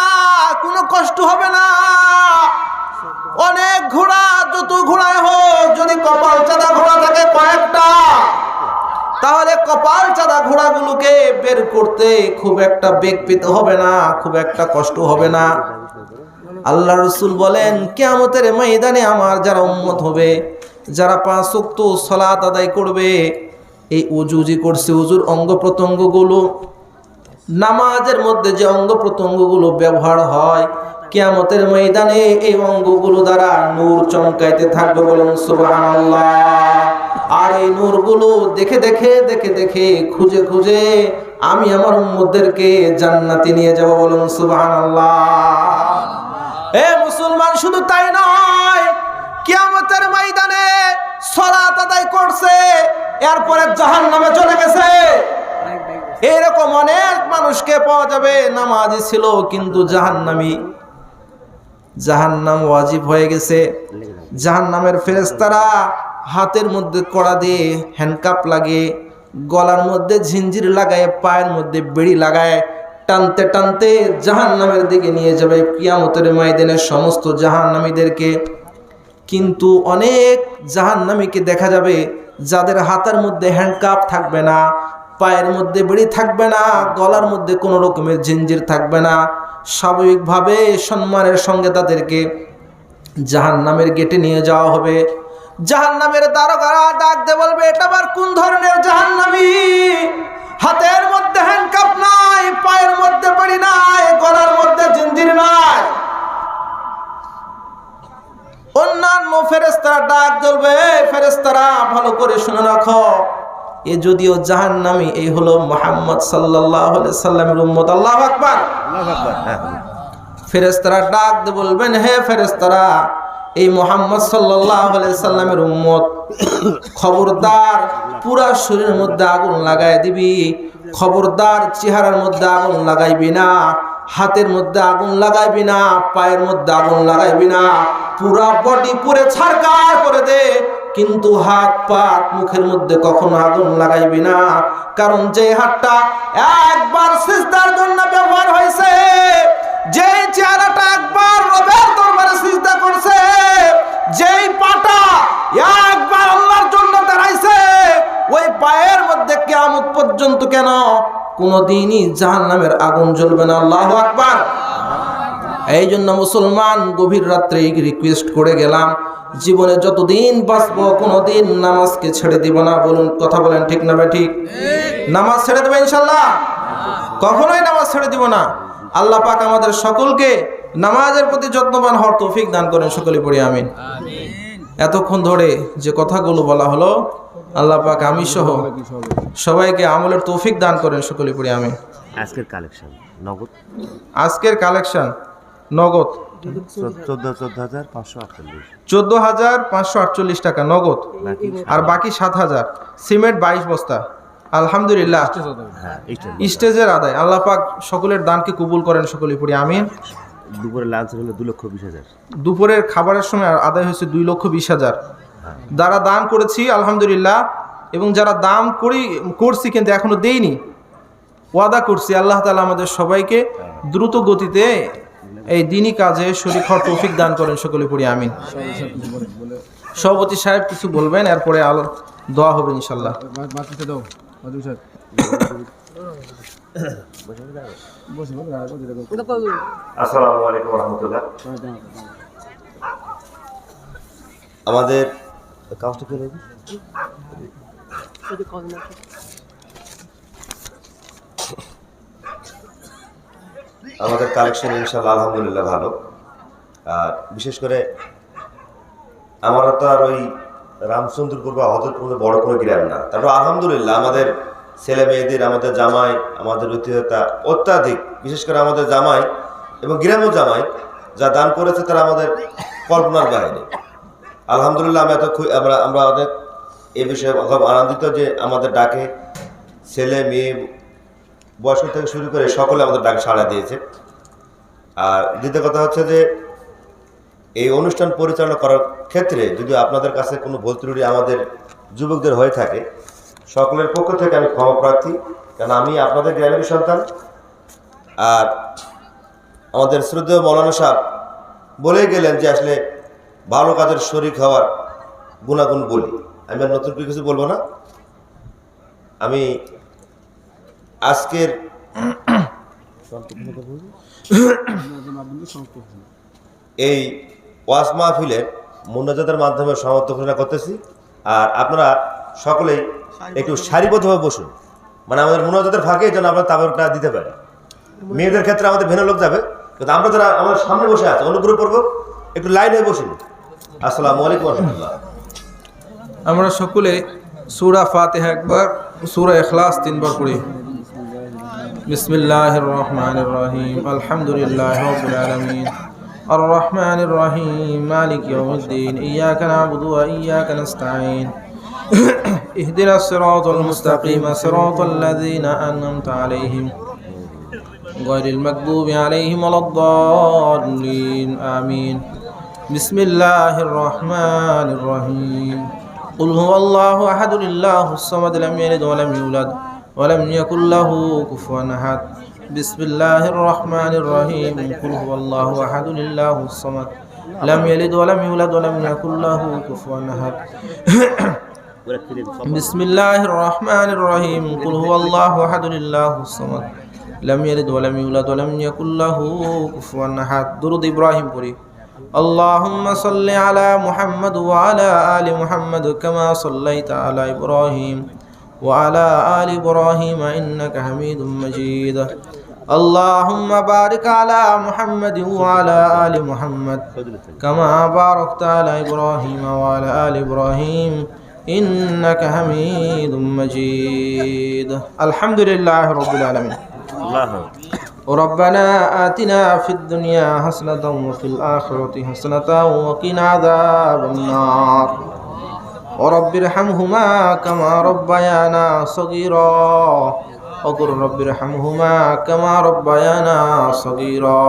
কোনো কষ্ট হবে না। অনেক ঘোড়া, যত ঘোড়ায় হোক, যদি কপাল চাঁদা ঘোড়া থাকে কয়েকটা, তাহলে কপাল চাঁদা ঘোড়াগুলোকে বের করতে খুব একটা বেগ পেতে হবে না, খুব একটা কষ্ট হবে না। আল্লাহ রসুল বলেন, কিয়ামতের ময়দানে আমার যারা উম্মত হবে, যারা 5 ওয়াক্ত সালাত আদায় করবে, এই উজুজি করছে, উজুর অঙ্গ প্রত্যঙ্গগুলো, নামাজের মধ্যে যে অঙ্গ প্রত্যঙ্গগুলো ব্যবহার হয়, কিয়ামতের ময়দানে এই অঙ্গগুলো দ্বারা নূর চমকাইতে থাকবে। বলুন সুবহানাল্লাহ। আর এই নূরগুলো দেখে দেখে খুঁজে খুঁজে আমি আমার উম্মতদেরকে জান্নাতে নিয়ে যাব। বলুন সুবহানাল্লাহ। এ মুসলমান, শুধু তাই নয়, কিয়ামতের ময়দানে সালাত আদায় করছে, এরপরে জাহান্নামে চলে গেছে, এরকম অনেক মানুষকে পাওয়া যাবে, নামাজি ছিল কিন্তু জাহান্নামী, জাহান্নাম ওয়াজিব হয়ে গেছে। জাহান্নামের ফেরেশতারা হাতের মধ্যে কড়া দিয়ে হ্যান্ডকাপ লাগিয়ে, গলার মধ্যে ঝিঞ্জির লাগায়, পায়ের মধ্যে বেড়ি লাগায়, টানতে টানতে জাহান্নামের দিকে নিয়ে যাবে কিয়ামতের ময়দানে সমস্ত জাহান্নামীদেরকে। কিন্তু অনেক জাহান্নামীকে দেখা যাবে যাদের হাতের মধ্যে হ্যান্ডকাপ থাকবে না, পায়ের মধ্যে বেড়ি থাকবে না, গলার মধ্যে কোনো রকমের জিঞ্জির থাকবে না। স্বাভাবিকভাবে সম্মানের সঙ্গে তাদেরকে জাহান্নামের গেটে নিয়ে যাওয়া হবে। জাহান্নামের দারোগারা ডাক দিয়ে বলবে, এটা আবার কোন ধরনের জাহান্নামী? হাতের মধ্যে হ্যান্ডকাপ নাই, পায়ের মধ্যে বেড়ি নাই, গলার মধ্যে জিঞ্জির নাই। অন্যান্য ফেরেশতারা ডাক দেবে, ফেরেশতারা ভালো করে শুনে রাখো, এ যদিও জাহান্নামী, এই হলো মুহাম্মদ সাল্লাল্লাহু আলাইহি সাল্লামের উম্মত। আল্লাহু আকবার। ফেরেশতারা ডাক দিয়ে বলবেন, হে ফেরেশতারা, এই মুহাম্মদ সাল্লাল্লাহু আলাইহি সাল্লামের উম্মত, খবরদার পুরা শরীরের মধ্যে আগুন লাগায় দিবি, খবরদার চেহারার মধ্যে আগুন লাগাইবি না, হাতের মধ্যে আগুন লাগাইবি না, পায়ের মধ্যে আগুন লাগাইবি না, পুরা বডি পুরে ছারকার করে দে, কিন্তু হাত পা মুখের মধ্যে কখনো আগুন লাগাইবি না। কারণ যে হাতটা একবার সিজদার জন্য ব্যবহার হয়েছে, যে চেহারাটা একবার রবের দরবারে সিজদা করছে, যেই পাটা একবার আল্লাহর জন্য দাঁড়াইছে, ওই পায়ের মধ্যে কিয়ামত পর্যন্ত কেন কোনদিনই জাহান্নামের আগুন জ্বলবে না। আল্লাহু আকবার। এই জন্য মুসলমান, গভীর রাত্রে রিকোয়েস্ট করে গেলাম, জীবনে যতদিন বাঁচবো কোনোদিন নামাজকে ছেড়ে দিব না। বলুন, কথা বলেন, ঠিক না ঠিক? নামাজ ছেড়ে দেবে ইনশাল্লাহ? কখনোই নামাজ ছেড়ে দিব না। আল্লাহ পাক আমাদের সকলকে নামাজের প্রতি যত্নবান হওয়ার তৌফিক দান করেন। সকলে পড়ি আমিন। এতক্ষণ ধরে যে কথাগুলো বলা হলো, আল্লাহ পাক আমি সহ সবাইকে আমলের তৌফিক দান করেন, সকলে পড়ি আমিন। আজকের কালেকশন নগদ আজকের কালেকশন নগদ 14,548 14,548 টাকা নগদ, বাকি আর বাকি 7,000 সিমেন্ট 22 বস্তা। আলহামদুলিল্লাহ, হ্যাঁ স্টেজের আদায়। আল্লাহ পাক সকলের দানকে কবুল করেন, সকলে পড়ি আমিন। দুপুরে লাঞ্চ হলো 2,20,000। দুপুরের খাবারের সময় আদায় হয়েছে 2,20,000। যারা দান করেছি আলহামদুলিল্লাহ, এবং যারা দান করছি কিন্তু এখনো দেইনি, ওয়াদা করছি আল্লাহ তাআলা আমাদের সবাইকে দ্রুত গতিতে এই দিনই কাজে শরীক হওয়ার তৌফিক দান করেন, সকলে পড়ি আমিন। সভাপতি সাহেব কিছু বলবেন, এরপরে দোয়া হবে ইনশাল্লাহ। আসসালামু আলাইকুম রহমতুল্লাহ। আমাদের কাজটা কি রয়েছে? আমাদের কালেকশন ইনশাআল্লাহ আলহামদুলিল্লাহ ভালো। আর বিশেষ করে আমরা তো আর ওই রামচন্দ্রপুর বা হজরতপুর বড় কোনো গ্রাম না, তারপর আলহামদুলিল্লাহ আমাদের ছেলে মেয়েদের, আমাদের জামাই, আমাদের ঐতিহ্যতা অত্যাধিক, বিশেষ করে আমাদের জামাই এবং গ্রাম্য জামাই যা দান করেছে তারা আমাদের কল্পনার বাইরে। আলহামদুলিল্লাহ আমরা অনেক এ বিষয়ে খুব আনন্দিত যে আমাদের ডাকে ছেলে মেয়ে বয়স্ক থেকে শুরু করে সকলে আমাদের ডাকে সাড়া দিয়েছে। আর দ্বিতীয় কথা হচ্ছে যে এই অনুষ্ঠান পরিচালনা করার ক্ষেত্রে যদি আপনাদের কাছে কোনো ভুল ত্রুটি আমাদের যুবকদের হয়ে থাকে, সকলের পক্ষ থেকে আমি ক্ষমা প্রার্থী, কারণ আমি আপনাদের গ্রামের সন্তান। আর আমাদের শ্রদ্ধেয় মৌলানা সাহেব বলেই গেলেন যে আসলে ভালো কাজের শরিক হওয়ার গুণাগুণ বলি। আমি আর নতুন কিছু বলবো না। আমি আজকের এই ওয়াজ মাহফিলের মুনাজাতের মাধ্যমে সমাপ্ত ঘোষণা করতেছি। আর আপনারা সকলেই একটু সারিবদ্ধভাবে বসুন, মানে আমাদের মুনাজাতের ফাঁকে যেন আমরা তাবরটা দিতে পারি। মেয়েদের ক্ষেত্রে আমাদের ভিন্ন লোক যাবে, কিন্তু আমরা যারা আমাদের সামনে বসে আছে অনুগ্রহ করবো একটু লাইন হয়ে বসুন। আসসালামু আলাইকুম ওয়া রাহমাতুল্লাহ। আমরা সকলে সূরা ফাতিহা একবার, সূরা ইখলাস 3 বার পড়ি। বিসমিল্লাহির রহমানির রহিম, আলহামদুলিল্লাহি রাব্বিল আলামিন, আর রহমানির রহিম, মালিক ইয়াউমিদ্দিন, ইয়্যাকা না'বুদু ওয়া ইয়্যাকা নাস্তাঈন, ইহদিনাস সিরাতাল মুস্তাকিম, সিরাতাল লাযীনা আন'আমতা আলাইহিম গায়রিল মাগদুবি আলাইহিম ওয়ালাদ-দাল্লিন, আমিন। বিসমিল্লাহির রহমানির রহিম, কুল হুয়াল্লাহু আহাদ, আল্লাহুস সামাদ, লাম ইয়ালিদ ওয়া লাম ইউলাদ ওয়া লাম ইয়াকুল লাহু কুফুয়ান আহাদ। বিসমিল্লাহির রহমানির রহিম, কুল হুয়াল্লাহু আহাদ, আল্লাহুস সামাদ, লাম ইয়ালিদ ওয়া লাম ইউলাদ ওয়া লাম ইয়াকুল লাহু কুফুয়ান আহাদ। বিসমিল্লাহির রহমানির রহিম, কুল হুয়াল্লাহু আহাদ, আল্লাহুস সামাদ, লাম ইয়ালিদ ওয়া লাম ইউলাদ ওয়া লাম ইয়াকুল লাহু কুফুয়ান আহাদ। দুরূদ ইব্রাহিম পড়ি। اللهم صل على محمد وعلى آل محمد كما صليت على إبراهيم وعلى آل إبراهيم إنك حميد مجيد. اللهم بارك على محمد وعلى آل محمد كما باركت على إبراهيم وعلى آل إبراهيم إنك حميد مجيد. الحمد لله رب العالمين. الله ربنا آتنا في الدنيا حسنة وفي الآخرة حسنة وقنا عذاب النار. ورب ارحمهما كما ربيانا صغيرا. وقل رب ارحمهما كما ربيانا صغيرا.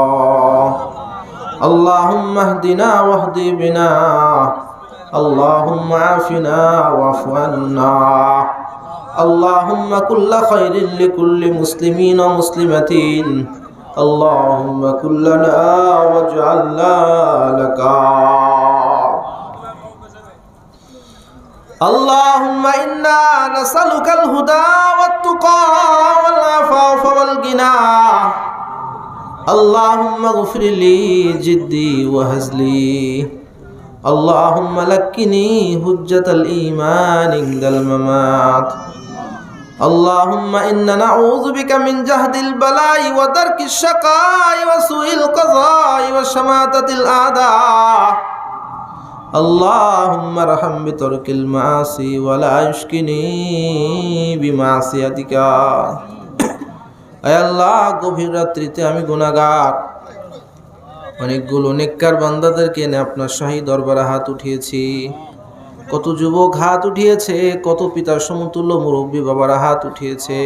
اللهم اهدنا واهد بنا. اللهم عافنا واعف عنا. اللهم كل خير لكل مسلمين ومسلمة. اللهم كن لنا واجعلنا لك. اللهم إنا نسألك الهدى والتقى والعفاف والغنى. اللهم اغفر لي جدي وهزلي. اللهم لكني حجة الإيمان عند الممات. اللهم إنا نعوذ بك من جهد البلاء ودرك الشقاء وسوء القضاء وشماتة الأعداء. اللهم ارحم بترك المعاصي ولا يشكني بمعصيتك আয় আল্লাহ গভীর রাত্রিতে আমি গুনাহগার অনেকগুলো নেককার বান্দাদেরকে এনে আপনার শাহী দরবারে হাত উঠিয়েছি কত যুবক হাত উঠিয়েছে কত পিতার সমতুল্য মুরব্বী বাবারা হাত উঠিয়েছে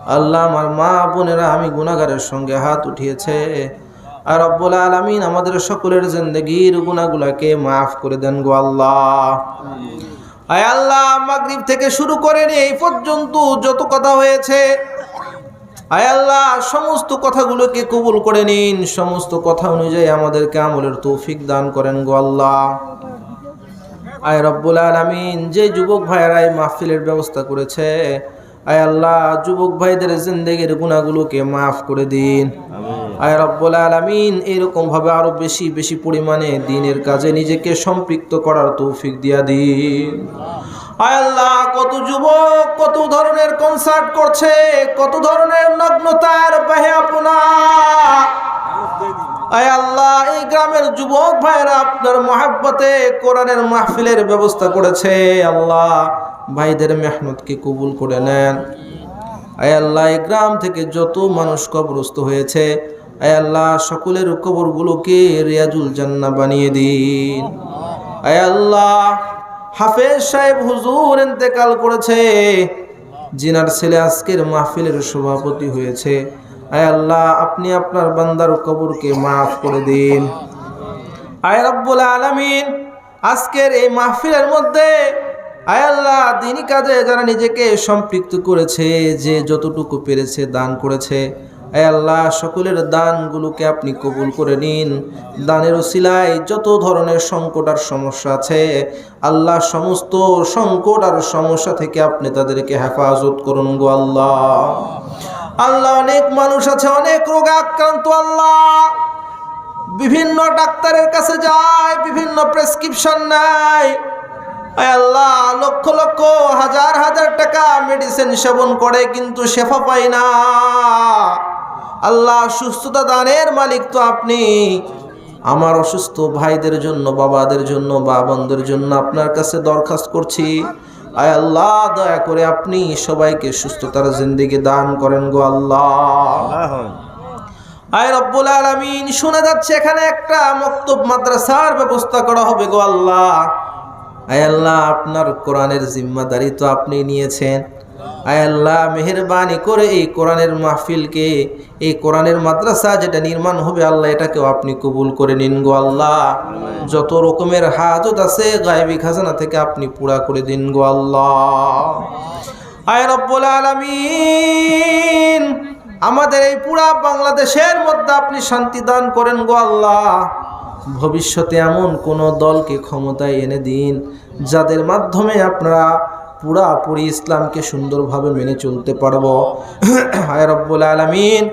আল্লাহ আমার মা বোনেরা আমি গুনাহগারের সঙ্গে হাত উঠিয়েছে আর রব্বুল আলামিন আমাদের সকলের জিন্দেগীর গুনাহগুলোকে মাফ করে দেন গো আল্লাহ আয় আল্লাহ মাগরিব থেকে শুরু করে নিয়ে এই পর্যন্ত যত কথা হয়েছে আয় আল্লাহ সমস্ত কথাগুলোকে কবুল করে নিন সমস্ত কথা অনুযায়ী আমাদেরকে আমলের তৌফিক দান করেন গো আল্লাহ আয় রব্বুল আলামিন যে যুবক ভাইয়েরা এই মাহফিলের ব্যবস্থা করেছে আয় আল্লাহ যুবক ভাইদের জিন্দেগীর গুনাহগুলোকে মাফ করে দিন আয় রব্বুল আলামিন এরকম ভাবে আরো বেশি বেশি পরিমাণে দ্বীনের কাজে নিজেকে সম্পৃক্ত করার তৌফিক দিয়া দিন আয় আল্লাহ কত যুবক কত ধরনের কনসার্ট করছে কত ধরনের নগ্নতার বেহায়াপনা আয় আল্লাহ এই গ্রামের যুবক ভাইরা আপনার মহব্বতে কোরআনের মাহফিলের ব্যবস্থা করেছে আল্লাহ ভাইদের মেহনতকে কবুল করে নেন আয় আল্লাহ এই গ্রাম থেকে যত মানুষ কবরস্থ হয়েছে আয় আল্লাহ সকলের কবরগুলোকে রিয়াজুল জান্নাহ বানিয়ে দিন আয় আল্লাহ হাফেজ সাহেব হুজুর ইন্তেকাল করেছে জিনার ছেলে আজকের মাহফিলের সভাপতি হয়েছে আয় আল্লাহ আপনি আপনার বান্দার কবরকে মাফ করে দিন আয় রব্বুল আলামিন আজকের এই মাহফিলের মধ্যে আয় আল্লাহ দ্বীনি কাজে যারা নিজেকে সম্পৃক্ত করেছে যে যতটুকু পেরেছে দান করেছে আয় আল্লাহ সকলের দানগুলোকে আপনি কবুল করে নিন দানের ওসিলায় যত ধরনের সংকট আর সমস্যা আছে আল্লাহ সমস্ত সংকট আর সমস্যা থেকে আপনি তাদেরকে হেফাজত করুন গো আল্লাহ আল্লাহ অনেক মানুষ আছে অনেক রোগে আক্রান্ত আল্লাহ বিভিন্ন ডাক্তারের কাছে যায় বিভিন্ন প্রেসক্রিপশন নেয় আয় আল্লাহ লক্ষ লক্ষ হাজার হাজার টাকা মেডিসিন সেবন করে কিন্তু শেফা পায় না আল্লাহ সুস্থতা দানের মালিক তো আপনি আমার অসুস্থ ভাইদের জন্য বাবাদের জন্য মা বোনদের জন্য আপনার কাছে দরখাস্ত করছি আয় আল্লাহ দয়া করে আপনি সবাইকে সুস্থতার জিন্দেগি দান করেন গো আল্লাহ আয় রব্বুল আলামিন শোনা যাচ্ছে এখানে একটা মক্তব মাদ্রাসার ব্যবস্থা করা হবে গো আল্লাহ আয় আল্লাহ আপনার কোরআনের জিম্মাদারি তো আপনি নিয়েছেন আয় আল্লাহ মেহেরবানি করে এই কোরআনের মাহফিলকে এই কোরআনের মাদ্রাসা যেটা নির্মাণ হবে আল্লাহ এটাকেও আপনি কবুল করে নিন গো আল্লাহ যত রকমের হাজত আছে গায়বী খাজানা থেকে আপনি পুরা করে দিন গো আল্লাহ আয় রব্বুল আলামিন আমাদের এই পুরা বাংলাদেশের মধ্যে আপনি শান্তি দান করেন গো আল্লাহ ভবিষ্যতে এমন কোন দলকে ক্ষমতায় এনে দিন যাদের মাধ্যমে আপনারা পুরাপুরি ইসলামকে সুন্দরভাবে মেনে চলতে পারবো আয় রব্বুল আলামিন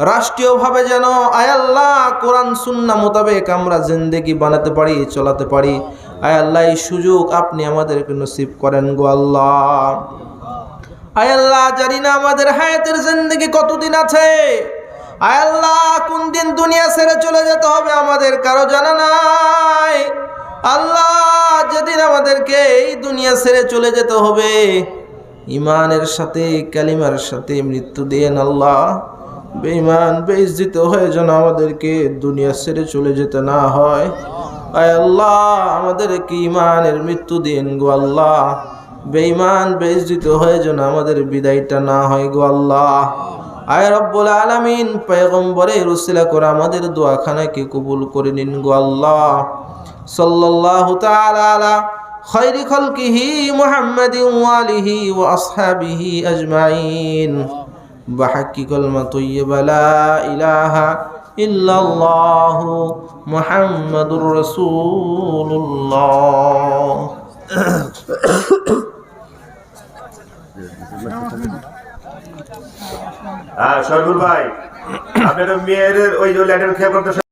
রাষ্ট্রীয়ভাবে যেন আয় আল্লাহ কোরআন সুন্নাহ মোতাবেক আমরা জিন্দেগি বানাতে পারি চলাতে পারি আয় আল্লাহ এই সুযোগ আপনি আমাদেরকে নসিব করেন গো আল্লাহ আয় আল্লাহ জানি না আমাদের হায়াতের জিন্দেগি কতদিন আছে আয় আল্লাহ কোন দিন দুনিয়া ছেড়ে চলে যেতে হবে আমাদের কারো জানা নাই আল্লাহ যেদিন আমাদেরকে এই দুনিয়া ছেড়ে চলে যেতে হবে ইমানের সাথে কালিমার সাথে মৃত্যু দেন আল্লাহ বেঈমান বেইজ্জত হয়ে যেন আমাদেরকে দুনিয়া ছেড়ে চলে যেতে না হয় আয় আল্লাহ আমাদেরকে ইমানের মৃত্যু দিন গো আল্লাহ বেঈমান বেইজ্জত হয়ে যেন আমাদের বিদায়টা না হয় গো আল্লাহ আয় রব্বুল আলামিন পয়গম্বরের উসিলা করে আমাদের দোয়াখানাকে কবুল করে নিন গো আল্লাহ সাল্লাল্লাহু তাআলা আলা খায়রি খালকিহি মুহাম্মাদিন ওয়া আলিহি ওয়া আসহাবিহি আজমাইন বিহাক্কি কালিমা তাইয়্যিবা লা ইলাহা ইল্লাল্লাহু মুহাম্মাদুর রাসূলুল্লাহ সরবুল ভাই আপনার মেয়ের ওই ল্যাটের খেয়ে